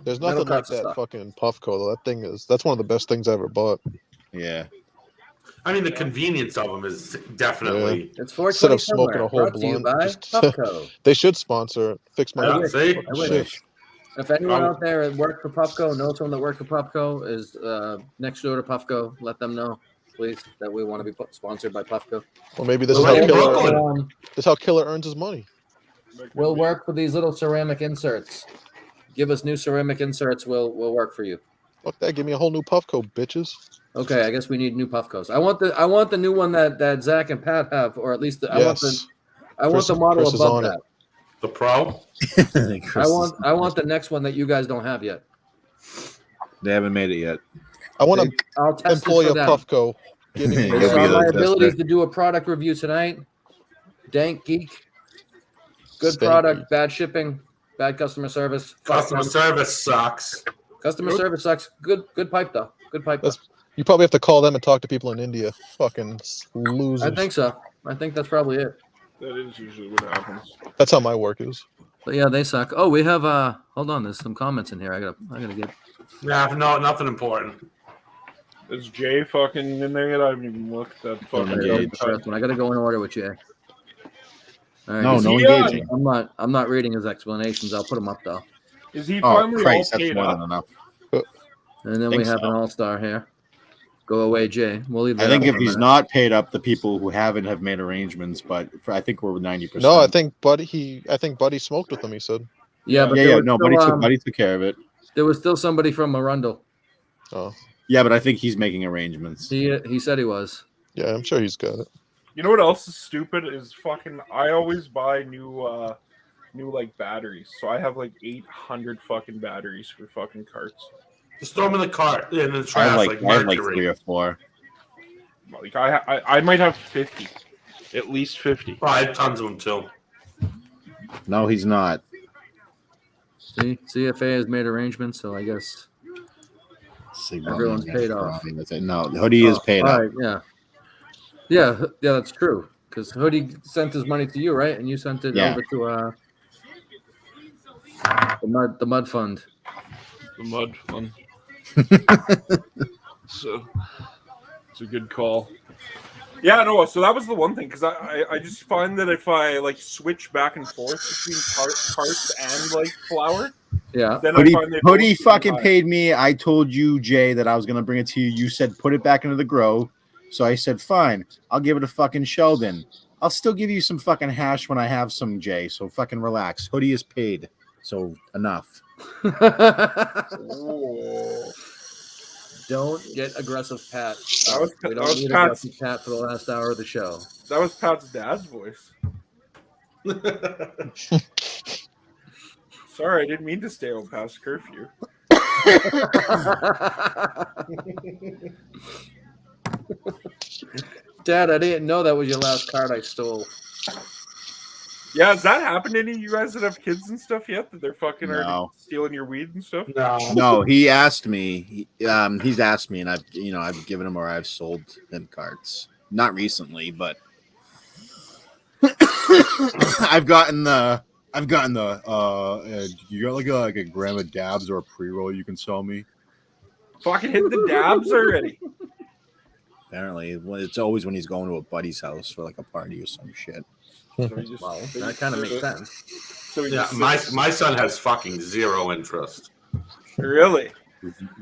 [SPEAKER 5] There's
[SPEAKER 2] Metal
[SPEAKER 5] nothing like
[SPEAKER 2] cups and
[SPEAKER 5] that
[SPEAKER 2] stuff.
[SPEAKER 5] fucking Puffco. Though. That's one of the best things I ever bought.
[SPEAKER 4] Yeah,
[SPEAKER 3] I mean, the convenience of them is definitely.
[SPEAKER 2] It's 420
[SPEAKER 5] Instead of smoking
[SPEAKER 2] somewhere.
[SPEAKER 5] a whole
[SPEAKER 2] Brought to you
[SPEAKER 5] blunt,
[SPEAKER 2] by
[SPEAKER 5] just-
[SPEAKER 2] Puffco.
[SPEAKER 5] They should sponsor it. Fix my
[SPEAKER 3] Yeah,
[SPEAKER 2] wish.
[SPEAKER 3] see?
[SPEAKER 2] I wish.
[SPEAKER 5] shit.
[SPEAKER 2] If anyone out there that worked for Puffco knows someone that worked for Puffco is next door to Puffco, let them know, please, that we want to be sponsored by Puffco.
[SPEAKER 5] Or maybe this is
[SPEAKER 3] Well,
[SPEAKER 5] how
[SPEAKER 3] in
[SPEAKER 5] Killer.
[SPEAKER 3] Brooklyn.
[SPEAKER 5] This is how Killer earns his money.
[SPEAKER 2] We'll work with these little ceramic inserts. Give us new ceramic inserts. We'll work for you.
[SPEAKER 5] Fuck that. Give me a whole new Puffco, bitches.
[SPEAKER 2] Okay, I guess we need new Puffcos. I want the new one that Zach and Pat have, or at least I want
[SPEAKER 5] Yes.
[SPEAKER 2] the model
[SPEAKER 5] Chris is
[SPEAKER 2] above
[SPEAKER 5] on it.
[SPEAKER 2] that.
[SPEAKER 3] The pro?
[SPEAKER 2] I want the next one that you guys don't have yet.
[SPEAKER 4] They haven't made it yet.
[SPEAKER 5] I want to
[SPEAKER 2] I'll test
[SPEAKER 5] employ
[SPEAKER 2] it
[SPEAKER 5] a
[SPEAKER 2] for them.
[SPEAKER 5] Puffco. Give me
[SPEAKER 4] Yeah,
[SPEAKER 2] Based
[SPEAKER 4] You'll be
[SPEAKER 2] on
[SPEAKER 4] the
[SPEAKER 2] my
[SPEAKER 4] tester.
[SPEAKER 2] abilities to do a product review tonight. Dank geek. Good
[SPEAKER 5] Stank
[SPEAKER 2] product,
[SPEAKER 5] geek.
[SPEAKER 2] bad shipping, bad customer service. Fuck
[SPEAKER 3] Customer
[SPEAKER 2] them.
[SPEAKER 3] service sucks.
[SPEAKER 2] Customer service sucks. Good pipe though. Good pipe.
[SPEAKER 5] That's- You probably have to call them and talk to people in India. Fucking losers.
[SPEAKER 2] I think so. I think that's probably it.
[SPEAKER 6] That is usually what happens.
[SPEAKER 5] That's how my work is.
[SPEAKER 2] But yeah, they suck. Oh, we have hold on, there's some comments in here. I gotta get
[SPEAKER 3] Yeah, no, nothing important.
[SPEAKER 6] Is Jay fucking in there yet? I haven't even looked at
[SPEAKER 2] I
[SPEAKER 6] fucking.
[SPEAKER 2] gotta go with the first one. I gotta go in order with you. All right.
[SPEAKER 4] No,
[SPEAKER 2] Is
[SPEAKER 4] no
[SPEAKER 2] he-
[SPEAKER 4] engaging.
[SPEAKER 2] I'm not reading his explanations. I'll put them up though.
[SPEAKER 6] Is he
[SPEAKER 4] Oh
[SPEAKER 6] finally
[SPEAKER 4] Christ,
[SPEAKER 6] all
[SPEAKER 4] that's
[SPEAKER 6] paid
[SPEAKER 4] more
[SPEAKER 6] up?
[SPEAKER 4] than enough.
[SPEAKER 2] And then we
[SPEAKER 4] Think
[SPEAKER 2] have
[SPEAKER 4] so.
[SPEAKER 2] an all-star here. Go away, Jay. We'll leave that
[SPEAKER 4] I think
[SPEAKER 2] up
[SPEAKER 4] if
[SPEAKER 2] for a
[SPEAKER 4] he's
[SPEAKER 2] minute.
[SPEAKER 4] not paid up, the people who haven't have made arrangements, but I think we're 90%.
[SPEAKER 5] No, I think Buddy smoked with him. He said.
[SPEAKER 2] Yeah, but
[SPEAKER 4] yeah,
[SPEAKER 2] there
[SPEAKER 4] yeah,
[SPEAKER 2] was
[SPEAKER 4] no,
[SPEAKER 2] still,
[SPEAKER 4] Buddy took care of it.
[SPEAKER 2] there was still somebody from Arundel.
[SPEAKER 5] Oh,
[SPEAKER 4] Yeah, but I think he's making arrangements.
[SPEAKER 2] He said he was.
[SPEAKER 5] yeah, I'm sure he's got it.
[SPEAKER 6] You know what else is stupid? Is fucking. I always buy new new like batteries. So I have like 800 fucking batteries for fucking carts.
[SPEAKER 3] Just throw them in the cart in the
[SPEAKER 4] I
[SPEAKER 3] trash
[SPEAKER 4] have
[SPEAKER 3] like
[SPEAKER 4] I have like
[SPEAKER 3] Mercury.
[SPEAKER 4] 3 or 4.
[SPEAKER 6] Like I might have 50, at least 50.
[SPEAKER 3] Oh, I have tons of them too.
[SPEAKER 4] No, he's not.
[SPEAKER 2] See, CFA has made arrangements, so I guess everyone's paid off.
[SPEAKER 4] That's it. No, the hoodie is paid
[SPEAKER 2] all
[SPEAKER 4] off.
[SPEAKER 2] right, yeah, that's true. Because Hoodie sent his money to you, right? And you sent it
[SPEAKER 4] Yeah.
[SPEAKER 2] over to the mud fund.
[SPEAKER 6] The mud fun. So it's a good call. Yeah, no. So that was the one thing because I just find that if I like switch back and forth between carts and like flour,
[SPEAKER 2] Yeah.
[SPEAKER 6] then
[SPEAKER 4] Hoodie,
[SPEAKER 6] I find they
[SPEAKER 4] Hoodie
[SPEAKER 6] both
[SPEAKER 4] fucking
[SPEAKER 6] high.
[SPEAKER 4] paid me. I told you, Jay, that I was gonna bring it to you. You said put it back into the grow. So I said, fine, I'll give it to fucking Sheldon. I'll still give you some fucking hash when I have some, Jay. So fucking relax. Hoodie is paid. So enough.
[SPEAKER 6] Oh.
[SPEAKER 2] Don't get aggressive, Pat.
[SPEAKER 6] That
[SPEAKER 2] We don't
[SPEAKER 6] was
[SPEAKER 2] need
[SPEAKER 6] Pat's.
[SPEAKER 2] aggressive Pat for the last hour of the show.
[SPEAKER 6] That was Pat's dad's voice. Sorry, I didn't mean to stay out past curfew.
[SPEAKER 2] Dad, I didn't know that was your last card I stole.
[SPEAKER 6] Yeah, has that happened to any of you guys that have kids and stuff yet? That they're fucking already
[SPEAKER 4] No.
[SPEAKER 6] stealing your weed and stuff?
[SPEAKER 4] No, he asked me. He's asked me, and I've given him or I've sold him cards. Not recently, but I've gotten the. You got like a gram of dabs or a pre-roll you can sell me?
[SPEAKER 6] Fucking hit the dabs already.
[SPEAKER 4] Apparently, it's always when he's going to a buddy's house for like a party or some shit.
[SPEAKER 6] So he just,
[SPEAKER 2] Well, that kind of makes sense.
[SPEAKER 6] So he
[SPEAKER 3] Yeah,
[SPEAKER 6] just
[SPEAKER 3] my son has fucking zero interest.
[SPEAKER 6] really.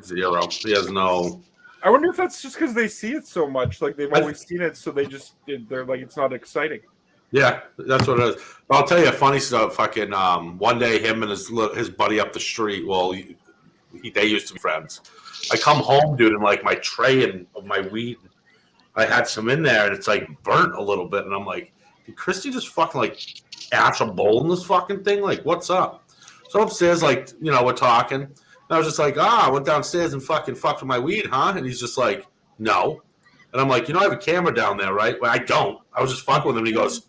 [SPEAKER 3] Zero. He has no.
[SPEAKER 6] I wonder if that's just because they see it so much, like they've always seen it, so they're like it's not exciting.
[SPEAKER 3] Yeah, that's what it is. But I'll tell you a funny stuff. Fucking one day, him and his buddy up the street. Well, they used to be friends. I come home, dude, and like my tray of my weed, I had some in there, and it's like burnt a little bit, and I'm like, did Christy just fucking like ash a bowl in this fucking thing? Like, what's up? So upstairs, like, we're talking. And I was just like, I went downstairs and fucking fucked with my weed, huh? And he's just like, no. And I'm like, I have a camera down there, right? Well, I don't. I was just fucking with him. And he goes,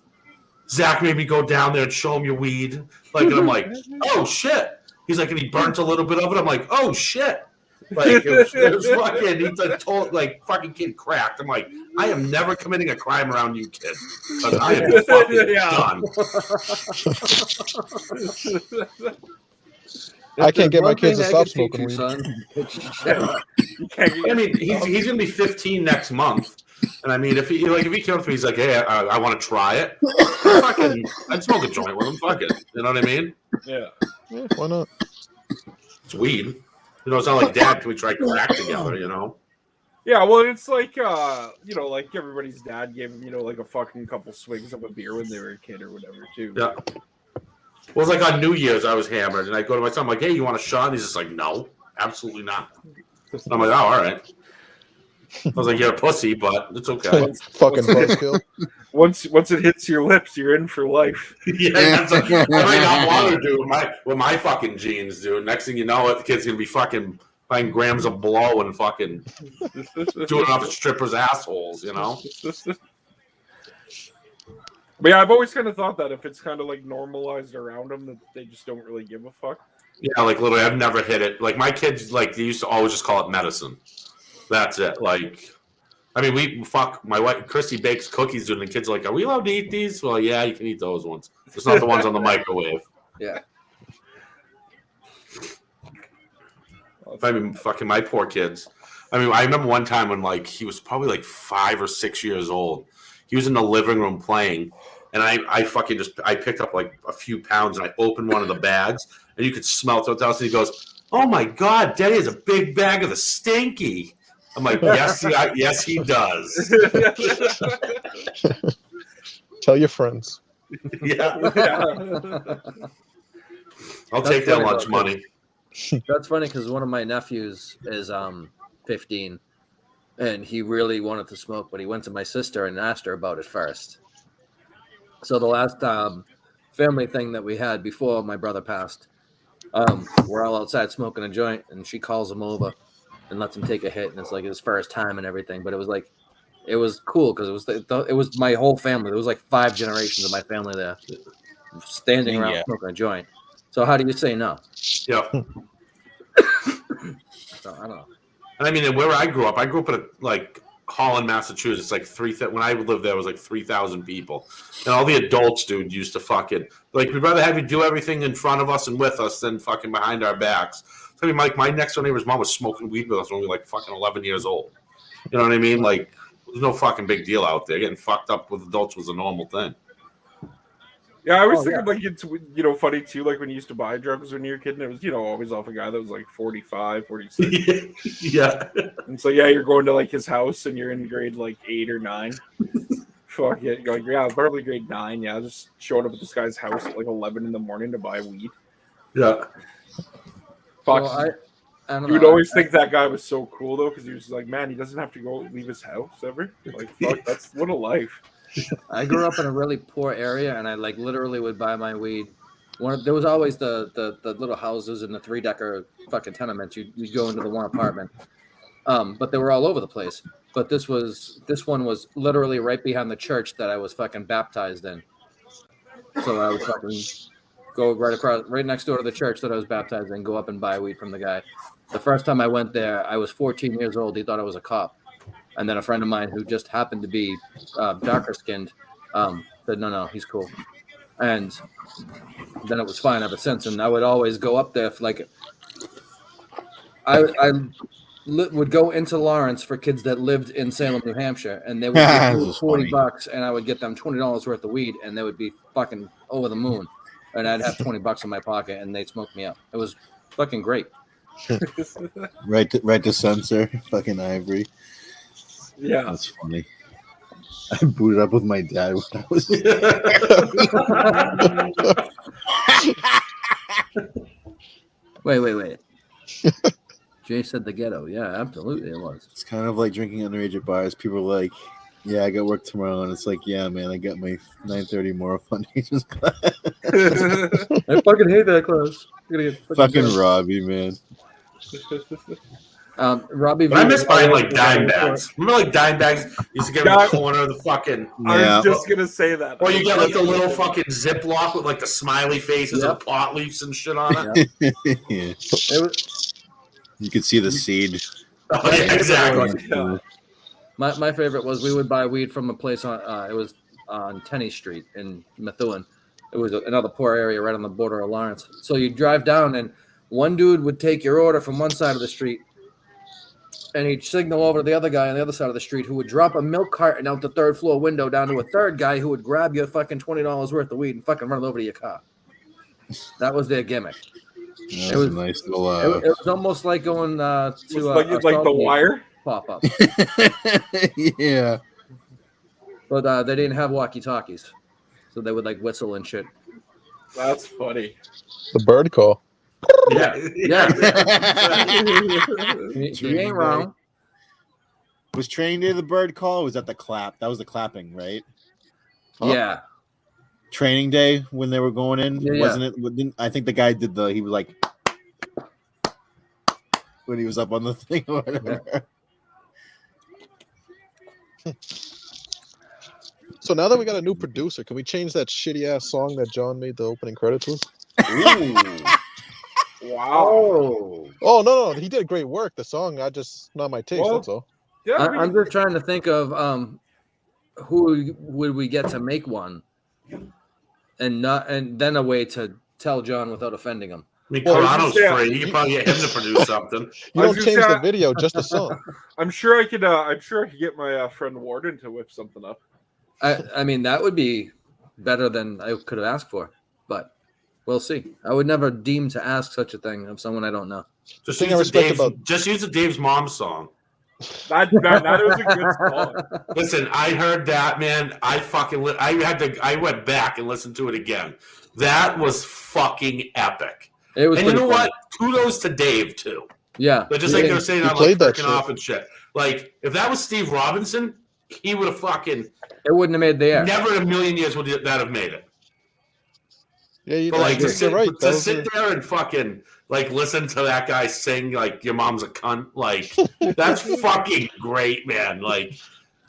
[SPEAKER 3] Zach made me go down there and show him your weed. Like, and I'm like, oh shit. He's like, and he burnt a little bit of it. I'm like, oh shit. Like, it was fucking, he's like, fucking kid cracked. I'm like, I am never committing a crime around you, kid. But I am fucking done.
[SPEAKER 5] I can't get my
[SPEAKER 2] One thing
[SPEAKER 5] kids to
[SPEAKER 2] I
[SPEAKER 5] stop
[SPEAKER 2] can teach
[SPEAKER 5] smoking
[SPEAKER 2] you,
[SPEAKER 5] weed.
[SPEAKER 2] son.
[SPEAKER 3] I mean, he's gonna be 15 next month, and I mean, if he came up to me, he's like, "Hey, I want to try it." I'd smoke a joint with him. Fuck it, you know what I mean?
[SPEAKER 6] Yeah.
[SPEAKER 5] Yeah, why not?
[SPEAKER 3] It's weed. It's not like, Dad, can we try crack together?
[SPEAKER 6] Yeah, well, it's like like everybody's dad gave him, like a fucking couple swigs of a beer when they were a kid or whatever, too.
[SPEAKER 3] Yeah. Well, it's like on New Year's, I was hammered, and I go to my son, I'm like, "Hey, you want a shot?" And he's just like, "No, absolutely not." And I'm like, "Oh, all right." I was like, "You're a pussy, but it's okay."
[SPEAKER 5] Fucking buzzkill.
[SPEAKER 6] Once it hits your lips, you're in for life.
[SPEAKER 3] Yeah, that's I might not want to do with my fucking jeans, dude. Next thing you know, the kid's gonna be fucking buying grams of blow and fucking doing it off strippers' assholes,
[SPEAKER 6] But yeah, I've always kind of thought that if it's kind of like normalized around them, that they just don't really give a fuck.
[SPEAKER 3] Yeah, like literally, I've never hit it. Like my kids, like they used to always just call it medicine. That's it. Like, I mean, my wife Christy bakes cookies, dude, and the kids are like, "Are we allowed to eat these?" Well, yeah, you can eat those ones. It's not the ones on the microwave.
[SPEAKER 2] Yeah.
[SPEAKER 3] I mean, fucking my poor kids. I mean, I remember one time when like he was probably like 5 or 6 years old. He was in the living room playing, and I fucking I picked up like a few pounds, and I opened one of the bags, and you could smell it throughout the house. And he goes, "Oh my God, Daddy has a big bag of the stinky." I'm like, yes, he does.
[SPEAKER 5] Tell your friends.
[SPEAKER 3] Yeah, I'll
[SPEAKER 2] That's
[SPEAKER 3] take that
[SPEAKER 2] funny,
[SPEAKER 3] lunch
[SPEAKER 2] though,
[SPEAKER 3] money.
[SPEAKER 2] That's funny because one of my nephews is 15, and he really wanted to smoke, but he went to my sister and asked her about it first. So the last family thing that we had before my brother passed. We're all outside smoking a joint, and she calls him over and lets him take a hit, and it's like his first time and everything. But it was like, it was cool because it was my whole family. There was like 5 generations of my family there, standing around smoking a joint. So how do you say no?
[SPEAKER 3] Yeah.
[SPEAKER 2] So I don't know.
[SPEAKER 3] And I mean, where I grew up in like Holland, Massachusetts. Like when I lived there, it was like 3,000 people, and all the adults, dude, used to fucking like. We'd rather have you do everything in front of us and with us than fucking behind our backs. So, I mean, my next door neighbor's mom was smoking weed with us when we were like fucking 11 years old. You know what I mean? Like, there's no fucking big deal out there. Getting fucked up with adults was a normal thing.
[SPEAKER 6] Yeah, I was thinking like it's funny too. Like when you used to buy drugs when you were a kid, and it was always off a guy that was like 45, 46.
[SPEAKER 3] Yeah.
[SPEAKER 6] And so you're going to like his house, and you're in grade like 8 or 9. Fuck it, you're like probably grade 9. Yeah, just showed up at this guy's house at like 11 in the morning to buy weed.
[SPEAKER 3] Yeah.
[SPEAKER 6] Fuck.
[SPEAKER 2] Well, I don't know.
[SPEAKER 6] You would always think that guy was so cool though, because he was like, man, he doesn't have to go leave his house ever. Like, fuck, that's what a life.
[SPEAKER 2] I grew up in a really poor area, and I like literally would buy my weed. There was always the little houses and the 3-decker fucking tenements. You'd go into the one apartment, but they were all over the place. But this one was literally right behind the church that I was fucking baptized in. So I would fucking go right next door to the church that I was baptized in, go up and buy weed from the guy. The first time I went there, I was 14 years old. He thought I was a cop. And then a friend of mine who just happened to be darker skinned said, no, he's cool. And then it was fine ever since. And I would always go up there for like, I would go into Lawrence for kids that lived in Salem, New Hampshire, and they would give me $40, and I would get them $20 worth of weed, and they would be fucking over the moon. And I'd have $20 in my pocket, and they'd smoke me up. It was fucking great.
[SPEAKER 4] Right to censor, fucking Ivory.
[SPEAKER 6] Yeah,
[SPEAKER 4] that's funny. I booted up with my dad when I was.
[SPEAKER 2] Wait. Jay said the ghetto. Yeah, absolutely, it was.
[SPEAKER 4] It's kind of like drinking underage at bars. People are like, "Yeah, I got work tomorrow," and it's like, "Yeah, man, I got my 9:30 moral foundations class."
[SPEAKER 2] I fucking hate that class.
[SPEAKER 4] Fucking Robbie, man.
[SPEAKER 2] Robbie,
[SPEAKER 3] I miss buying like dime bags. Remember, like dime bags used to get in the corner of the fucking.
[SPEAKER 6] I was just gonna say that.
[SPEAKER 3] Or you get like the little fucking Ziploc with like the smiley faces and pot leaves and shit on it.
[SPEAKER 4] Yeah. You could see the seed.
[SPEAKER 3] Oh, yeah, exactly.
[SPEAKER 6] Yeah.
[SPEAKER 2] My favorite was we would buy weed from a place on it was on Tenney Street in Methuen. It was another poor area right on the border of Lawrence. So you drive down, and one dude would take your order from one side of the street, and he'd signal over to the other guy on the other side of the street who would drop a milk carton out the 3rd floor window down to a third guy who would grab your fucking $20 worth of weed and fucking run it over to your car. That was their gimmick.
[SPEAKER 4] It was a nice little.
[SPEAKER 2] It was almost like going to
[SPEAKER 6] like The Wire
[SPEAKER 2] pop up.
[SPEAKER 4] Yeah,
[SPEAKER 2] but they didn't have walkie-talkies, so they would like whistle and shit.
[SPEAKER 6] That's funny.
[SPEAKER 5] The bird call.
[SPEAKER 2] Yeah. You ain't wrong.
[SPEAKER 4] Was Training Day the bird call? Or was that the clap? That was the clapping, right?
[SPEAKER 2] Yeah.
[SPEAKER 4] Training Day when they were going in,
[SPEAKER 2] Yeah,
[SPEAKER 4] wasn't it? I think the guy did he was like when he was up on the thing or whatever.
[SPEAKER 5] Yeah. So now that we got a new producer, can we change that shitty ass song that John made the opening credits with?
[SPEAKER 6] Ooh. Wow.
[SPEAKER 5] Oh no, he did great work. The song, just not my taste. That's all.
[SPEAKER 6] Yeah,
[SPEAKER 2] I'm just trying to think of who would we get to make one, and then a way to tell John without offending him.
[SPEAKER 3] I mean, Corano's free. You could probably get him to produce something.
[SPEAKER 5] You don't change the video, just the song.
[SPEAKER 6] I'm sure I could. I'm sure I could get my friend Warden to whip something up.
[SPEAKER 2] I mean, that would be better than I could have asked for, but we'll see. I would never deem to ask such a thing of someone I don't know.
[SPEAKER 3] Just use the Dave's Mom song.
[SPEAKER 6] That was a good song.
[SPEAKER 3] Listen, I heard that, man. I went back and listened to it again. That was fucking epic.
[SPEAKER 2] It was.
[SPEAKER 3] And you know what? Kudos to Dave too.
[SPEAKER 2] Yeah.
[SPEAKER 3] But just like they were saying, I'm
[SPEAKER 5] like
[SPEAKER 3] freaking off and shit. Like if that was Steve Robinson, he would have fucking.
[SPEAKER 2] It wouldn't have made the air.
[SPEAKER 3] Never in a million years would that have made it.
[SPEAKER 5] Yeah, you
[SPEAKER 3] But
[SPEAKER 5] know,
[SPEAKER 3] like to
[SPEAKER 5] you're
[SPEAKER 3] sit,
[SPEAKER 5] right.
[SPEAKER 3] to sit there and fucking like listen to that guy sing like your mom's a cunt, like that's fucking great, man. Like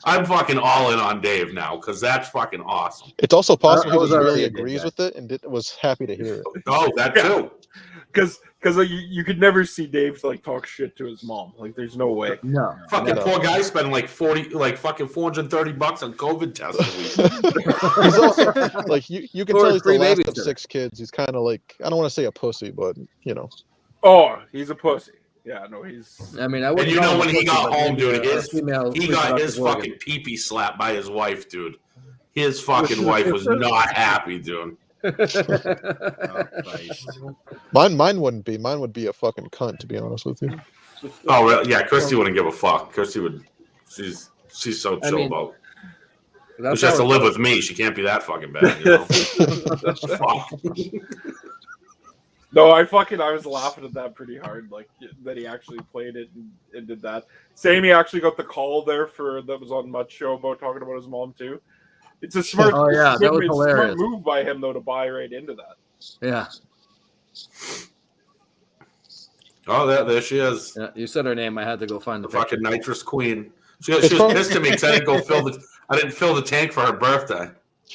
[SPEAKER 3] I'm fucking all in on Dave now because that's fucking awesome.
[SPEAKER 5] It's also possible
[SPEAKER 2] I
[SPEAKER 5] he
[SPEAKER 2] was
[SPEAKER 5] just
[SPEAKER 2] already
[SPEAKER 5] really
[SPEAKER 2] a good
[SPEAKER 5] agrees
[SPEAKER 2] guy.
[SPEAKER 5] with it and was happy to hear it.
[SPEAKER 3] Oh, that
[SPEAKER 6] Yeah.
[SPEAKER 3] too.
[SPEAKER 6] Because like, you could never see Dave like talk shit to his mom. Like, there's no way.
[SPEAKER 2] No.
[SPEAKER 3] Fucking
[SPEAKER 5] No.
[SPEAKER 3] poor guy spending like fucking $430 on COVID tests a week.
[SPEAKER 5] He's also like you can
[SPEAKER 2] Or
[SPEAKER 5] tell he's the
[SPEAKER 2] free
[SPEAKER 5] last of
[SPEAKER 2] babysitter.
[SPEAKER 5] 6 kids. He's kind of like, I don't want to say a pussy, but you know.
[SPEAKER 6] Oh, he's a pussy. Yeah, no, he's.
[SPEAKER 2] I mean, I
[SPEAKER 3] And
[SPEAKER 2] wouldn't
[SPEAKER 3] you
[SPEAKER 2] call
[SPEAKER 3] know
[SPEAKER 2] him
[SPEAKER 3] when
[SPEAKER 2] a
[SPEAKER 3] he
[SPEAKER 2] pussy,
[SPEAKER 3] got
[SPEAKER 2] but
[SPEAKER 3] home,
[SPEAKER 2] maybe
[SPEAKER 3] dude,
[SPEAKER 2] a female
[SPEAKER 3] he got his
[SPEAKER 2] reproductive organ.
[SPEAKER 3] fucking pee-pee slapped by his wife, dude. His fucking wife was not happy, dude.
[SPEAKER 4] Oh, Christ.
[SPEAKER 5] Mine wouldn't be. Mine would be a fucking cunt, to be honest with you.
[SPEAKER 3] Oh, really? Yeah, Christy wouldn't give a fuck. Christy would. She's so
[SPEAKER 2] I
[SPEAKER 3] chill
[SPEAKER 2] mean,
[SPEAKER 3] about.
[SPEAKER 2] That's
[SPEAKER 3] She has to
[SPEAKER 2] how it
[SPEAKER 3] live
[SPEAKER 2] goes.
[SPEAKER 3] with me. She can't be that fucking bad, you know. Fuck.
[SPEAKER 6] No, I was laughing at that pretty hard. Like that he actually played it and did that. Same, he actually got the call there that was on Mutt's show about talking about his mom too. It's a smart.
[SPEAKER 2] Oh, yeah, that was
[SPEAKER 6] it's a smart
[SPEAKER 2] hilarious.
[SPEAKER 6] move by him though to buy right into that.
[SPEAKER 2] Yeah.
[SPEAKER 3] Oh, there she is.
[SPEAKER 2] Yeah. You said her name. I had to go find the
[SPEAKER 3] The fucking
[SPEAKER 2] picture.
[SPEAKER 3] nitrous queen. She was pissed at me because I didn't fill the tank for her birthday.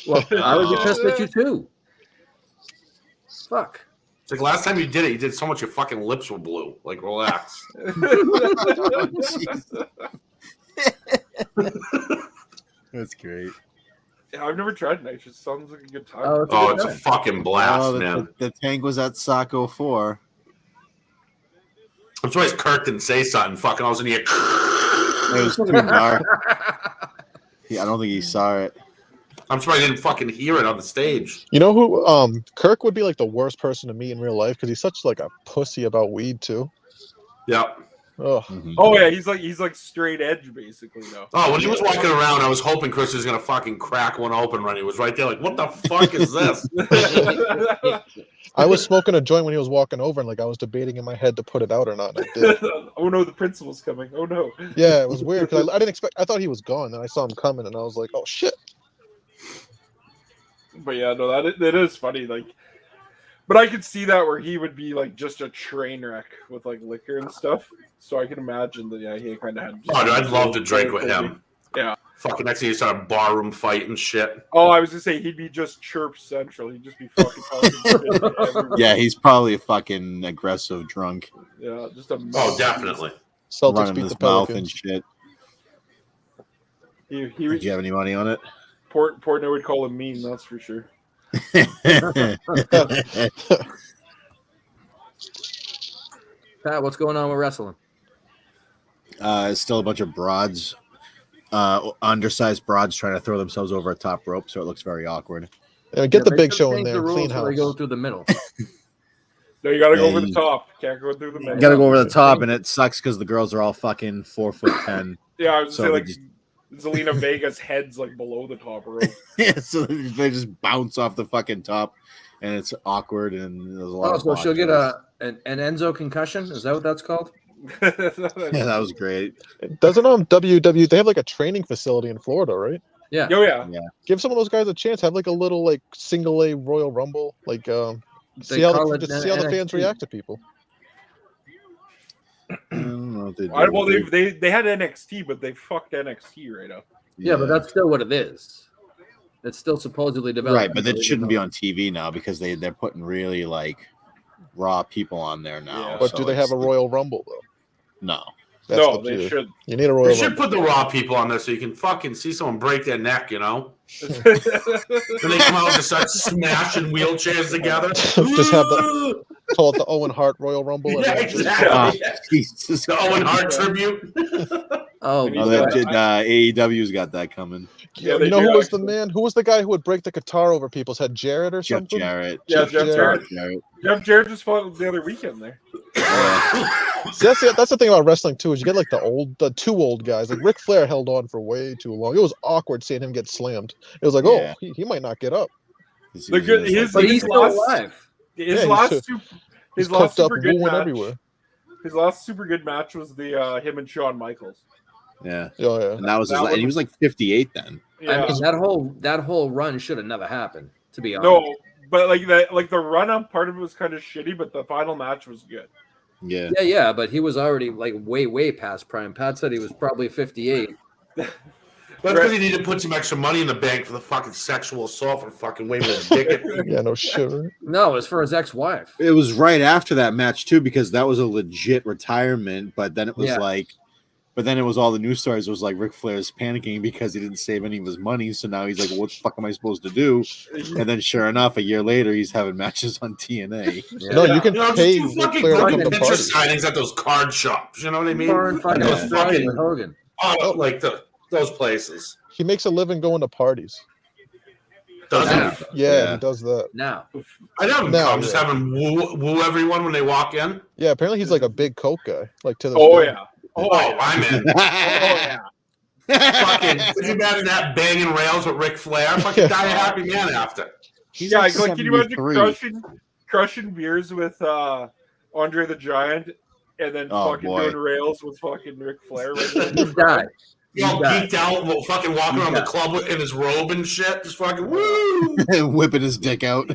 [SPEAKER 2] Well, I would be pissed at you too. Fuck.
[SPEAKER 3] It's like last time you did it, you did so much your fucking lips were blue. Like, relax.
[SPEAKER 4] That's great.
[SPEAKER 6] Yeah, I've never tried nitrous. Sounds like a good time.
[SPEAKER 2] Oh,
[SPEAKER 3] Oh,
[SPEAKER 2] it's
[SPEAKER 3] it's a fucking blast,
[SPEAKER 4] Oh,
[SPEAKER 3] man.
[SPEAKER 4] the tank was at Saco 4.
[SPEAKER 3] I'm surprised Kirk didn't say something. Fucking, I was in here.
[SPEAKER 4] It was too dark. Yeah, I don't think he saw it.
[SPEAKER 3] I'm surprised I didn't fucking hear it on the stage.
[SPEAKER 5] You know who? Kirk would be like the worst person to meet in real life because he's such like a pussy about weed too.
[SPEAKER 3] Yep.
[SPEAKER 5] Ugh.
[SPEAKER 4] Mhm.
[SPEAKER 6] Oh yeah, he's like straight edge basically though.
[SPEAKER 3] Oh, when he was walking around, I was hoping Chris was gonna fucking crack one open when he was right there. Like, what the fuck is this?
[SPEAKER 5] I was smoking a joint when he was walking over, and like I was debating in my head to put it out or not. And I did.
[SPEAKER 6] Oh no, the principal's coming. Oh no.
[SPEAKER 5] Yeah, it was weird because I didn't expect. I thought he was gone, then I saw him coming, and I was like, "Oh shit!"
[SPEAKER 6] But yeah, no, that is funny. Like, but I could see that where he would be like just a train wreck with like liquor and stuff. So I can imagine that. Yeah, he kind of had.
[SPEAKER 3] Oh, dude, I'd love to drink with him.
[SPEAKER 6] Yeah.
[SPEAKER 3] Fucking next thing you start a barroom fight and shit.
[SPEAKER 6] Oh, I was gonna say he'd be just chirp central. He'd just be fucking talking shit everywhere.
[SPEAKER 4] Yeah, he's probably a fucking aggressive drunk.
[SPEAKER 6] Yeah, just a.
[SPEAKER 3] Oh, definitely.
[SPEAKER 5] Celtics
[SPEAKER 4] Running
[SPEAKER 5] beat
[SPEAKER 4] his
[SPEAKER 5] the
[SPEAKER 4] mouth and
[SPEAKER 5] Pelicans.
[SPEAKER 4] shit.
[SPEAKER 6] He
[SPEAKER 4] Did you have any money on it?
[SPEAKER 6] Portnoy would call him mean. That's for sure.
[SPEAKER 2] Pat, what's going on with wrestling?
[SPEAKER 4] It's still a bunch of broads, undersized broads trying to throw themselves over a top rope, so it looks very awkward.
[SPEAKER 5] Yeah, get the
[SPEAKER 2] they
[SPEAKER 5] Big
[SPEAKER 2] should
[SPEAKER 5] Show in
[SPEAKER 2] change
[SPEAKER 5] there,
[SPEAKER 2] the rules
[SPEAKER 5] clean
[SPEAKER 2] so They go
[SPEAKER 5] house.
[SPEAKER 2] through the middle.
[SPEAKER 6] No, you gotta go
[SPEAKER 4] Yeah,
[SPEAKER 6] over the
[SPEAKER 4] you-
[SPEAKER 6] top. Can't go through the
[SPEAKER 4] You
[SPEAKER 6] middle.
[SPEAKER 4] gotta go over the top, and it sucks because the girls are all fucking 4'10".
[SPEAKER 6] Yeah, I was
[SPEAKER 4] So
[SPEAKER 6] gonna
[SPEAKER 4] we
[SPEAKER 6] say like
[SPEAKER 4] just-
[SPEAKER 6] Zelina Vega's head's like below the top rope.
[SPEAKER 4] Yeah, so they just bounce off the fucking top, and it's awkward, and there's a lot
[SPEAKER 2] Oh,
[SPEAKER 4] of
[SPEAKER 2] so she'll get
[SPEAKER 4] botches.
[SPEAKER 2] an Enzo concussion? Is that what that's called?
[SPEAKER 4] Yeah, that was great.
[SPEAKER 5] Doesn't WW? They have like a training facility in Florida, right?
[SPEAKER 2] Yeah.
[SPEAKER 6] Oh yeah.
[SPEAKER 5] Give some of those guys a chance. Have like a little like single A Royal Rumble. Like
[SPEAKER 2] They
[SPEAKER 5] see how
[SPEAKER 2] call
[SPEAKER 5] the,
[SPEAKER 2] it
[SPEAKER 5] just see how the fans
[SPEAKER 2] NXT.
[SPEAKER 5] react to people.
[SPEAKER 4] I don't know if they do.
[SPEAKER 6] Well, they had NXT, but they fucked NXT right up.
[SPEAKER 2] Yeah, but that's still what it is. It's still supposedly developed.
[SPEAKER 4] right. But it shouldn't be on TV now because they're putting really like raw people on there now.
[SPEAKER 6] Yeah.
[SPEAKER 5] But
[SPEAKER 4] so
[SPEAKER 5] do they have a
[SPEAKER 4] it's-
[SPEAKER 5] Royal Rumble though?
[SPEAKER 4] No.
[SPEAKER 5] That's
[SPEAKER 6] No,
[SPEAKER 5] the
[SPEAKER 6] they
[SPEAKER 5] key.
[SPEAKER 6] should.
[SPEAKER 5] You need a Royal
[SPEAKER 3] They should
[SPEAKER 5] Rumble.
[SPEAKER 3] put the raw people on there so you can fucking see someone break their neck, you know?
[SPEAKER 6] Just
[SPEAKER 3] Then they come out and just start smashing wheelchairs together.
[SPEAKER 5] Just have Call it the Owen Hart Royal Rumble.
[SPEAKER 3] Yeah,
[SPEAKER 5] and just-
[SPEAKER 3] exactly.
[SPEAKER 4] Jesus.
[SPEAKER 3] The Owen Hart tribute.
[SPEAKER 2] Oh,
[SPEAKER 6] Maybe
[SPEAKER 4] Oh,
[SPEAKER 6] Yeah.
[SPEAKER 4] that did, AEW's got that coming.
[SPEAKER 6] Yeah, they
[SPEAKER 5] you know
[SPEAKER 6] do
[SPEAKER 5] who was the
[SPEAKER 6] actually.
[SPEAKER 5] man? Who was the guy who would break the guitar over people's head? Jarrett or
[SPEAKER 4] Jeff
[SPEAKER 5] something?
[SPEAKER 4] Jarrett.
[SPEAKER 6] Yeah, Jeff Jarrett.
[SPEAKER 4] Jarrett.
[SPEAKER 6] Jeff Jarrett just fought the other weekend there.
[SPEAKER 5] See, that's the thing about wrestling too, is you get like the two old guys. Like Ric Flair held on for way too long. It was awkward seeing him get slammed. It was like,
[SPEAKER 4] Yeah.
[SPEAKER 5] oh, he might not get up.
[SPEAKER 6] The good- his-
[SPEAKER 2] but he's
[SPEAKER 6] his
[SPEAKER 2] still
[SPEAKER 6] last-
[SPEAKER 2] alive.
[SPEAKER 6] His
[SPEAKER 5] Yeah,
[SPEAKER 6] last
[SPEAKER 5] he's-
[SPEAKER 6] super,
[SPEAKER 5] He's
[SPEAKER 6] his last
[SPEAKER 5] puffed up
[SPEAKER 6] super
[SPEAKER 5] and
[SPEAKER 6] good
[SPEAKER 5] wooing
[SPEAKER 6] match.
[SPEAKER 5] everywhere.
[SPEAKER 6] His last super good match was the him and Shawn Michaels.
[SPEAKER 4] Yeah.
[SPEAKER 5] Oh yeah.
[SPEAKER 4] And that was his,
[SPEAKER 6] That
[SPEAKER 4] and he
[SPEAKER 6] was-
[SPEAKER 4] was like 58 then.
[SPEAKER 6] Yeah.
[SPEAKER 2] I mean, that whole run should have never happened. To be honest.
[SPEAKER 6] No, But the run up part of it was kind of shitty, but the final match was good.
[SPEAKER 4] Yeah.
[SPEAKER 2] Yeah, but he was already like way past prime. Pat said he was probably 58.
[SPEAKER 3] But because he needed to put some extra money in the bank for the fucking sexual assault for fucking waving his dick.
[SPEAKER 5] Yeah, no shit. Right?
[SPEAKER 2] No, it was for his ex-wife.
[SPEAKER 4] It was right after that match too, because that was a legit retirement. But then it was it was all the news stories. It was like Ric Flair's panicking because he didn't save any of his money. So now he's like, well, what the fuck am I supposed to do? And then sure enough, a year later, he's having matches on TNA.
[SPEAKER 5] No, you can pay
[SPEAKER 3] just
[SPEAKER 5] Ric
[SPEAKER 3] fucking
[SPEAKER 5] Flair to
[SPEAKER 3] fucking
[SPEAKER 5] come to
[SPEAKER 3] picture
[SPEAKER 5] parties.
[SPEAKER 3] signings at those card shops. You know what I mean?
[SPEAKER 2] Foreign fucking
[SPEAKER 3] Those
[SPEAKER 2] Australia
[SPEAKER 3] fucking
[SPEAKER 2] with Hogan.
[SPEAKER 3] like those places.
[SPEAKER 5] He makes a living going to parties.
[SPEAKER 3] Does
[SPEAKER 2] Yeah.
[SPEAKER 3] it?
[SPEAKER 5] Yeah, he does that.
[SPEAKER 2] Now,
[SPEAKER 3] I never
[SPEAKER 5] No,
[SPEAKER 3] come. Just
[SPEAKER 5] yeah.
[SPEAKER 3] have him woo everyone when they walk in.
[SPEAKER 5] Yeah, apparently he's like a big coke guy. Like to the
[SPEAKER 3] Oh, I'm in. Fucking, could you imagine that banging rails with Ric Flair? Fucking die a happy man after.
[SPEAKER 4] He's
[SPEAKER 6] Yeah,
[SPEAKER 4] like
[SPEAKER 6] can you imagine
[SPEAKER 4] 73.
[SPEAKER 6] crushing beers with Andre the Giant and then
[SPEAKER 4] Oh,
[SPEAKER 6] fucking
[SPEAKER 4] boy.
[SPEAKER 6] doing rails with fucking Ric Flair?
[SPEAKER 2] he'd die.
[SPEAKER 3] You know,
[SPEAKER 2] Yeah.
[SPEAKER 3] geeked out, fucking walking around the club in his robe and shit, just fucking woo.
[SPEAKER 4] Whipping his dick out.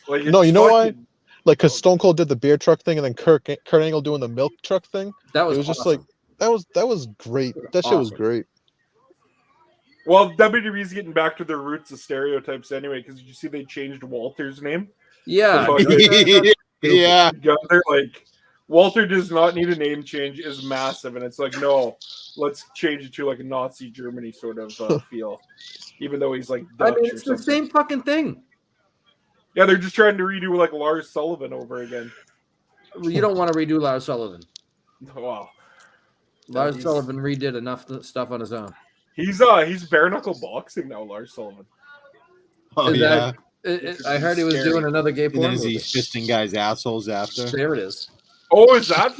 [SPEAKER 6] Like,
[SPEAKER 5] No,
[SPEAKER 6] it's
[SPEAKER 5] you know why?
[SPEAKER 6] fucking-
[SPEAKER 5] Like, because Stone Cold did the beer truck thing, and then Kurt Angle doing the milk truck thing.
[SPEAKER 2] That
[SPEAKER 5] It
[SPEAKER 2] was
[SPEAKER 5] was just
[SPEAKER 2] awesome.
[SPEAKER 5] like that was great. That shit was
[SPEAKER 2] Awesome.
[SPEAKER 5] great.
[SPEAKER 6] Well, WWE's getting back to their roots of stereotypes anyway, because you see they changed Walter's name.
[SPEAKER 2] yeah.
[SPEAKER 4] Yeah.
[SPEAKER 6] They're like, Walter does not need a name change, is massive, and it's like, no, let's change it to like a Nazi Germany sort of feel, even though he's like
[SPEAKER 2] I
[SPEAKER 6] Dutch
[SPEAKER 2] mean,
[SPEAKER 6] or
[SPEAKER 2] it's the
[SPEAKER 6] something.
[SPEAKER 2] same fucking thing.
[SPEAKER 6] Yeah, they're just trying to redo like Lars Sullivan over again.
[SPEAKER 2] You don't want to redo Lars Sullivan.
[SPEAKER 6] Wow,
[SPEAKER 2] Lars
[SPEAKER 6] he's-
[SPEAKER 2] Sullivan redid enough stuff on his own.
[SPEAKER 6] he's bare knuckle boxing now, Lars Sullivan.
[SPEAKER 4] Oh,
[SPEAKER 2] Is
[SPEAKER 4] yeah.
[SPEAKER 2] that- I heard he was
[SPEAKER 6] Scary.
[SPEAKER 2] doing another gay
[SPEAKER 4] And then
[SPEAKER 2] porn
[SPEAKER 4] is he
[SPEAKER 2] movie.
[SPEAKER 4] fisting guys' assholes after?
[SPEAKER 2] There it is.
[SPEAKER 6] Oh, is that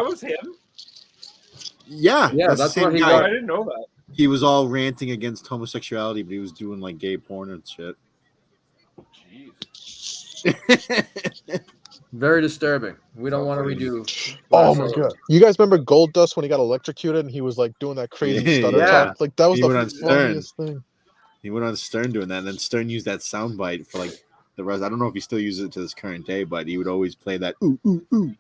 [SPEAKER 6] was him?
[SPEAKER 4] Yeah.
[SPEAKER 2] Yeah,
[SPEAKER 4] the
[SPEAKER 2] that's
[SPEAKER 4] same
[SPEAKER 2] what he
[SPEAKER 6] Oh,
[SPEAKER 4] guy.
[SPEAKER 6] I didn't know that.
[SPEAKER 4] He was all ranting against homosexuality, but he was doing like gay porn and shit.
[SPEAKER 6] Jeez.
[SPEAKER 2] Very disturbing. We don't want to redo.
[SPEAKER 5] Oh
[SPEAKER 2] Lars
[SPEAKER 5] my
[SPEAKER 2] Sullivan.
[SPEAKER 5] god! You guys remember Gold Dust when he got electrocuted and he was like doing that crazy stutter
[SPEAKER 2] Yeah.
[SPEAKER 5] talk? Like that was
[SPEAKER 4] He
[SPEAKER 5] the
[SPEAKER 4] went on Stern.
[SPEAKER 5] funniest thing.
[SPEAKER 4] He went on Stern doing that, and then Stern used that soundbite for like the rest. I don't know if he still uses it to this current day, but he would always play that ooh ooh ooh.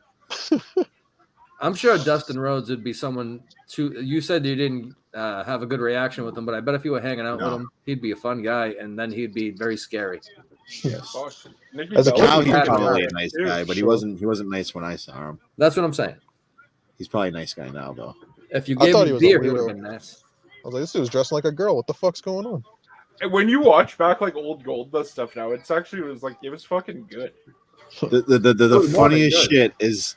[SPEAKER 2] I'm sure Dustin Rhodes would be someone to. You said you didn't have a good reaction with him, but I bet if you were hanging out with
[SPEAKER 4] No.
[SPEAKER 2] him, he'd be a fun guy, and then he'd be very scary.
[SPEAKER 5] Yes.
[SPEAKER 6] Gosh. Nikki
[SPEAKER 5] As a
[SPEAKER 6] Bella
[SPEAKER 5] kid,
[SPEAKER 4] Now
[SPEAKER 6] was
[SPEAKER 4] he's
[SPEAKER 2] had
[SPEAKER 6] pretty
[SPEAKER 4] probably
[SPEAKER 6] good,
[SPEAKER 4] a nice
[SPEAKER 6] too.
[SPEAKER 4] guy, but he
[SPEAKER 5] Sure.
[SPEAKER 4] wasn't nice when I saw him.
[SPEAKER 2] That's what I'm saying.
[SPEAKER 4] He's probably a nice guy now, though.
[SPEAKER 2] If you
[SPEAKER 5] I
[SPEAKER 2] gave
[SPEAKER 5] thought
[SPEAKER 2] him
[SPEAKER 5] he was a
[SPEAKER 2] beer, he would have
[SPEAKER 5] weirdo.
[SPEAKER 2] been nice.
[SPEAKER 5] I was like, this dude's dressing like a girl. What the fuck's going on?
[SPEAKER 6] And when you watch back like old Goldust stuff now, it's actually it was fucking good.
[SPEAKER 4] The
[SPEAKER 2] more than
[SPEAKER 4] funniest
[SPEAKER 2] good.
[SPEAKER 4] shit is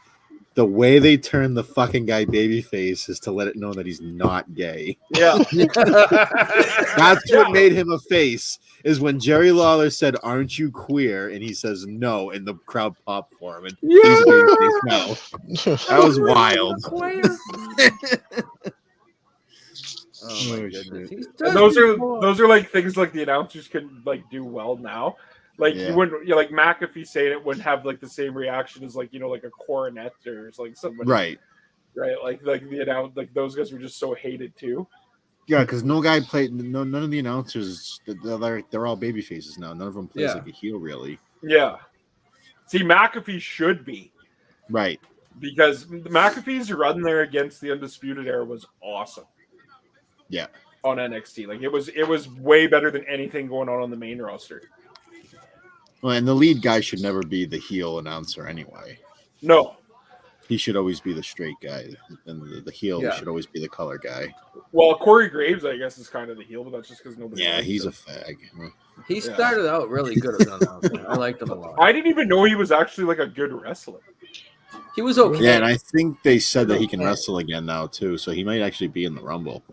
[SPEAKER 4] the way they turn the fucking guy babyface is to let it know that he's not gay.
[SPEAKER 6] Yeah.
[SPEAKER 4] That's what made him a face. Is when Jerry Lawler said, "Aren't you queer?" and he says no, and the crowd popped for him. And he's a babyface now. That was wild.
[SPEAKER 2] Oh my
[SPEAKER 4] Oh,
[SPEAKER 2] goodness.
[SPEAKER 4] shit.
[SPEAKER 2] He's
[SPEAKER 6] And
[SPEAKER 2] done
[SPEAKER 6] those are like things like the announcers can like do well now. Like
[SPEAKER 4] Yeah.
[SPEAKER 6] you wouldn't like McAfee saying it wouldn't have like the same reaction as like like a coronet or like somebody
[SPEAKER 4] Right.
[SPEAKER 6] right like like those guys were just so hated too.
[SPEAKER 4] Yeah, because no guy played. No, none of the announcers. They're all baby faces now. None of them plays
[SPEAKER 2] Yeah.
[SPEAKER 4] like a heel, really.
[SPEAKER 6] Yeah. See, McAfee should be
[SPEAKER 4] Right.
[SPEAKER 6] because McAfee's run there against the Undisputed Era was awesome.
[SPEAKER 4] Yeah.
[SPEAKER 6] On NXT, like it was way better than anything going on the main roster.
[SPEAKER 4] Well, and the lead guy should never be the heel announcer anyway.
[SPEAKER 6] No,
[SPEAKER 4] He should always be the straight guy, and the heel
[SPEAKER 2] Yeah.
[SPEAKER 4] should always be the color guy.
[SPEAKER 6] well, Corey Graves, I guess, is kind of the heel, but that's just because nobody.
[SPEAKER 4] Yeah,
[SPEAKER 6] likes
[SPEAKER 4] he's
[SPEAKER 6] him.
[SPEAKER 4] a fag.
[SPEAKER 2] He started out really good as an announcer. I liked him a lot.
[SPEAKER 6] I didn't even know he was actually like a good wrestler.
[SPEAKER 2] He was okay.
[SPEAKER 4] Yeah, and I think they said that he can wrestle again now too, so he might actually be in the Rumble.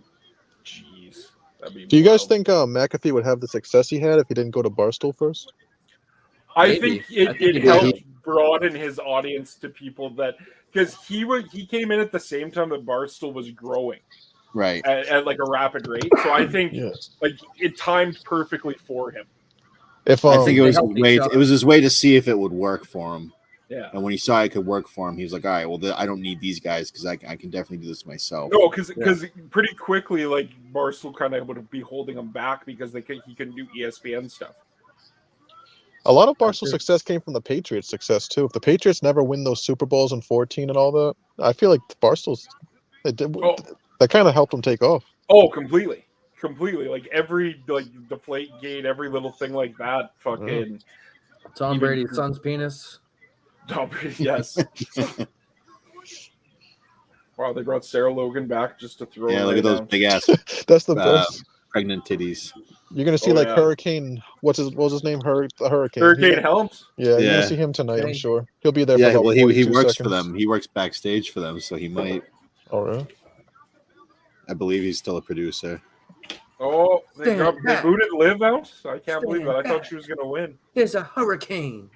[SPEAKER 6] Jeez, that'd be.
[SPEAKER 5] Do you guys
[SPEAKER 6] wild.
[SPEAKER 5] think McAfee would have the success he had if he didn't go to Barstool first?
[SPEAKER 6] I
[SPEAKER 2] Maybe.
[SPEAKER 6] think it,
[SPEAKER 2] I think
[SPEAKER 6] it
[SPEAKER 2] he
[SPEAKER 6] helped
[SPEAKER 2] did.
[SPEAKER 6] broaden his audience to people that because he came in at the same time that Barstool was growing
[SPEAKER 4] Right.
[SPEAKER 6] at like a rapid rate. So I think
[SPEAKER 5] Yeah.
[SPEAKER 6] like it timed perfectly for him.
[SPEAKER 5] If
[SPEAKER 4] I think it
[SPEAKER 2] they
[SPEAKER 4] was
[SPEAKER 2] helped each
[SPEAKER 4] way.
[SPEAKER 2] other.
[SPEAKER 4] It was his way to see if it would work for him.
[SPEAKER 6] Yeah.
[SPEAKER 4] And when he saw it could work for him, he was like, all right, well, I don't need these guys because I can definitely do this myself.
[SPEAKER 6] No, because pretty quickly, like Barstool kind of would be holding him back because he couldn't do ESPN stuff.
[SPEAKER 5] A lot of Barstool's success came from the Patriots' success too. If the Patriots never win those Super Bowls in 14 and all that, I feel like Barstool's that kind of helped them take off.
[SPEAKER 6] Oh, completely. Like every deflate gate, every little thing like that. Fucking
[SPEAKER 2] Tom Brady's son's penis.
[SPEAKER 6] Tom Brady, yes. Wow, they brought Sarah Logan back just to throw.
[SPEAKER 4] Yeah, look at those big ass.
[SPEAKER 5] That's the best.
[SPEAKER 4] Pregnant titties.
[SPEAKER 5] You're gonna see Hurricane. What was his name? Hurricane.
[SPEAKER 6] Hurricane Helms.
[SPEAKER 5] Yeah, you're gonna see him tonight. I'm sure he'll be there. For
[SPEAKER 4] he works
[SPEAKER 5] seconds.
[SPEAKER 4] for them. He works backstage for them, so he might.
[SPEAKER 5] Oh, really?
[SPEAKER 4] I believe he's still a producer.
[SPEAKER 6] Oh, they booted Liv out. I can't believe that. I thought she was gonna win.
[SPEAKER 2] There's a hurricane.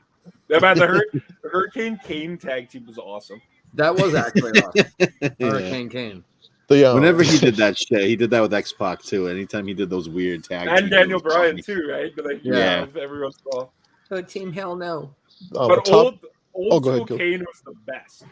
[SPEAKER 6] Yeah, man, the Hurricane Kane tag team was awesome.
[SPEAKER 2] That was actually awesome. Hurricane Kane.
[SPEAKER 4] Whenever he did that shit, he did that with X-Pac too. Anytime he did those weird tags.
[SPEAKER 6] And Daniel Bryan too, right? But everyone's call.
[SPEAKER 2] Team hell no.
[SPEAKER 6] But old school Kane was the best.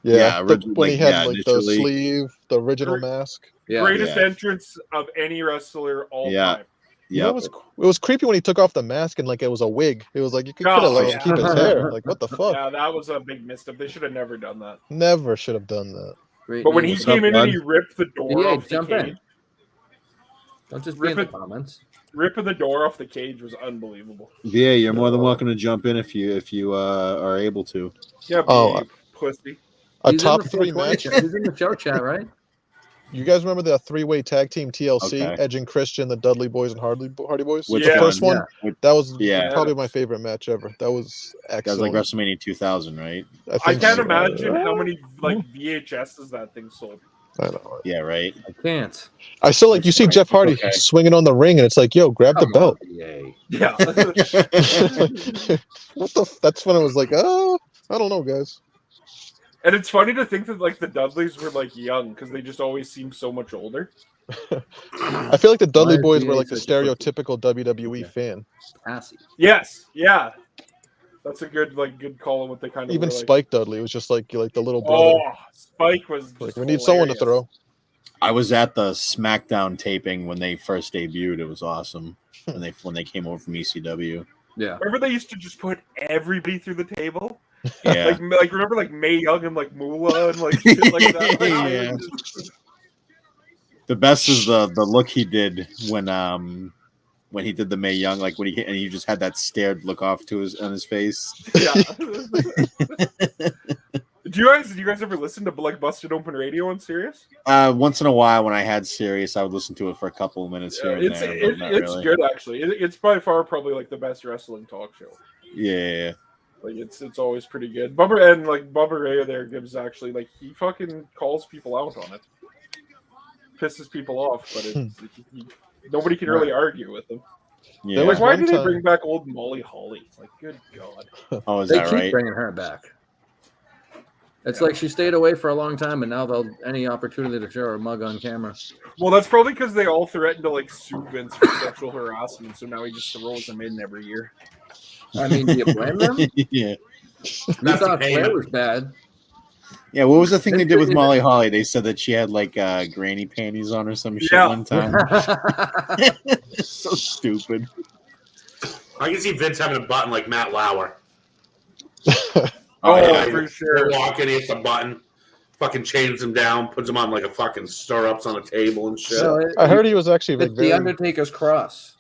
[SPEAKER 5] Yeah, when he had the sleeve, the original mask.
[SPEAKER 6] Greatest entrance of any wrestler all time.
[SPEAKER 5] Yeah, it was creepy when he took off the mask and it was a wig. It was like you could have let him keep his hair. Like what the fuck?
[SPEAKER 6] Yeah, that was a big misstep. They should have never done that.
[SPEAKER 5] Never should have done that.
[SPEAKER 6] But when he came in and he ripped the door off the cage.
[SPEAKER 2] Don't just be in the comments.
[SPEAKER 6] Ripping the door off the cage was unbelievable.
[SPEAKER 4] Yeah, you're more than welcome to jump in if you are able to.
[SPEAKER 6] Yeah, pussy.
[SPEAKER 5] A top 3 match.
[SPEAKER 2] He's in the show chat, right?
[SPEAKER 5] You guys remember the 3-way tag team TLC? Edge and Christian, the Dudley Boys and Hardy Boys.
[SPEAKER 4] Which
[SPEAKER 5] the first one.
[SPEAKER 4] Yeah.
[SPEAKER 5] That was probably my favorite match ever. That was excellent.
[SPEAKER 4] That was like WrestleMania 2000, right?
[SPEAKER 6] I can't imagine how many VHSs that thing sold.
[SPEAKER 5] I know.
[SPEAKER 4] Yeah, right.
[SPEAKER 2] I can't.
[SPEAKER 5] I still you see Jeff Hardy swinging on the ring, and it's like, yo, grab the belt.
[SPEAKER 6] Yeah.
[SPEAKER 5] That's when I was like, oh, I don't know, guys.
[SPEAKER 6] And it's funny to think that the Dudleys were young because they just always seem so much older.
[SPEAKER 5] I feel like the Dudley Boys were the stereotypical WWE fan.
[SPEAKER 2] Passy.
[SPEAKER 6] Yes, yeah. That's a good call on what they kind of
[SPEAKER 5] even
[SPEAKER 6] were
[SPEAKER 5] Spike Dudley was just like the little brother.
[SPEAKER 6] Oh, Spike was
[SPEAKER 5] we need someone to throw.
[SPEAKER 4] I was at the SmackDown taping when they first debuted. It was awesome when they came over from ECW.
[SPEAKER 2] Yeah.
[SPEAKER 6] Remember they used to just put everybody through the table?
[SPEAKER 4] Yeah.
[SPEAKER 6] Remember Mae Young and Moolah and shit like that.
[SPEAKER 4] The best is the look he did when he did the Mae Young, when he just had that stared look off on his face.
[SPEAKER 6] Yeah. Did you guys ever listen to Busted Open Radio on Sirius?
[SPEAKER 4] Once in a while, when I had Sirius, I would listen to it for a couple of minutes here and there.
[SPEAKER 6] It's good actually. It's by far probably the best wrestling talk show.
[SPEAKER 4] Yeah.
[SPEAKER 6] It's always pretty good. Bubba Ray there gives actually he fucking calls people out on it. Pisses people off, but nobody can really argue with them.
[SPEAKER 4] Yeah.
[SPEAKER 6] Why did they bring back old Molly Holly? Good God.
[SPEAKER 4] Oh, is
[SPEAKER 2] they
[SPEAKER 4] that
[SPEAKER 2] keep
[SPEAKER 4] right?
[SPEAKER 2] Bringing her back. It's she stayed away for a long time, and now they'll any opportunity to show her mug on camera.
[SPEAKER 6] Well, that's probably because they all threatened to sue Vince for sexual harassment, so now he just throws them in every year.
[SPEAKER 2] I mean, do you blame them?
[SPEAKER 4] Yeah.
[SPEAKER 2] I thought Flair was bad.
[SPEAKER 4] Yeah, what was the thing they did with Molly Holly? They said that she had granny panties on or some shit one time. So stupid.
[SPEAKER 3] I can see Vince having a button like Matt Lauer.
[SPEAKER 6] For sure.
[SPEAKER 3] They walk in, he hits a button, fucking chains him down, puts him on a fucking stirrups on a table and shit.
[SPEAKER 5] I heard he was actually
[SPEAKER 2] the Undertaker's cross.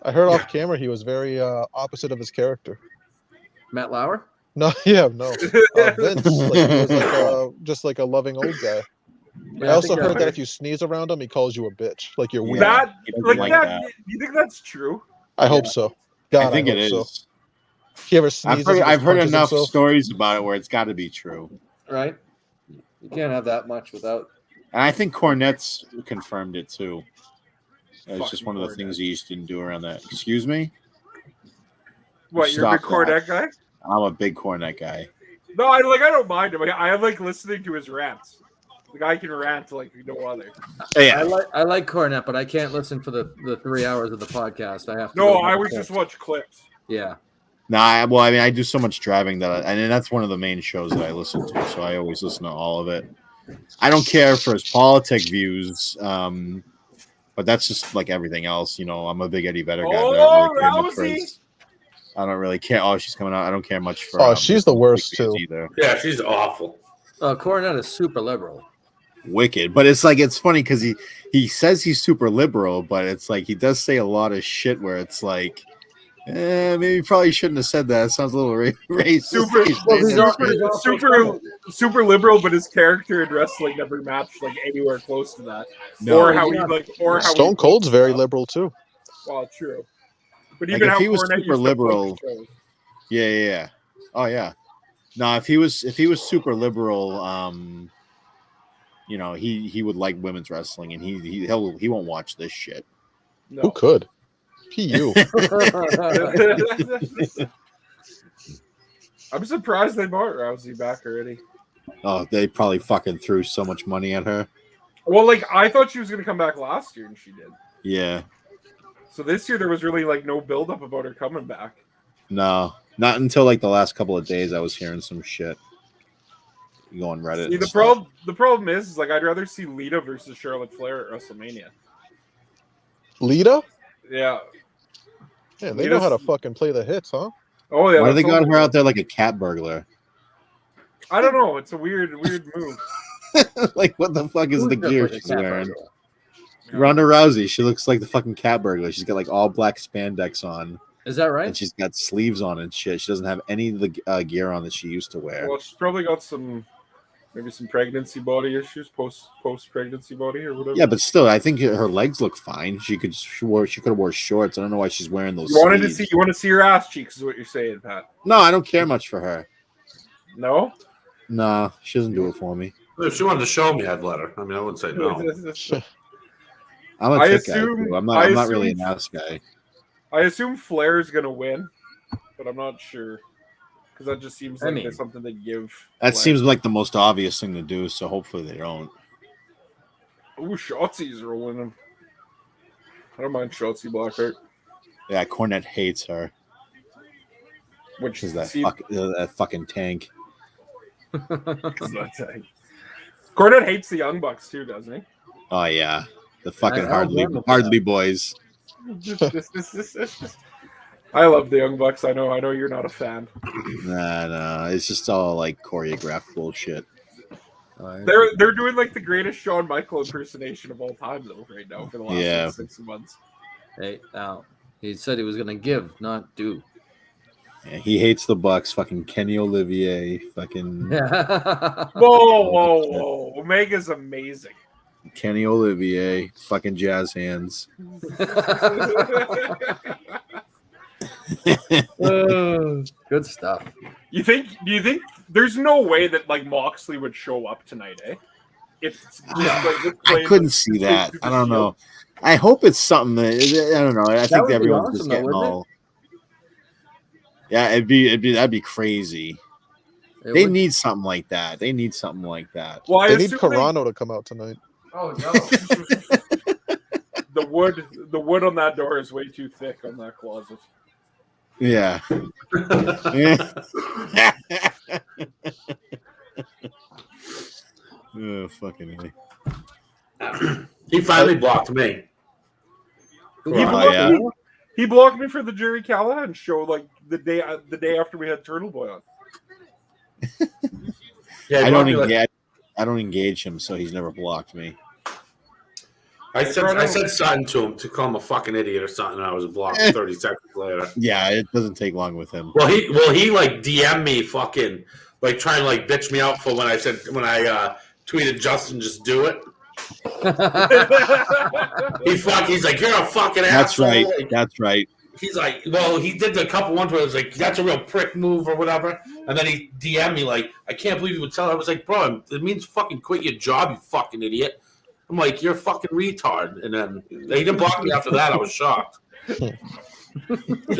[SPEAKER 5] I heard off camera he was very opposite of his character.
[SPEAKER 2] Matt Lauer?
[SPEAKER 5] No, no. Vince, he was just a loving old guy. I also heard that if you sneeze around him, he calls you a bitch. You're weird.
[SPEAKER 6] That. You think that's true?
[SPEAKER 5] I hope so. God,
[SPEAKER 4] I think it is.
[SPEAKER 5] So. He ever sneezes?
[SPEAKER 4] I've heard enough stories about it where it's got to be true.
[SPEAKER 2] Right? You can't have that much without.
[SPEAKER 4] And I think Cornette's confirmed it too. It's just one of the things he used to do around that. Excuse me?
[SPEAKER 6] What, you're a big Cornette guy?
[SPEAKER 4] I'm a big Cornette guy.
[SPEAKER 6] No, I don't mind him. I have listening to his rants. The guy can rant like no other.
[SPEAKER 4] Yeah,
[SPEAKER 2] I like Cornette, but I can't listen for the 3 hours of the podcast. I have to.
[SPEAKER 6] No, I would just watch clips.
[SPEAKER 2] Yeah.
[SPEAKER 4] Nah, well, I mean, I do so much driving and that's one of the main shows that I listen to, so I always listen to all of it. I don't care for his politic views, but that's just like everything else. You know, I'm a big Eddie Vedder guy. But I don't really care. Oh, she's coming out. I don't care much for.
[SPEAKER 5] Oh, she's the worst too.
[SPEAKER 4] Either.
[SPEAKER 3] Yeah, she's awful.
[SPEAKER 2] Cornette is super liberal.
[SPEAKER 4] Wicked, but it's like it's funny because he says he's super liberal, but it's like he does say a lot of shit where it's like, maybe probably shouldn't have said that. It sounds a little racist.
[SPEAKER 6] Super liberal, but his character in wrestling never matched like anywhere close to that.
[SPEAKER 4] No,
[SPEAKER 6] or how he like, or how
[SPEAKER 5] Stone Cold's very liberal too.
[SPEAKER 6] Well, true. But
[SPEAKER 4] Like
[SPEAKER 6] even
[SPEAKER 4] if
[SPEAKER 6] how
[SPEAKER 4] he was
[SPEAKER 6] Cornette
[SPEAKER 4] super
[SPEAKER 6] used to
[SPEAKER 4] liberal,
[SPEAKER 6] book shows.
[SPEAKER 4] yeah. Oh yeah. No, if he was super liberal, you know, he would like women's wrestling, and he won't watch this shit.
[SPEAKER 6] No.
[SPEAKER 5] Who could? You.
[SPEAKER 6] I'm surprised they bought Rousey back already.
[SPEAKER 4] Oh, they probably fucking threw so much money at her.
[SPEAKER 6] Well, like I thought she was going to come back last year, and she did.
[SPEAKER 4] Yeah.
[SPEAKER 6] So this year there was really like no build up about her coming back.
[SPEAKER 4] No, not until like the last couple of days I was hearing some shit. You go on Reddit.
[SPEAKER 6] See, the problem is like I'd rather see Lita versus Charlotte Flair at WrestleMania.
[SPEAKER 5] Lita?
[SPEAKER 6] Yeah.
[SPEAKER 5] Yeah, they know how to fucking play the hits, huh?
[SPEAKER 6] Oh yeah.
[SPEAKER 4] Why do they got
[SPEAKER 6] totally
[SPEAKER 4] her out there like a cat burglar?
[SPEAKER 6] I don't know. It's a weird move.
[SPEAKER 4] Like, what the fuck is
[SPEAKER 2] Who's
[SPEAKER 4] the
[SPEAKER 2] the
[SPEAKER 4] gear
[SPEAKER 2] fucking
[SPEAKER 4] she's
[SPEAKER 2] cat
[SPEAKER 4] wearing?
[SPEAKER 2] burglar?
[SPEAKER 4] Ronda Rousey. She looks like the fucking cat burglar. She's got like all black spandex on,
[SPEAKER 2] Is that
[SPEAKER 4] and
[SPEAKER 2] right?
[SPEAKER 4] she's got sleeves on and shit. She doesn't have any of the gear on that she used to wear.
[SPEAKER 6] Well, she's probably got maybe some pregnancy body issues, post pregnancy body or whatever.
[SPEAKER 4] Yeah, but still, I think her legs look fine. She could have wore shorts. I don't know why she's wearing those.
[SPEAKER 6] You want
[SPEAKER 4] sleeves.
[SPEAKER 6] to see her ass cheeks, is what you're saying, Pat?
[SPEAKER 4] No, I don't care much for her.
[SPEAKER 6] No.
[SPEAKER 4] No, she doesn't do it for me.
[SPEAKER 3] If she wanted to show me, I'd let her. I mean, I wouldn't say no.
[SPEAKER 4] I'm a
[SPEAKER 6] I
[SPEAKER 4] thick guy.
[SPEAKER 6] assume-
[SPEAKER 4] Too. I'm
[SPEAKER 6] I
[SPEAKER 4] not really an
[SPEAKER 6] assume-
[SPEAKER 4] ass guy.
[SPEAKER 6] I assume Flair's gonna win, but I'm not sure because that just seems
[SPEAKER 2] I
[SPEAKER 6] like
[SPEAKER 2] mean,
[SPEAKER 6] there's something they give.
[SPEAKER 4] That
[SPEAKER 6] Flair.
[SPEAKER 4] seems like the most obvious thing to do. So hopefully they don't.
[SPEAKER 6] Ooh, Shotzi's rolling him. I don't mind Shotzi Blackheart.
[SPEAKER 4] Yeah, Cornette hates her.
[SPEAKER 6] Which
[SPEAKER 4] Is that
[SPEAKER 6] see-
[SPEAKER 4] that fucking tank?
[SPEAKER 6] Cornette hates the Young Bucks too, doesn't he?
[SPEAKER 4] Oh yeah, the fucking
[SPEAKER 2] I don't blame him for
[SPEAKER 4] Hardly boys.
[SPEAKER 6] I love the Young Bucks. I know you're not a fan.
[SPEAKER 4] Nah, it's just all like choreographed bullshit.
[SPEAKER 6] They're doing like the greatest Shawn Michael impersonation of all time though right now for the last
[SPEAKER 4] Yeah.
[SPEAKER 6] 6 months.
[SPEAKER 2] Hey, now he said he was going to give, not do.
[SPEAKER 4] Yeah, he hates the Bucks. Fucking Kenny Olivier. Fucking
[SPEAKER 6] Whoa! Omega's amazing.
[SPEAKER 4] Kenny Olivier. Fucking jazz hands.
[SPEAKER 2] Good stuff.
[SPEAKER 6] Do you think there's no way that like Moxley would show up tonight, eh? If it's just, like,
[SPEAKER 4] I couldn't see that. I don't know. I hope it's something that I don't know. I think
[SPEAKER 2] would be
[SPEAKER 4] everyone's
[SPEAKER 2] awesome,
[SPEAKER 4] just
[SPEAKER 2] though,
[SPEAKER 4] getting
[SPEAKER 2] wouldn't it?
[SPEAKER 4] all. Yeah, that'd be crazy.
[SPEAKER 2] It
[SPEAKER 4] They
[SPEAKER 2] would-
[SPEAKER 4] need something like that. They need something like that.
[SPEAKER 6] Well, I
[SPEAKER 5] They need
[SPEAKER 6] assume
[SPEAKER 5] Carano to come out tonight.
[SPEAKER 2] Oh no!
[SPEAKER 6] the wood on that door is way too thick on that closet.
[SPEAKER 4] Yeah. Oh, fucking A.
[SPEAKER 3] He finally blocked me.
[SPEAKER 6] He blocked me for the Jerry Callahan show like the day after we had Turtle Boy on.
[SPEAKER 3] Yeah, he
[SPEAKER 4] I
[SPEAKER 3] blocked me, like,
[SPEAKER 4] don't engage him, so he's never blocked me.
[SPEAKER 3] I said something to him to call him a fucking idiot or something, and I was blocked 30 seconds later.
[SPEAKER 4] Yeah, it doesn't take long with him.
[SPEAKER 3] Well, he like DM'd me fucking like trying to like bitch me out for when I tweeted Justin just do it. He's like, you're a fucking
[SPEAKER 4] That's
[SPEAKER 3] asshole.
[SPEAKER 4] right.
[SPEAKER 3] Like,
[SPEAKER 4] That's right.
[SPEAKER 3] he's like, well, he did a couple ones where it was like, that's a real prick move or whatever. And then he DM'd me like, I can't believe you would tell. I was like, bro, it means fucking quit your job, you fucking idiot. I'm like, you're a fucking retard. And then he didn't block me after that. I was shocked. Yeah,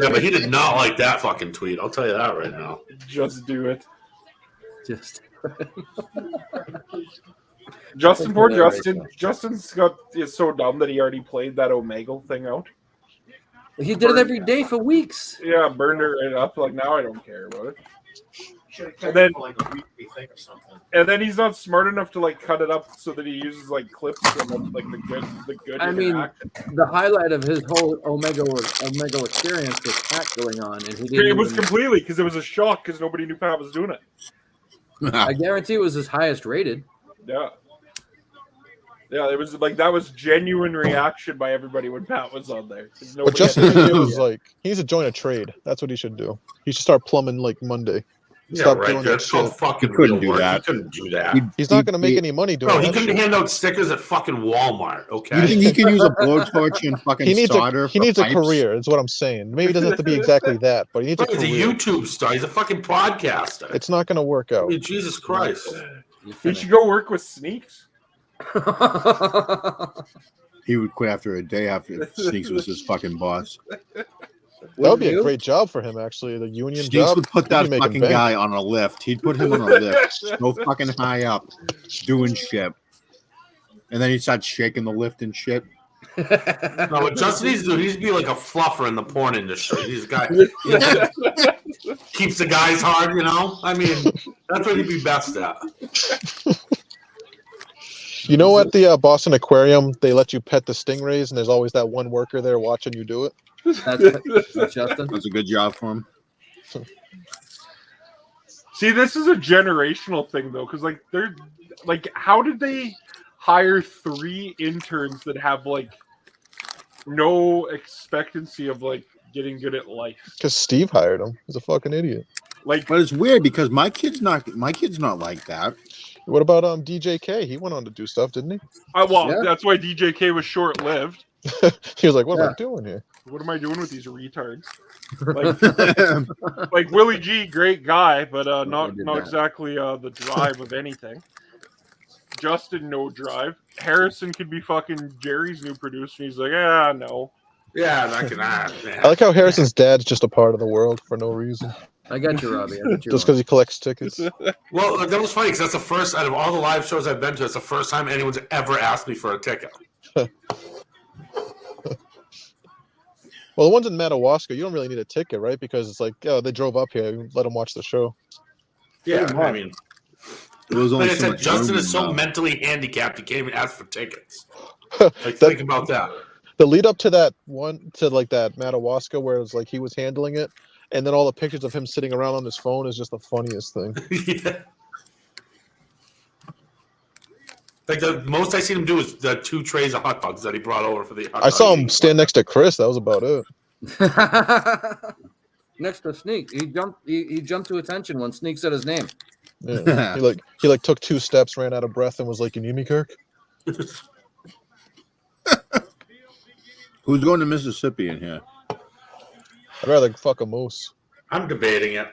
[SPEAKER 3] but he did not like that fucking tweet. I'll tell you that right now.
[SPEAKER 6] Just do it.
[SPEAKER 2] Just
[SPEAKER 6] Justin, poor
[SPEAKER 2] Hilarious
[SPEAKER 6] Justin.
[SPEAKER 2] stuff.
[SPEAKER 6] Justin's is so dumb that he already played that Omegle thing out.
[SPEAKER 2] He did it every day for weeks.
[SPEAKER 6] Yeah, burned it right up. Like now, I don't care about it.
[SPEAKER 4] And
[SPEAKER 6] then-
[SPEAKER 4] for like a weekly thing or something.
[SPEAKER 6] And then he's not smart enough to like cut it up so that he uses like clips from like the good.
[SPEAKER 2] I mean,
[SPEAKER 6] interaction.
[SPEAKER 2] the highlight of his whole Omega experience was Pat going on, and he didn't.
[SPEAKER 6] It was
[SPEAKER 2] even-
[SPEAKER 6] completely because it was a shock because nobody knew Pat was doing it.
[SPEAKER 2] I guarantee it was his highest rated.
[SPEAKER 6] Yeah. Yeah, it was like that was genuine reaction by everybody when Pat was on there. 'Cause
[SPEAKER 5] But
[SPEAKER 6] nobody
[SPEAKER 5] Justin
[SPEAKER 6] had-
[SPEAKER 5] Gabriel was like, he needs to join a trade. That's what he should do. He should start plumbing like Monday.
[SPEAKER 3] Yeah,
[SPEAKER 5] Stop
[SPEAKER 3] right.
[SPEAKER 5] doing that
[SPEAKER 3] That's so
[SPEAKER 5] shit.
[SPEAKER 3] fucking
[SPEAKER 4] He couldn't
[SPEAKER 3] real
[SPEAKER 4] do
[SPEAKER 3] work.
[SPEAKER 4] that.
[SPEAKER 3] He couldn't do that.
[SPEAKER 4] He-
[SPEAKER 5] He's not going to make
[SPEAKER 4] he-
[SPEAKER 5] any money doing
[SPEAKER 3] Bro, he
[SPEAKER 5] that
[SPEAKER 3] couldn't
[SPEAKER 5] shit.
[SPEAKER 3] hand out stickers at fucking Walmart.
[SPEAKER 4] You
[SPEAKER 3] Okay.
[SPEAKER 4] think he can use a blowtorch and fucking
[SPEAKER 5] He needs
[SPEAKER 4] solder?
[SPEAKER 5] a he
[SPEAKER 4] for
[SPEAKER 5] needs a
[SPEAKER 4] pipes?
[SPEAKER 5] career. Is what I'm saying. Maybe it doesn't have to be exactly that, but he needs a
[SPEAKER 3] Bro, he's a
[SPEAKER 5] career.
[SPEAKER 3] YouTube star. He's a fucking podcaster.
[SPEAKER 5] It's not going to work
[SPEAKER 3] I
[SPEAKER 5] out.
[SPEAKER 3] mean, Jesus Christ.
[SPEAKER 6] He should go work with Sneaks.
[SPEAKER 4] He would quit after a day after Sneaks was his fucking boss.
[SPEAKER 5] That would be a great job for him, actually. The union
[SPEAKER 4] Sneaks
[SPEAKER 5] job.
[SPEAKER 4] would put
[SPEAKER 5] he'd
[SPEAKER 4] that
[SPEAKER 5] be making
[SPEAKER 4] fucking
[SPEAKER 5] bank.
[SPEAKER 4] guy on a lift. He'd put him on a lift so fucking high up doing shit. And then he'd start shaking the lift and shit.
[SPEAKER 3] No, what Justin needs to do, he needs to be like a fluffer in the porn industry. He's a guy keeps the guys hard, you know? I mean, that's what he'd be best at.
[SPEAKER 5] You know, at the Boston Aquarium, they let you pet the stingrays, and there's always that one worker there watching you do it.
[SPEAKER 2] That's Justin.
[SPEAKER 4] That's a good job for him.
[SPEAKER 6] See, this is a generational thing though, because like they're like, how did they hire 3 interns that have like no expectancy of like getting good at life?
[SPEAKER 5] Because Steve hired him. He's a fucking idiot.
[SPEAKER 6] Like,
[SPEAKER 4] But it's weird because my kid's not like that.
[SPEAKER 5] What about DJ-K? He went on to do stuff, didn't he?
[SPEAKER 6] well,
[SPEAKER 2] Yeah.
[SPEAKER 6] that's why DJK was short lived.
[SPEAKER 5] He was like, "What am
[SPEAKER 2] Yeah.
[SPEAKER 5] I doing here?"
[SPEAKER 6] What am I doing with these retards? Like Willie G, great guy, but not
[SPEAKER 2] did
[SPEAKER 6] not
[SPEAKER 2] that.
[SPEAKER 6] exactly the drive of anything. Justin, no drive. Harrison could be fucking Jerry's new producer. He's like, no.
[SPEAKER 3] Yeah, that can
[SPEAKER 5] I like how Harrison's dad's just a part of the world for no reason,
[SPEAKER 2] I got you, Robbie. I got you.
[SPEAKER 5] just because he collects tickets.
[SPEAKER 3] Well, that was funny because that's the first out of all the live shows I've been to. It's the first time anyone's ever asked me for a ticket.
[SPEAKER 5] Well, the ones in Madawaska, you don't really need a ticket, right? Because it's like, oh, they drove up here, you let them watch the show.
[SPEAKER 3] Yeah, I mean,
[SPEAKER 4] There was only
[SPEAKER 3] like I
[SPEAKER 4] so
[SPEAKER 3] said,
[SPEAKER 4] much
[SPEAKER 3] Justin
[SPEAKER 4] room
[SPEAKER 3] is so
[SPEAKER 4] in the-
[SPEAKER 3] mentally handicapped he can't even ask for tickets. Like, think about that.
[SPEAKER 5] The lead up to that one, to like that Madawaska, where it's like he was handling it, and then all the pictures of him sitting around on his phone is just the funniest thing.
[SPEAKER 3] Yeah. Like the most I seen him do is the 2 trays of hot dogs that he brought over for the. Hot
[SPEAKER 5] I saw
[SPEAKER 3] dog
[SPEAKER 5] him stand next to Chris. That was about it.
[SPEAKER 2] Next to Sneak, he jumped to attention when Sneak said his name.
[SPEAKER 5] Yeah. he like took 2 steps, ran out of breath, and was like, "You need me, Kirk?"
[SPEAKER 4] Who's going to Mississippi in here?
[SPEAKER 5] I'd rather fuck a moose.
[SPEAKER 3] I'm debating it.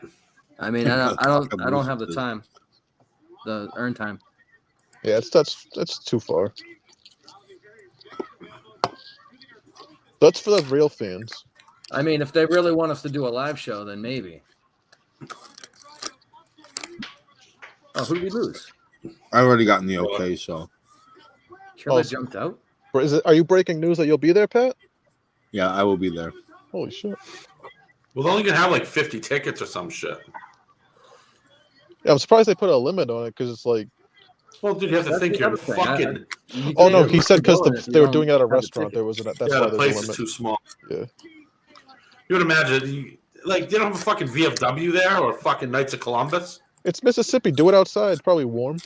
[SPEAKER 2] I mean, I don't have the time, the earn time.
[SPEAKER 5] Yeah, that's too far. That's for the real fans.
[SPEAKER 2] I mean, if they really want us to do a live show, then maybe. Oh, who did we lose?
[SPEAKER 4] I already gotten the okay, so
[SPEAKER 2] Killer
[SPEAKER 5] Oh,
[SPEAKER 2] jumped out.
[SPEAKER 5] Are you breaking news that you'll be there, Pat?
[SPEAKER 4] yeah, I will be there.
[SPEAKER 5] Holy shit!
[SPEAKER 3] Well, they're only gonna have like 50 tickets or some shit.
[SPEAKER 5] Yeah, I'm surprised they put a limit on it because it's like,
[SPEAKER 3] Well, dude, you have to
[SPEAKER 2] That's
[SPEAKER 3] think
[SPEAKER 2] the
[SPEAKER 3] you're
[SPEAKER 2] other thing.
[SPEAKER 3] fucking.
[SPEAKER 2] You
[SPEAKER 5] oh no,
[SPEAKER 2] can't
[SPEAKER 5] he said because
[SPEAKER 2] go in if you
[SPEAKER 5] they were
[SPEAKER 2] don't
[SPEAKER 5] doing it at a
[SPEAKER 2] have the
[SPEAKER 5] restaurant.
[SPEAKER 2] ticket.
[SPEAKER 5] There was that's
[SPEAKER 3] Yeah,
[SPEAKER 5] why
[SPEAKER 3] the
[SPEAKER 5] there's a
[SPEAKER 3] place is
[SPEAKER 5] limit.
[SPEAKER 3] too small.
[SPEAKER 5] Yeah.
[SPEAKER 3] You would imagine, like, they don't have a fucking VFW there or fucking Knights of Columbus.
[SPEAKER 5] It's Mississippi. Do it outside. It's probably warm.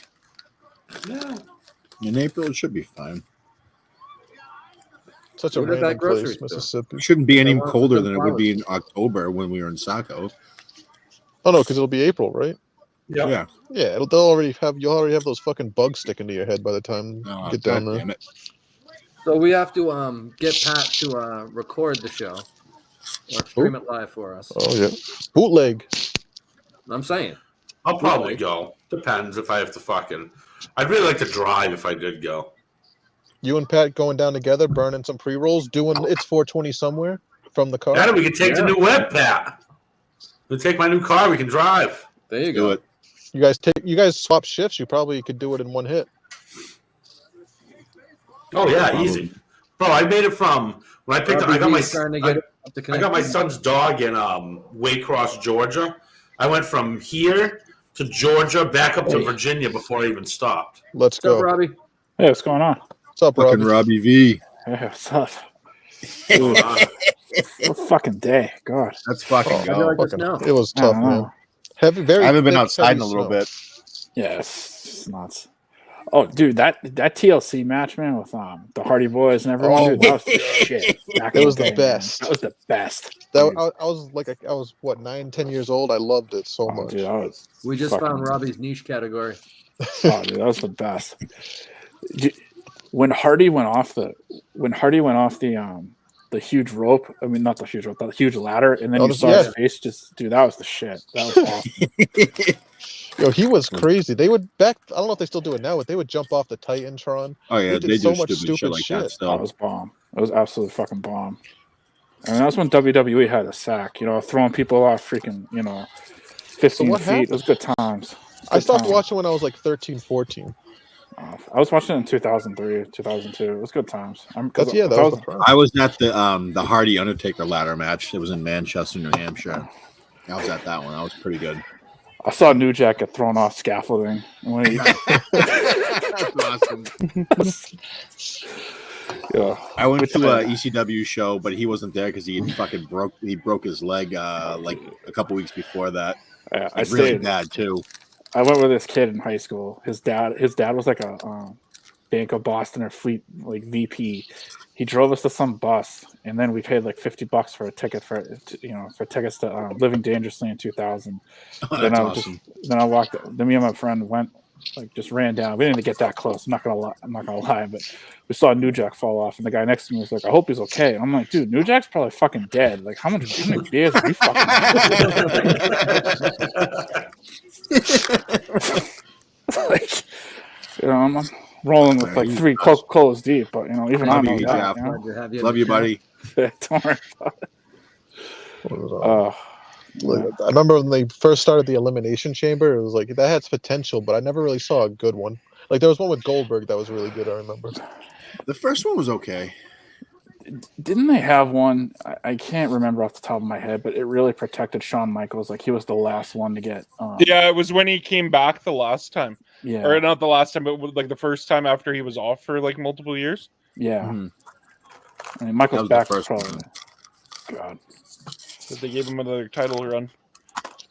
[SPEAKER 3] Yeah.
[SPEAKER 4] In April, it should be fine.
[SPEAKER 5] Such a
[SPEAKER 2] What about
[SPEAKER 5] random
[SPEAKER 2] grocery
[SPEAKER 5] place,
[SPEAKER 2] store?
[SPEAKER 5] Mississippi.
[SPEAKER 4] It shouldn't be any
[SPEAKER 2] want
[SPEAKER 4] colder
[SPEAKER 2] some
[SPEAKER 4] than it would be in October when we were in Saco.
[SPEAKER 5] Oh no, because it'll be April, right?
[SPEAKER 3] Yep.
[SPEAKER 4] Yeah.
[SPEAKER 5] Yeah, you'll already have those fucking bugs sticking to your head by the time
[SPEAKER 4] Oh,
[SPEAKER 5] you get down
[SPEAKER 4] God
[SPEAKER 5] there.
[SPEAKER 4] damn it.
[SPEAKER 2] So we have to get Pat to record the show or stream it live for us.
[SPEAKER 5] Oh yeah, bootleg.
[SPEAKER 2] I'm saying.
[SPEAKER 3] I'll probably go. Depends if I have to fucking. I'd really like to drive if I did go.
[SPEAKER 5] You and Pat going down together, burning some pre-rolls, doing it's 420 somewhere from the car.
[SPEAKER 3] Adam, we can take the new web, Pat. We'll take my new car. We can drive.
[SPEAKER 2] There you
[SPEAKER 4] Do
[SPEAKER 2] go.
[SPEAKER 4] it.
[SPEAKER 5] You guys swap shifts. You probably could do it in one hit.
[SPEAKER 3] Oh yeah,
[SPEAKER 4] Probably.
[SPEAKER 3] easy, bro. I made it from When I picked up,
[SPEAKER 2] Robbie
[SPEAKER 3] I got my
[SPEAKER 2] V's trying to get up to
[SPEAKER 3] I got my
[SPEAKER 2] connect.
[SPEAKER 3] son's dog in Waycross, Georgia. I went from here to Georgia, back up to Virginia before I even stopped.
[SPEAKER 5] Let's
[SPEAKER 2] What's up,
[SPEAKER 5] go.
[SPEAKER 2] Robbie?
[SPEAKER 8] Hey, what's going on?
[SPEAKER 5] What's up,
[SPEAKER 4] Fucking
[SPEAKER 5] Robbie?
[SPEAKER 4] Robbie V.
[SPEAKER 8] Hey, what's up? Dude, what a fucking day. God.
[SPEAKER 4] Let's fucking
[SPEAKER 5] Oh,
[SPEAKER 2] How'd you
[SPEAKER 4] go.
[SPEAKER 2] like the
[SPEAKER 5] Fucking-
[SPEAKER 2] snow?
[SPEAKER 5] it was
[SPEAKER 8] I
[SPEAKER 5] tough,
[SPEAKER 8] don't
[SPEAKER 5] man.
[SPEAKER 8] know.
[SPEAKER 5] Heavy, very.
[SPEAKER 4] I haven't been
[SPEAKER 5] thick,
[SPEAKER 4] outside in
[SPEAKER 5] heavy
[SPEAKER 4] a little
[SPEAKER 5] snow.
[SPEAKER 4] bit.
[SPEAKER 8] Yeah, it's nuts. Oh, dude, that TLC match, man, with the Hardy Boys and everyone,
[SPEAKER 5] Oh
[SPEAKER 8] dude, that was the shit. Back
[SPEAKER 5] It
[SPEAKER 8] in
[SPEAKER 5] was the
[SPEAKER 8] day, man.
[SPEAKER 5] best.
[SPEAKER 8] That was the best.
[SPEAKER 5] That,
[SPEAKER 8] dude.
[SPEAKER 5] I was like, I was what 9, 10 years old. I loved it so
[SPEAKER 8] Oh,
[SPEAKER 5] much.
[SPEAKER 8] dude, that was
[SPEAKER 2] We just
[SPEAKER 8] fucking-
[SPEAKER 2] found Robbie's niche category.
[SPEAKER 8] Oh, dude, that was the best. When Hardy went off the huge rope, I mean not the huge rope, the huge ladder, and then
[SPEAKER 5] Oh,
[SPEAKER 8] you saw
[SPEAKER 5] yeah.
[SPEAKER 8] his face, just dude, that was the shit. That was awesome.
[SPEAKER 5] Yo, he was crazy. They would back. I don't know if they still do it now, but they would jump off the Titantron.
[SPEAKER 4] Oh yeah,
[SPEAKER 5] They did
[SPEAKER 4] they
[SPEAKER 5] so
[SPEAKER 4] do
[SPEAKER 5] much
[SPEAKER 4] stupid shit
[SPEAKER 5] stupid
[SPEAKER 4] like
[SPEAKER 5] shit.
[SPEAKER 4] that still.
[SPEAKER 8] That was bomb. It was absolute fucking bomb. I mean, that was when WWE had a sack, throwing people off freaking, 15
[SPEAKER 5] what
[SPEAKER 8] feet.
[SPEAKER 5] happened?
[SPEAKER 8] It was good times.
[SPEAKER 5] I stopped
[SPEAKER 8] times.
[SPEAKER 5] watching when I was like 13, 14.
[SPEAKER 8] I was watching it in 2003, 2002. It was good times.
[SPEAKER 5] That was the problem.
[SPEAKER 4] I was at the Hardy Undertaker ladder match. It was in Manchester, New Hampshire. I was at that one. That was pretty good.
[SPEAKER 8] I saw New Jack get thrown off scaffolding. When he,
[SPEAKER 4] That's awesome.
[SPEAKER 8] yeah.
[SPEAKER 4] I went to a ECW show, but he wasn't there because he fucking broke his leg like a couple weeks before that.
[SPEAKER 8] I
[SPEAKER 4] Like, really
[SPEAKER 8] stayed.
[SPEAKER 4] bad too.
[SPEAKER 8] I went with this kid in high school. His dad was like a Bank of Boston or Fleet like VP. He drove us to some bus, and then we paid like $50 for a ticket for tickets to Living Dangerously in 2000.
[SPEAKER 4] Oh,
[SPEAKER 8] Then
[SPEAKER 4] that's
[SPEAKER 8] I
[SPEAKER 4] awesome.
[SPEAKER 8] then I walked. Then me and my friend went, just ran down. We didn't get that close. I'm not gonna lie, but we saw New Jack fall off, and the guy next to me was like, "I hope he's okay." And I'm like, "Dude, New Jack's probably fucking dead. Like, how many beers have you fucking had?" Like, I'm rolling with like 3 Coca-Colas deep, but even I
[SPEAKER 4] Love
[SPEAKER 8] know
[SPEAKER 4] you,
[SPEAKER 8] that.
[SPEAKER 4] Jeff.
[SPEAKER 2] Glad to have you in
[SPEAKER 4] Love
[SPEAKER 2] the
[SPEAKER 4] you,
[SPEAKER 2] chat.
[SPEAKER 4] buddy.
[SPEAKER 8] Don't worry about it.
[SPEAKER 5] I remember when they first started the Elimination Chamber. It was like that had potential, but I never really saw a good one. Like there was one with Goldberg that was really good. I remember.
[SPEAKER 4] The first one was okay.
[SPEAKER 8] Didn't they have one? I can't remember off the top of my head, but it really protected Shawn Michaels. Like he was the last one to get.
[SPEAKER 6] Yeah, it was when he came back the last time,
[SPEAKER 8] Yeah.
[SPEAKER 6] or not the last time, but like the first time after he was off for like multiple years.
[SPEAKER 8] Yeah.
[SPEAKER 4] Mhm.
[SPEAKER 8] I mean, Michael's
[SPEAKER 4] That was
[SPEAKER 8] back
[SPEAKER 4] the first
[SPEAKER 8] probably.
[SPEAKER 4] one.
[SPEAKER 8] God.
[SPEAKER 6] That they gave him another title run.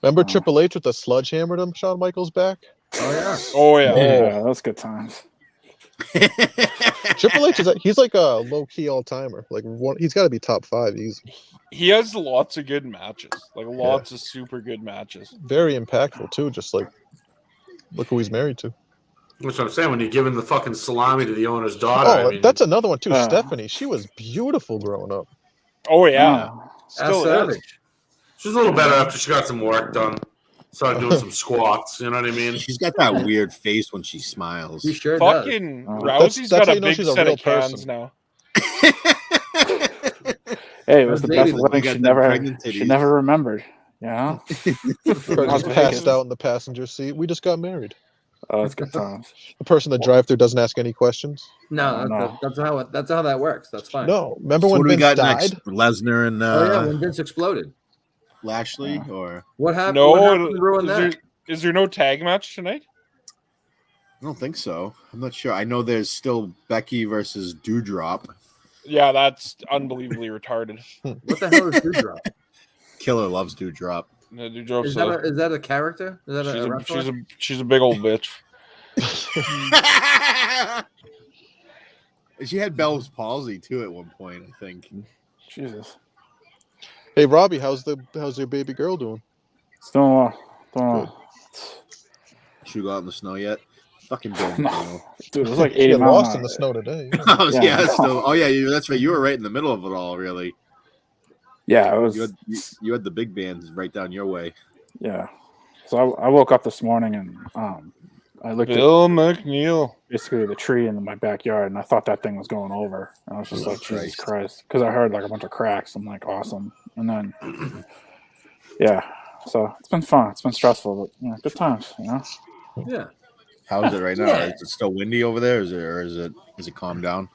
[SPEAKER 5] Remember
[SPEAKER 8] Oh.
[SPEAKER 5] Triple H with the sledgehammer to Shawn Michaels back?
[SPEAKER 2] Oh yeah.
[SPEAKER 6] Oh yeah,
[SPEAKER 8] Yeah, those good times.
[SPEAKER 5] Triple H he's like a low key all timer. Like he's got to be top 5. He's
[SPEAKER 6] he has lots of good matches, like lots of super good matches.
[SPEAKER 5] very impactful too. Just like look who he's married to.
[SPEAKER 3] That's what I'm saying. When you're giving the fucking salami to the owner's daughter,
[SPEAKER 5] Oh,
[SPEAKER 3] I mean,
[SPEAKER 5] that's another one too.
[SPEAKER 8] Uh,
[SPEAKER 5] Stephanie, she was beautiful growing up.
[SPEAKER 6] Oh yeah,
[SPEAKER 2] Ask
[SPEAKER 6] still is.
[SPEAKER 2] Savage.
[SPEAKER 3] she's a little better after she got some work done. Started doing some squats. You know what I mean?
[SPEAKER 4] She's got that weird face when she smiles.
[SPEAKER 2] He sure does.
[SPEAKER 6] Fucking
[SPEAKER 8] Oh.
[SPEAKER 6] Rousey's
[SPEAKER 5] That's
[SPEAKER 6] got
[SPEAKER 5] how
[SPEAKER 6] a
[SPEAKER 5] you know
[SPEAKER 6] big
[SPEAKER 5] she's a
[SPEAKER 6] set
[SPEAKER 5] real
[SPEAKER 6] of cans
[SPEAKER 5] person.
[SPEAKER 6] now.
[SPEAKER 8] Hey, it was the
[SPEAKER 2] Baby,
[SPEAKER 8] best
[SPEAKER 2] you
[SPEAKER 8] wedding
[SPEAKER 4] got
[SPEAKER 8] she
[SPEAKER 4] them
[SPEAKER 8] never
[SPEAKER 4] pregnant
[SPEAKER 8] she
[SPEAKER 4] titties.
[SPEAKER 8] never remembered. Yeah.
[SPEAKER 5] Kurt just passed out in the passenger seat. We just got married.
[SPEAKER 8] Oh, it's good times.
[SPEAKER 5] The person in the drive-through doesn't ask any questions.
[SPEAKER 2] No,
[SPEAKER 8] No.
[SPEAKER 2] that's how that works. That's fine.
[SPEAKER 5] No, remember
[SPEAKER 4] So
[SPEAKER 5] when
[SPEAKER 4] what do we
[SPEAKER 5] Vince
[SPEAKER 4] got
[SPEAKER 5] died?
[SPEAKER 4] next? Lesnar and
[SPEAKER 2] Oh yeah, when Vince exploded.
[SPEAKER 4] Lashley, or
[SPEAKER 2] What happened?
[SPEAKER 6] No,
[SPEAKER 2] what happened to ruin
[SPEAKER 6] is
[SPEAKER 2] that?
[SPEAKER 6] is there no tag match tonight?
[SPEAKER 4] I don't think so. I'm not sure. I know there's still Becky versus Doudrop.
[SPEAKER 6] Yeah, that's unbelievably retarded.
[SPEAKER 2] What the hell is Doudrop?
[SPEAKER 4] Killer loves Doudrop.
[SPEAKER 6] The dude drove
[SPEAKER 2] Is
[SPEAKER 6] so.
[SPEAKER 2] that a character? Is that
[SPEAKER 6] She's
[SPEAKER 2] a
[SPEAKER 6] a,
[SPEAKER 2] wrestler?
[SPEAKER 6] she's a big old bitch.
[SPEAKER 4] She had Bell's palsy too at one point, I think.
[SPEAKER 8] Jesus.
[SPEAKER 5] Hey Robbie, how's your baby girl doing?
[SPEAKER 8] Don't know.
[SPEAKER 4] Should we go out in the snow yet? Fucking don't know.
[SPEAKER 8] Dude, it was like
[SPEAKER 5] She
[SPEAKER 8] 80
[SPEAKER 5] got
[SPEAKER 8] miles
[SPEAKER 5] lost
[SPEAKER 8] an
[SPEAKER 5] in the
[SPEAKER 8] hour.
[SPEAKER 5] snow today.
[SPEAKER 8] Yeah.
[SPEAKER 4] Yeah, still. Oh yeah, that's right. You were right in the middle of it all. Really,
[SPEAKER 8] Yeah, it was.
[SPEAKER 4] you had the big bands right down your way.
[SPEAKER 8] Yeah. So I woke up this morning and I looked at
[SPEAKER 6] Bill McNeil.
[SPEAKER 8] basically the tree in my backyard, and I thought that thing was going over. And I was just
[SPEAKER 4] Oh,
[SPEAKER 8] like, Jesus
[SPEAKER 4] Christ.
[SPEAKER 8] Christ, because I heard like a bunch of cracks. I'm like, awesome. And then, yeah. So it's been fun. It's been stressful, but good times.
[SPEAKER 2] Yeah.
[SPEAKER 4] How is it right now? Is it still windy over there? Is it calmed down?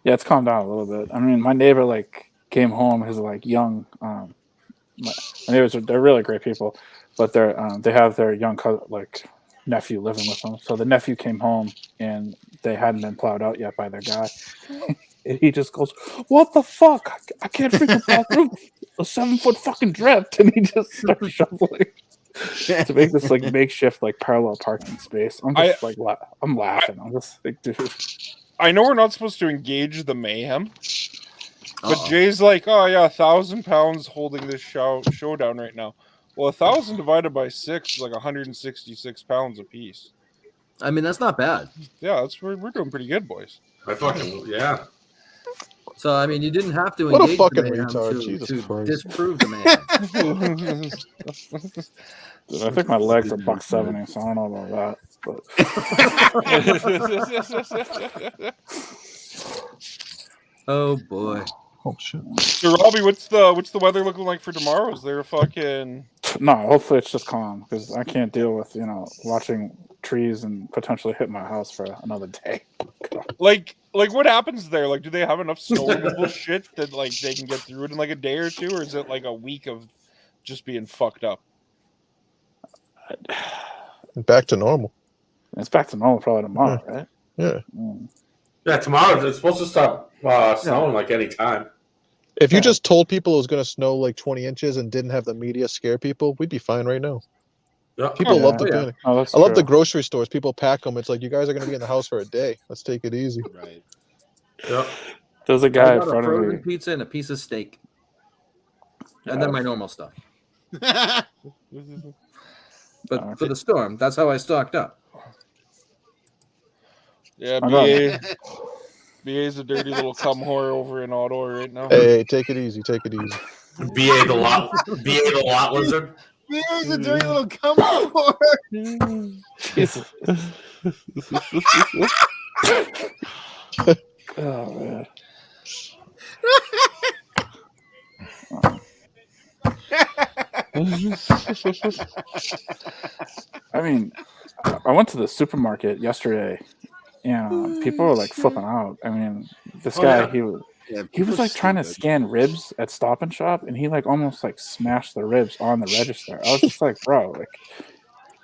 [SPEAKER 8] Yeah, it's calmed down a little bit. I mean, my neighbor, like, came home. His like young, and they're really great people, but they have their young nephew living with them. So the nephew came home and they hadn't been plowed out yet by their guy. And he just goes, "What the fuck? I can't freaking plow through a 7-foot fucking drift," and he just starts shoveling to make this like makeshift like parallel parking space. I'm just I'm laughing. I'm just like, dude.
[SPEAKER 6] I know we're not supposed to engage the mayhem, but Jay's like, "Oh yeah, 1,000 pounds holding this showdown right now." Well, 1,000 divided by 6 is like 166 pounds a piece.
[SPEAKER 2] I mean, that's not bad.
[SPEAKER 6] Yeah, we're doing pretty good, boys.
[SPEAKER 3] Yeah.
[SPEAKER 2] So I mean, you didn't have to
[SPEAKER 5] What a
[SPEAKER 2] engage
[SPEAKER 5] fucking
[SPEAKER 2] the mayhem
[SPEAKER 5] retard,
[SPEAKER 2] to
[SPEAKER 5] Jesus Christ.
[SPEAKER 2] disprove the mayhem.
[SPEAKER 8] Dude, I think my legs are $170, so I don't know about that.
[SPEAKER 2] Oh boy.
[SPEAKER 5] Oh shit.
[SPEAKER 6] So Robbie, what's the weather looking like for tomorrow? Is there a fucking
[SPEAKER 8] No, hopefully it's just calm because I can't deal with watching trees and potentially hit my house for another day.
[SPEAKER 6] like what happens there? Like, do they have enough snow removal shit that like they can get through it in like a day or two, or is it like a week of just being fucked up?
[SPEAKER 5] Back to normal.
[SPEAKER 8] It's back to normal probably tomorrow, right?
[SPEAKER 5] Yeah.
[SPEAKER 3] Yeah, tomorrow it's supposed to stop snowing like any time.
[SPEAKER 5] If you just told people it was going to snow like 20 inches and didn't have the media scare people, we'd be fine right now.
[SPEAKER 3] Yeah.
[SPEAKER 5] People love the panic.
[SPEAKER 8] Oh, that's
[SPEAKER 5] I love the
[SPEAKER 8] true.
[SPEAKER 5] grocery stores. People pack them. It's like, you guys are going to be in the house for a day. Let's take it easy.
[SPEAKER 4] Right.
[SPEAKER 3] Yeah.
[SPEAKER 8] There's a
[SPEAKER 2] I
[SPEAKER 8] guy in
[SPEAKER 2] got a
[SPEAKER 8] front of
[SPEAKER 2] frozen
[SPEAKER 8] me.
[SPEAKER 2] pizza and a piece of steak, and then my normal stuff. But for the storm, that's how I stocked up.
[SPEAKER 6] Yeah,
[SPEAKER 8] I got
[SPEAKER 6] BA's a dirty little cum whore over in Ottawa right now.
[SPEAKER 5] Hey, take it easy. Take it easy.
[SPEAKER 3] BA the lot lizard.
[SPEAKER 4] There's a dirty little cum over.
[SPEAKER 8] Jesus. Oh man. I mean, I went to the supermarket yesterday, and people were like flipping out. I mean, this guy, he was like trying to scan ribs at Stop and Shop, and he like almost like smashed the ribs on the register. I was just like, bro, like,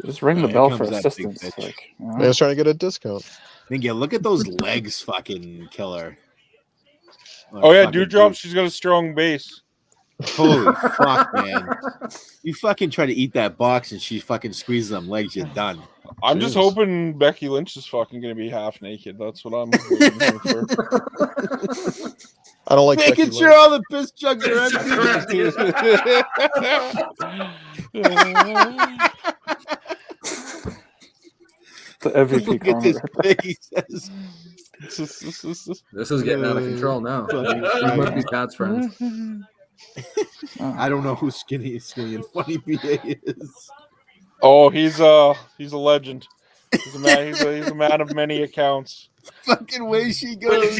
[SPEAKER 8] just ring the bell for assistance. Like,
[SPEAKER 5] Man's trying to get a discount.
[SPEAKER 4] Yeah, look at those legs, fucking killer.
[SPEAKER 6] Oh yeah, Dewdrop, she's got a strong base.
[SPEAKER 4] Holy fuck, man. You fucking try to eat that box and she fucking squeezes them legs, you're done.
[SPEAKER 6] I'm just hoping Becky Lynch is fucking gonna be half naked. That's what I'm waiting for.
[SPEAKER 5] I don't like
[SPEAKER 4] making
[SPEAKER 5] Becky
[SPEAKER 4] sure
[SPEAKER 5] Lynch.
[SPEAKER 4] all the piss jugs are empty.
[SPEAKER 8] The MVP
[SPEAKER 4] Look at this
[SPEAKER 8] corner.
[SPEAKER 4] pig, he says.
[SPEAKER 2] This is getting out of control now. We must be Pat's friends.
[SPEAKER 4] I don't know who Skinny and Funny BA is.
[SPEAKER 6] Oh, he's a legend. He's a man of many accounts.
[SPEAKER 4] Fucking way she goes.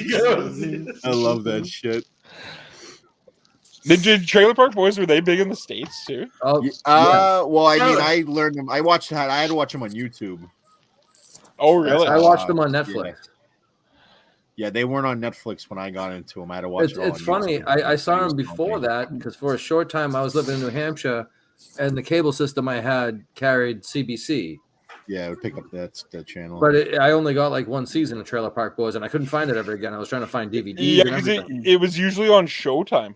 [SPEAKER 4] I love that shit.
[SPEAKER 6] Did Trailer Park Boys, were they big in the States too?
[SPEAKER 2] Oh,
[SPEAKER 4] Well, I mean, I learned them. I had to watch them on YouTube.
[SPEAKER 6] Oh, really?
[SPEAKER 2] I watched them on Netflix.
[SPEAKER 4] Yeah, they weren't on Netflix when I got into them. I had to watch
[SPEAKER 2] It's funny. I saw them before that because for a short time I was living in New Hampshire, and the cable system I had carried CBC.
[SPEAKER 4] Yeah, I would pick up that channel.
[SPEAKER 2] But I only got like one season of Trailer Park Boys, and I couldn't find it ever again. I was trying to find DVDs.
[SPEAKER 6] Yeah,
[SPEAKER 2] and
[SPEAKER 6] because
[SPEAKER 2] everything.
[SPEAKER 6] it was usually on Showtime.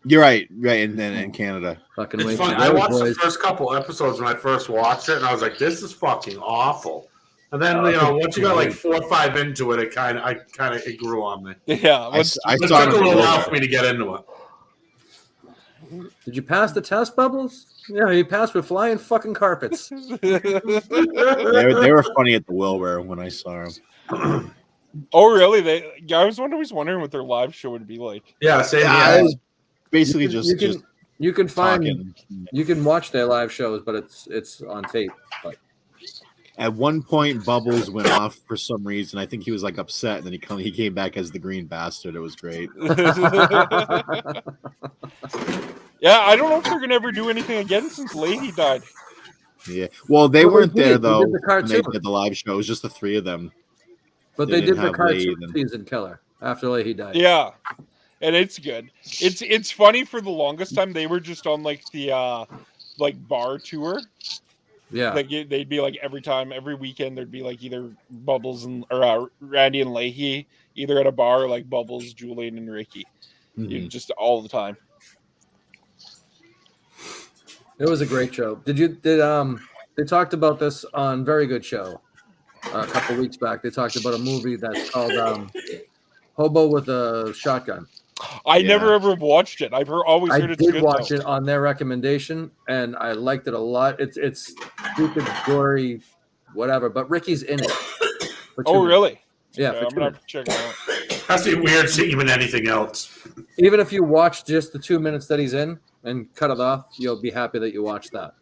[SPEAKER 4] You're right, and then in Canada.
[SPEAKER 2] Fucking
[SPEAKER 3] It's
[SPEAKER 2] wait
[SPEAKER 3] funny.
[SPEAKER 2] for
[SPEAKER 3] I
[SPEAKER 2] those
[SPEAKER 3] watched the
[SPEAKER 2] boys.
[SPEAKER 3] first couple episodes when I first watched it, and I was like, "This is fucking awful." And then once you got like 4 or 5 into it, it grew on me.
[SPEAKER 6] Yeah,
[SPEAKER 4] I
[SPEAKER 3] It
[SPEAKER 4] saw
[SPEAKER 3] took
[SPEAKER 4] them
[SPEAKER 3] a little
[SPEAKER 4] before.
[SPEAKER 3] while for me to get into it.
[SPEAKER 2] Did you pass the test, Bubbles? Yeah, you passed with flying fucking carpets.
[SPEAKER 4] They were funny at the Wilbur when I saw them.
[SPEAKER 6] Oh, really? I was always wondering what their live show would be like.
[SPEAKER 3] Yeah, same
[SPEAKER 4] Yeah,
[SPEAKER 3] here.
[SPEAKER 4] it was basically just
[SPEAKER 2] You can find
[SPEAKER 4] talking.
[SPEAKER 2] you can watch their live shows, but it's on tape. But
[SPEAKER 4] At one point, Bubbles went off for some reason. I think he was like upset, and then he came back as the green bastard. It was great.
[SPEAKER 6] Yeah, I don't know if they're gonna ever do anything again since Leahy died.
[SPEAKER 4] Yeah. Well, they
[SPEAKER 2] Well, they
[SPEAKER 4] weren't
[SPEAKER 2] did.
[SPEAKER 4] there
[SPEAKER 2] They
[SPEAKER 4] though
[SPEAKER 2] did the
[SPEAKER 4] when they
[SPEAKER 2] cartoon.
[SPEAKER 4] did the live show. It was just the three of them.
[SPEAKER 2] but
[SPEAKER 4] They
[SPEAKER 2] they did
[SPEAKER 4] didn't
[SPEAKER 2] the
[SPEAKER 4] have
[SPEAKER 2] cartoon
[SPEAKER 4] Ray then.
[SPEAKER 2] season killer after Leahy died.
[SPEAKER 6] Yeah, and it's good. It's funny. For the longest time, they were just on like the like bar tour.
[SPEAKER 2] Yeah.
[SPEAKER 6] Like they'd be like every weekend there'd be like either Bubbles or Randy and Leahy either at a bar or like Bubbles, Julian, and Ricky. Just all the time.
[SPEAKER 2] It was a great show. They talked about this on Very Good Show a couple weeks back. They talked about a movie that's called Hobo with a Shotgun.
[SPEAKER 6] I never ever watched it. I've always heard it's good.
[SPEAKER 2] I did watch it on their recommendation, and I liked it a lot. It's stupid, gory, whatever. But Ricky's in it.
[SPEAKER 6] Oh, really?
[SPEAKER 2] Yeah,
[SPEAKER 6] I'm gonna have to check it out.
[SPEAKER 3] That's the weird seeing him in anything else.
[SPEAKER 2] Even if you watch just the 2 minutes that he's in and cut it off, you'll be happy that you watched that.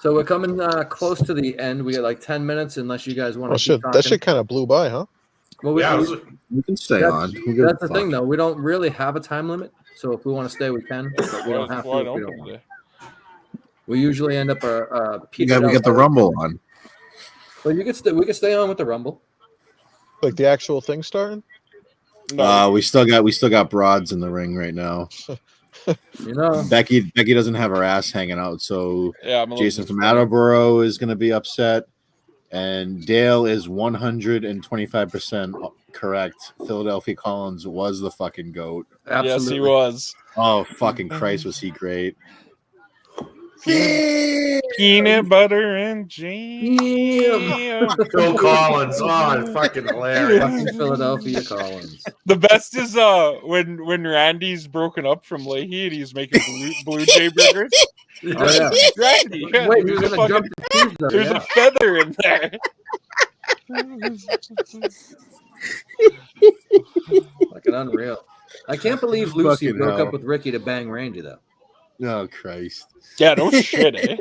[SPEAKER 2] So we're coming close to the end. We got like 10 minutes, unless you guys want to.
[SPEAKER 5] Oh shit! That shit kind of blew by, huh?
[SPEAKER 2] Well,
[SPEAKER 4] we can stay on.
[SPEAKER 2] That's the thing, though. We don't really have a time limit, so if we want to stay, we can. But we don't have to. If we don't want to. We usually end up
[SPEAKER 4] we get the Rumble on.
[SPEAKER 2] Well, we could stay on with the Rumble.
[SPEAKER 5] Like the actual thing starting.
[SPEAKER 4] No. We still got broads in the ring right now.
[SPEAKER 2] You know,
[SPEAKER 4] Becky doesn't have her ass hanging out, so
[SPEAKER 6] yeah,
[SPEAKER 4] Jason from Attleboro is going to be upset, and Dale is 125% correct. Philadelphia Collins was the fucking GOAT.
[SPEAKER 2] Absolutely.
[SPEAKER 6] Yes, he was.
[SPEAKER 4] Oh fucking Christ, was he great?
[SPEAKER 6] Peanut butter and jam.
[SPEAKER 3] Phil Collins. Oh, fucking hilarious.
[SPEAKER 2] Fucking Philadelphia Collins.
[SPEAKER 6] The best is when Randy's broken up from Leahy and he's making blue jay burgers.
[SPEAKER 2] Oh, yeah.
[SPEAKER 6] Randy, yeah,
[SPEAKER 2] Wait, he was gonna jump the cheese though,
[SPEAKER 6] there's a feather in there.
[SPEAKER 2] Fucking unreal. I can't believe Lucy
[SPEAKER 4] Fucking
[SPEAKER 2] broke
[SPEAKER 4] hell.
[SPEAKER 2] up with Ricky to bang Randy though.
[SPEAKER 4] Oh Christ.
[SPEAKER 6] Yeah, no shit, eh?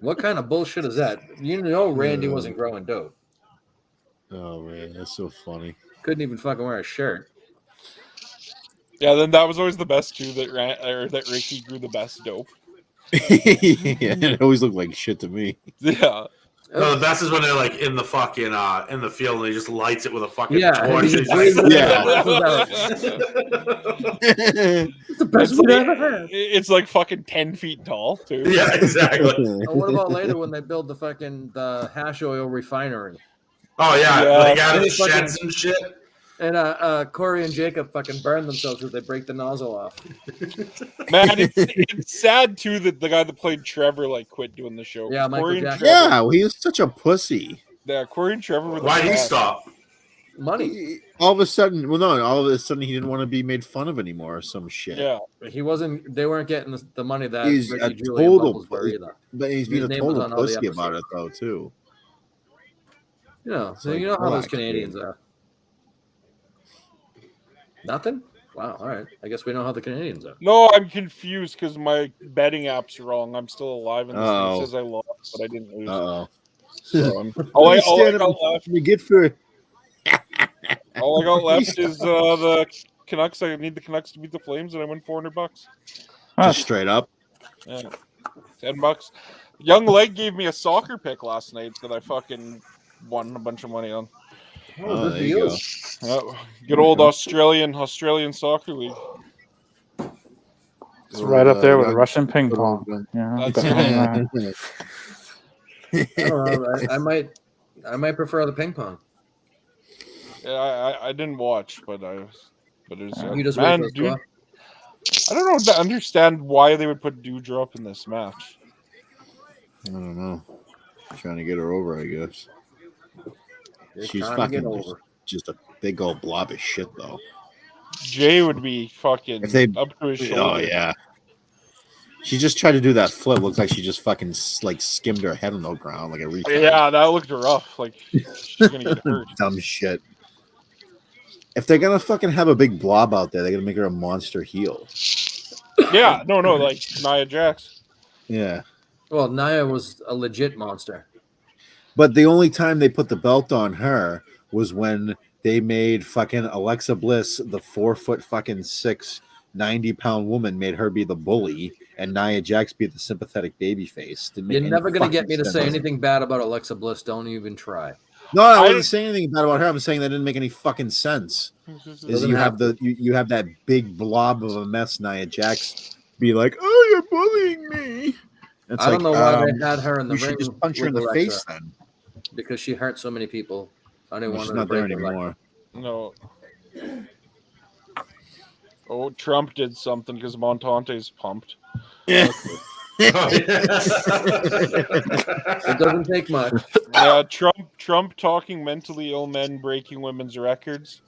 [SPEAKER 2] What kind of bullshit is that? You know Randy wasn't growing dope.
[SPEAKER 4] Oh man, that's so funny.
[SPEAKER 2] Couldn't even fucking wear a shirt.
[SPEAKER 6] Yeah, then that was always the best too. That Ricky grew the best dope.
[SPEAKER 4] Yeah, it always looked like shit to me.
[SPEAKER 6] Yeah.
[SPEAKER 3] No, the best is when they're like in the fucking in the field and he just lights it with a fucking torch.
[SPEAKER 2] he's
[SPEAKER 3] He's like,
[SPEAKER 2] It's the best we ever had.
[SPEAKER 6] It's like fucking 10 feet tall too.
[SPEAKER 3] Yeah, exactly.
[SPEAKER 2] What about later when they build the hash oil refinery?
[SPEAKER 3] Oh yeah,
[SPEAKER 6] Yeah.
[SPEAKER 3] like out of the
[SPEAKER 2] They fucking-
[SPEAKER 3] sheds and shit.
[SPEAKER 2] And Corey and Jacob fucking burn themselves because they break the nozzle off.
[SPEAKER 6] Man, it's sad too that the guy that played Trevor like quit doing the show.
[SPEAKER 2] Yeah, Michael
[SPEAKER 6] Corey and
[SPEAKER 2] Jackson.
[SPEAKER 6] Trevor,
[SPEAKER 4] Yeah, well, he was such a pussy.
[SPEAKER 6] yeah, Corey and Trevor were the
[SPEAKER 3] Why'd he
[SPEAKER 6] best.
[SPEAKER 3] stop?
[SPEAKER 2] Money.
[SPEAKER 4] All of a sudden, he didn't want to be made fun of anymore or some shit.
[SPEAKER 6] Yeah.
[SPEAKER 2] He wasn't. They weren't getting the money that
[SPEAKER 4] He's
[SPEAKER 2] Ricky,
[SPEAKER 4] a
[SPEAKER 2] Julie, and
[SPEAKER 4] total
[SPEAKER 2] Bubbles were either.
[SPEAKER 4] But he's being
[SPEAKER 2] His
[SPEAKER 4] a
[SPEAKER 2] name was
[SPEAKER 4] total
[SPEAKER 2] on all the
[SPEAKER 4] pussy about it
[SPEAKER 2] episodes.
[SPEAKER 4] though, too.
[SPEAKER 2] You know,
[SPEAKER 4] It's
[SPEAKER 2] so
[SPEAKER 4] like,
[SPEAKER 2] you know how those
[SPEAKER 4] fuck,
[SPEAKER 2] Canadians
[SPEAKER 4] dude.
[SPEAKER 2] are. Nothing? Wow. All right. I guess we know how the Canadians are.
[SPEAKER 6] No, I'm confused because my betting app's wrong. I'm still alive and
[SPEAKER 4] Oh.
[SPEAKER 6] it says I lost, but I didn't lose.
[SPEAKER 4] Uh-oh.
[SPEAKER 6] So all I got left,
[SPEAKER 4] You get for
[SPEAKER 6] all I got left is the Canucks. I need the Canucks to beat the Flames, and I win $400.
[SPEAKER 4] just straight up.
[SPEAKER 6] Yeah. $10. Young Leg gave me a soccer pick last night that I fucking won a bunch of money on.
[SPEAKER 4] Oh, there you go.
[SPEAKER 6] Good old Australian soccer league.
[SPEAKER 8] It's right up there with
[SPEAKER 4] Young-
[SPEAKER 8] Russian ping pong. Yeah,
[SPEAKER 6] That's
[SPEAKER 2] I don't know. I might prefer the ping pong.
[SPEAKER 6] Yeah, I didn't watch, but it was.
[SPEAKER 2] You just
[SPEAKER 6] man,
[SPEAKER 2] wait for
[SPEAKER 6] dude,
[SPEAKER 2] the
[SPEAKER 6] I don't know. Understand why they would put Dewdrop in this match.
[SPEAKER 4] I don't know. Trying to get her over, I guess.
[SPEAKER 2] You're
[SPEAKER 4] She's
[SPEAKER 2] trying to get
[SPEAKER 4] fucking
[SPEAKER 2] over.
[SPEAKER 4] just a big old blob of shit, though.
[SPEAKER 6] Jay would be fucking
[SPEAKER 4] If they-
[SPEAKER 6] up to his shoulder.
[SPEAKER 4] Oh yeah. She just tried to do that flip. Looks like she just fucking like skimmed her head on the ground like a retard.
[SPEAKER 6] Yeah, that looked rough. Like she's gonna get hurt.
[SPEAKER 4] Dumb shit. If they're gonna fucking have a big blob out there, they're gonna make her a monster heel.
[SPEAKER 6] Yeah, no, like Nia Jax.
[SPEAKER 4] Yeah.
[SPEAKER 2] Well, Nia was a legit monster.
[SPEAKER 4] But the only time they put the belt on her was when they made fucking Alexa Bliss the 4' fucking 6, 90-pound woman, made her be the bully, and Nia Jax be the sympathetic baby face.
[SPEAKER 2] You're never gonna get me to say anything bad about Alexa Bliss. Don't even try.
[SPEAKER 4] No, I wasn't
[SPEAKER 6] didn't-
[SPEAKER 4] saying anything bad about her. I'm saying that didn't make any fucking sense. Is
[SPEAKER 2] Doesn't
[SPEAKER 4] you
[SPEAKER 2] have
[SPEAKER 4] have you have that big blob of a mess, Nia Jax, be like, "Oh, you're bullying me." It's
[SPEAKER 2] I don't know why
[SPEAKER 4] um,
[SPEAKER 2] they had her in the
[SPEAKER 4] you should
[SPEAKER 2] ring.
[SPEAKER 4] just punch her in
[SPEAKER 2] with
[SPEAKER 4] the
[SPEAKER 2] Alexa,
[SPEAKER 4] face then.
[SPEAKER 2] because she hurt so many people. I didn't
[SPEAKER 4] Well,
[SPEAKER 2] want
[SPEAKER 4] she's
[SPEAKER 2] her
[SPEAKER 4] not
[SPEAKER 2] to
[SPEAKER 4] there
[SPEAKER 2] break her leg.
[SPEAKER 4] anymore.
[SPEAKER 6] No. Oh, Trump did something because Montante's pumped.
[SPEAKER 4] Yeah.
[SPEAKER 2] It doesn't take much.
[SPEAKER 6] Yeah, Trump talking mentally ill men breaking women's records.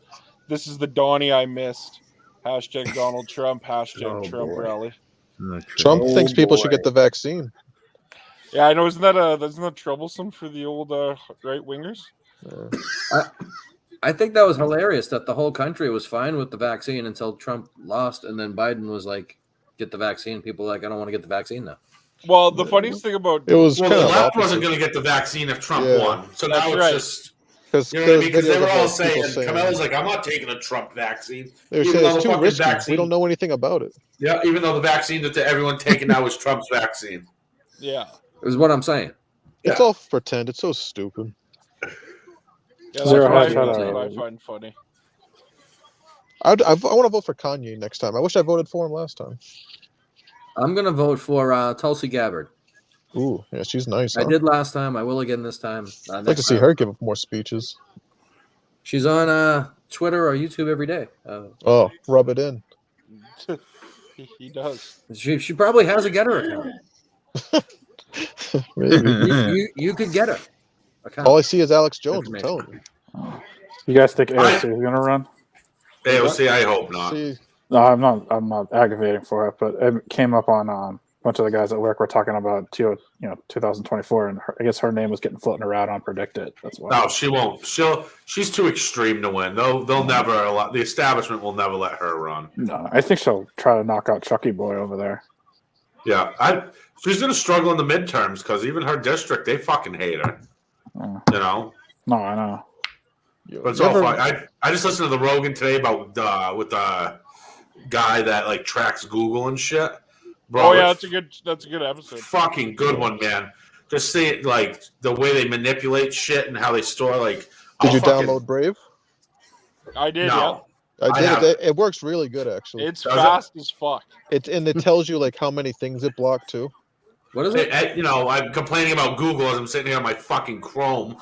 [SPEAKER 6] This is the Donnie I missed. Hashtag Donald Trump. Hashtag
[SPEAKER 2] Oh,
[SPEAKER 6] Trump
[SPEAKER 2] boy.
[SPEAKER 6] rally.
[SPEAKER 5] Trump
[SPEAKER 2] Oh,
[SPEAKER 5] thinks people should
[SPEAKER 2] boy.
[SPEAKER 5] get the vaccine.
[SPEAKER 6] Yeah, I know. Isn't that troublesome for the old right wingers?
[SPEAKER 2] I think that was hilarious that the whole country was fine with the vaccine until Trump lost, and then Biden was like, "Get the vaccine." People were like, "I don't want to get the vaccine now."
[SPEAKER 6] Well, the funniest thing about
[SPEAKER 5] It was
[SPEAKER 3] Well,
[SPEAKER 5] kind
[SPEAKER 3] the
[SPEAKER 5] of
[SPEAKER 3] left wasn't
[SPEAKER 5] opposite.
[SPEAKER 3] going to get the vaccine if Trump
[SPEAKER 5] Yeah.
[SPEAKER 3] won. So
[SPEAKER 6] That's
[SPEAKER 3] now it's
[SPEAKER 6] right.
[SPEAKER 3] just,
[SPEAKER 5] Because
[SPEAKER 3] you know what I mean? Because they were all saying, Kamala's like, I'm not taking a Trump vaccine.
[SPEAKER 5] they were
[SPEAKER 3] even
[SPEAKER 5] saying
[SPEAKER 3] though
[SPEAKER 5] it's
[SPEAKER 3] the
[SPEAKER 5] too
[SPEAKER 3] fucking
[SPEAKER 5] risky.
[SPEAKER 3] vaccine-
[SPEAKER 5] We don't know anything about it.
[SPEAKER 3] Yeah, even though the vaccine that everyone taking now is Trump's vaccine.
[SPEAKER 6] yeah.
[SPEAKER 2] Is what I'm saying.
[SPEAKER 5] It's
[SPEAKER 3] Yeah.
[SPEAKER 5] all pretend. It's so stupid.
[SPEAKER 6] Yeah, that's
[SPEAKER 8] Zero
[SPEAKER 6] what
[SPEAKER 2] Hedge
[SPEAKER 6] I find funny.
[SPEAKER 5] I want to vote for Kanye next time. I wish I voted for him last time.
[SPEAKER 2] I'm gonna vote for Tulsi Gabbard.
[SPEAKER 5] Ooh, yeah, she's nice.
[SPEAKER 2] I
[SPEAKER 5] Huh?
[SPEAKER 2] did last time. I will again this time.
[SPEAKER 5] I'd like to see her give more speeches.
[SPEAKER 2] She's on Twitter or YouTube every day.
[SPEAKER 5] Oh, rub it in.
[SPEAKER 6] He does.
[SPEAKER 2] She probably has a Getter account.
[SPEAKER 5] Maybe.
[SPEAKER 2] You could get her account.
[SPEAKER 5] All I see is Alex Jones. I'm telling you.
[SPEAKER 8] You guys think AOC is gonna run?
[SPEAKER 3] AOC, I hope not.
[SPEAKER 5] See,
[SPEAKER 8] No, I'm not aggravating for it, but it came up on a bunch of the guys at work were talking about 2024, and I guess her name was getting floating around on Predict It. That's why.
[SPEAKER 3] No, she won't. She's too extreme to win. They'll never allow, the establishment will never let her run.
[SPEAKER 8] No, I think she'll try to knock out Chucky Boy over there.
[SPEAKER 3] Yeah, she's gonna struggle in the midterms because even her district, they fucking hate her.
[SPEAKER 8] Oh.
[SPEAKER 3] You know,
[SPEAKER 8] No, I know.
[SPEAKER 3] but it's all fine. I just listened to the Rogan today about with the guy that like tracks Google and shit. Bro,
[SPEAKER 6] Oh yeah,
[SPEAKER 3] it's
[SPEAKER 6] that's a good episode.
[SPEAKER 3] fucking good one, man. Just see it, like the way they manipulate shit and how they store like.
[SPEAKER 5] did
[SPEAKER 3] I'll
[SPEAKER 5] you
[SPEAKER 3] fucking-
[SPEAKER 5] download Brave?
[SPEAKER 6] I did.
[SPEAKER 3] No.
[SPEAKER 5] I
[SPEAKER 3] I
[SPEAKER 5] did.
[SPEAKER 3] have-
[SPEAKER 5] It works really good,
[SPEAKER 6] Yeah.
[SPEAKER 5] actually.
[SPEAKER 6] It's
[SPEAKER 3] Does it?
[SPEAKER 6] fast as fuck.
[SPEAKER 5] And it tells you like how many things it blocked too.
[SPEAKER 2] What is it?
[SPEAKER 3] You know, I'm complaining about Google as I'm sitting here on my fucking Chrome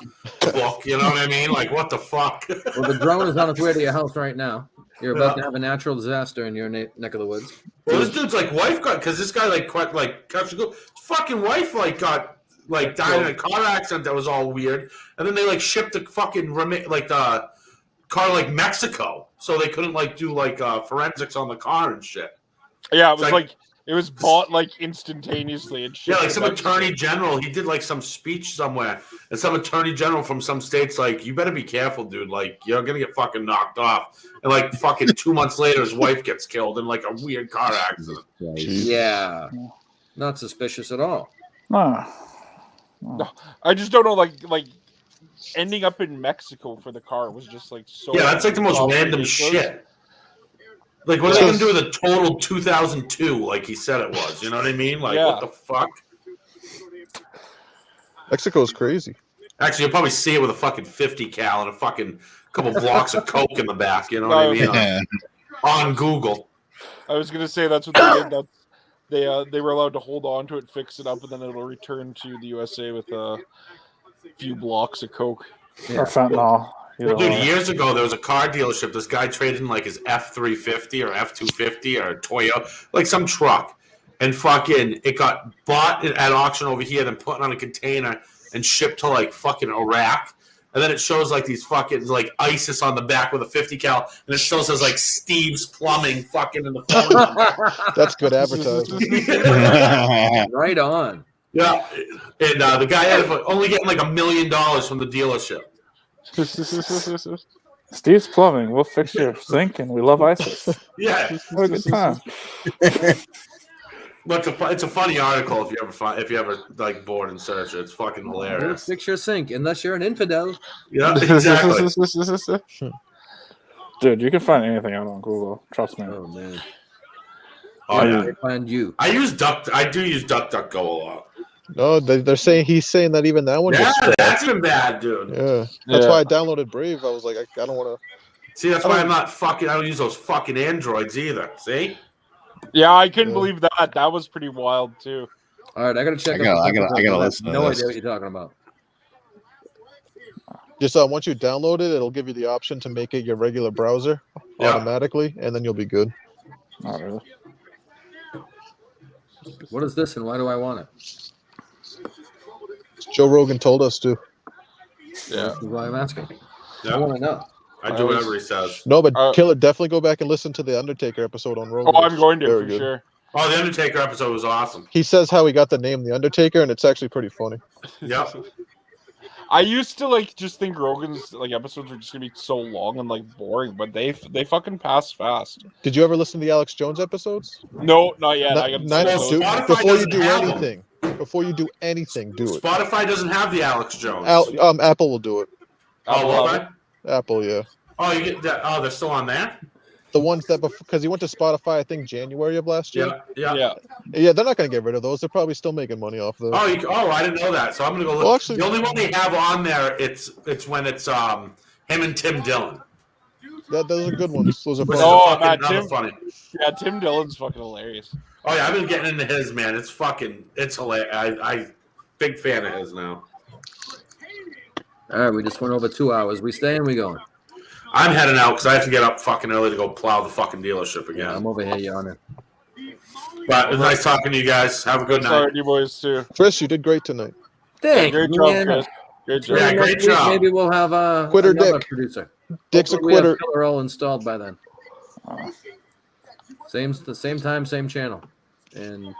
[SPEAKER 3] book. You know what I mean? Like, what the fuck?
[SPEAKER 2] Well, the drone is on its way to your house right now. You're about to have a natural disaster in your neck of the woods.
[SPEAKER 3] Well, this dude's like wife got because this guy like quite like his fucking wife like got like died in a car accident that was all weird, and then they like shipped the fucking like the car like Mexico, so they couldn't like do like forensics on the car and shit.
[SPEAKER 6] Yeah, it
[SPEAKER 3] It's
[SPEAKER 6] was
[SPEAKER 3] like-
[SPEAKER 6] like it was bought like instantaneously and shit.
[SPEAKER 3] Yeah, like some attorney general, he did like some speech somewhere, and some attorney general from some states like, you better be careful, dude. Like, you're gonna get fucking knocked off. And like fucking 2 months later, his wife gets killed in like a weird car accident.
[SPEAKER 2] Yeah. Not suspicious at all.
[SPEAKER 8] No.
[SPEAKER 6] I just don't know, like ending up in Mexico for the car was just like so.
[SPEAKER 3] Yeah, that's like the most random
[SPEAKER 6] ridiculous.
[SPEAKER 3] shit. Like, what are they gonna do with a total 2002? Like he said it was. You know what I mean? Like,
[SPEAKER 6] Yeah.
[SPEAKER 3] what the fuck?
[SPEAKER 5] Mexico's crazy.
[SPEAKER 3] Actually, you'll probably see it with a fucking 50 cal and a fucking couple blocks of coke in the back. You know what I mean? On Google.
[SPEAKER 6] I was gonna say that's what they did. They were allowed to hold on to it, fix it up, and then it'll return to the USA with a few blocks of coke.
[SPEAKER 8] Or fentanyl.
[SPEAKER 3] Well,
[SPEAKER 8] Either
[SPEAKER 3] dude,
[SPEAKER 8] way.
[SPEAKER 3] years ago there was a car dealership. This guy traded in like his F350 or F250 or a Toyota, like some truck, and fucking it got bought at auction over here, then put on a container and shipped to like fucking Iraq. And then it shows like these fucking like ISIS on the back with a 50 cal, and it still says like Steve's Plumbing fucking in the phone number.
[SPEAKER 5] That's good advertising.
[SPEAKER 2] Right on.
[SPEAKER 3] Yeah, and the guy had only getting like $1 million from the dealership.
[SPEAKER 8] Steve's Plumbing. We'll fix your sink, and we love ISIS.
[SPEAKER 3] Yeah,
[SPEAKER 8] Have a good time.
[SPEAKER 3] but it's a funny article if you ever like bored and search it. It's fucking hilarious.
[SPEAKER 2] Fix your sink, unless you're an infidel.
[SPEAKER 3] Yeah, exactly.
[SPEAKER 8] Dude, you can find anything out on Google. Trust me.
[SPEAKER 2] Oh man.
[SPEAKER 3] Oh yeah,
[SPEAKER 2] They find you.
[SPEAKER 3] I do use DuckDuckGo a lot.
[SPEAKER 5] No, they're saying he's saying that even that one.
[SPEAKER 3] Yeah,
[SPEAKER 5] Gets bad.
[SPEAKER 3] that's been bad, dude.
[SPEAKER 5] Yeah, that's why I downloaded Brave. I was like, I don't want to.
[SPEAKER 3] See, that's why I'm not fucking. I don't use those fucking androids either. See?
[SPEAKER 6] Yeah, I couldn't
[SPEAKER 5] Yeah.
[SPEAKER 6] believe that. That was pretty wild too.
[SPEAKER 2] All right, I gotta check.
[SPEAKER 4] I gotta listen to
[SPEAKER 2] No
[SPEAKER 4] this.
[SPEAKER 2] idea what you're talking about.
[SPEAKER 5] Just once you download it, it'll give you the option to make it your regular browser
[SPEAKER 3] Yeah.
[SPEAKER 5] automatically, and then you'll be good.
[SPEAKER 8] Not really.
[SPEAKER 2] What is this, and why do I want it?
[SPEAKER 5] Joe Rogan told us to.
[SPEAKER 6] Yeah.
[SPEAKER 2] This is why I'm asking. I
[SPEAKER 3] Yeah.
[SPEAKER 2] want to know.
[SPEAKER 3] I do whatever he says.
[SPEAKER 5] No, but
[SPEAKER 6] Uh,
[SPEAKER 5] Killer, definitely go back and listen to the Undertaker episode on Rogan.
[SPEAKER 6] Oh, I'm
[SPEAKER 5] It's
[SPEAKER 6] going to
[SPEAKER 5] very
[SPEAKER 6] for
[SPEAKER 5] good.
[SPEAKER 6] sure.
[SPEAKER 3] Oh, the Undertaker episode was awesome.
[SPEAKER 5] He says how he got the name The Undertaker, and it's actually pretty funny.
[SPEAKER 3] Yep.
[SPEAKER 6] I used to like just think Rogan's like episodes were just gonna be so long and like boring, but they fucking pass fast.
[SPEAKER 5] Did you ever listen to the Alex Jones episodes?
[SPEAKER 6] No, not yet. I got
[SPEAKER 5] Nine
[SPEAKER 3] Well,
[SPEAKER 5] to two.
[SPEAKER 3] Spotify
[SPEAKER 5] Before you
[SPEAKER 3] doesn't
[SPEAKER 5] do
[SPEAKER 3] have 'em.
[SPEAKER 5] anything, do it.
[SPEAKER 3] Spotify doesn't have the Alex Jones.
[SPEAKER 5] Apple will do it.
[SPEAKER 3] Oh, will they?
[SPEAKER 5] Apple, yeah.
[SPEAKER 3] Oh, you get that? Oh, they're still on there.
[SPEAKER 5] The ones that because he went to Spotify, I think January of last year.
[SPEAKER 3] Yeah.
[SPEAKER 5] Yeah, they're not gonna get rid of those. They're probably still making money off those.
[SPEAKER 3] Oh, I didn't know that. So I'm gonna go look.
[SPEAKER 5] Well, actually-
[SPEAKER 3] the only one they have on there, it's when it's him and Tim Dillon.
[SPEAKER 5] Those are good ones. Those are
[SPEAKER 3] Which
[SPEAKER 5] fun.
[SPEAKER 3] is
[SPEAKER 6] Oh,
[SPEAKER 3] fucking
[SPEAKER 6] Matt,
[SPEAKER 3] another
[SPEAKER 6] Tim-
[SPEAKER 3] funny.
[SPEAKER 6] Yeah, Tim Dillon's fucking hilarious.
[SPEAKER 3] Oh yeah, I've been getting into his, man. It's hilarious. I big fan of his now.
[SPEAKER 2] All right, we just went over 2 hours. We staying? We going?
[SPEAKER 3] I'm heading out because I have to get up fucking early to go plow the fucking dealership again.
[SPEAKER 2] I'm over here yawning.
[SPEAKER 3] But it's nice talking to you guys. Have a good night.
[SPEAKER 6] Sorry, you boys too.
[SPEAKER 5] Chris, you did great tonight.
[SPEAKER 2] Thank
[SPEAKER 6] Great
[SPEAKER 2] you,
[SPEAKER 6] job,
[SPEAKER 2] man.
[SPEAKER 6] Chris. Great job.
[SPEAKER 3] Yeah,
[SPEAKER 2] Maybe
[SPEAKER 3] great
[SPEAKER 2] next week,
[SPEAKER 3] job.
[SPEAKER 2] Maybe we'll have
[SPEAKER 5] Quitter
[SPEAKER 2] another
[SPEAKER 5] Dick.
[SPEAKER 2] producer.
[SPEAKER 5] Dick's a
[SPEAKER 2] Hopefully we have
[SPEAKER 5] quitter.
[SPEAKER 2] Killer Roll installed by then. The same time, same channel. And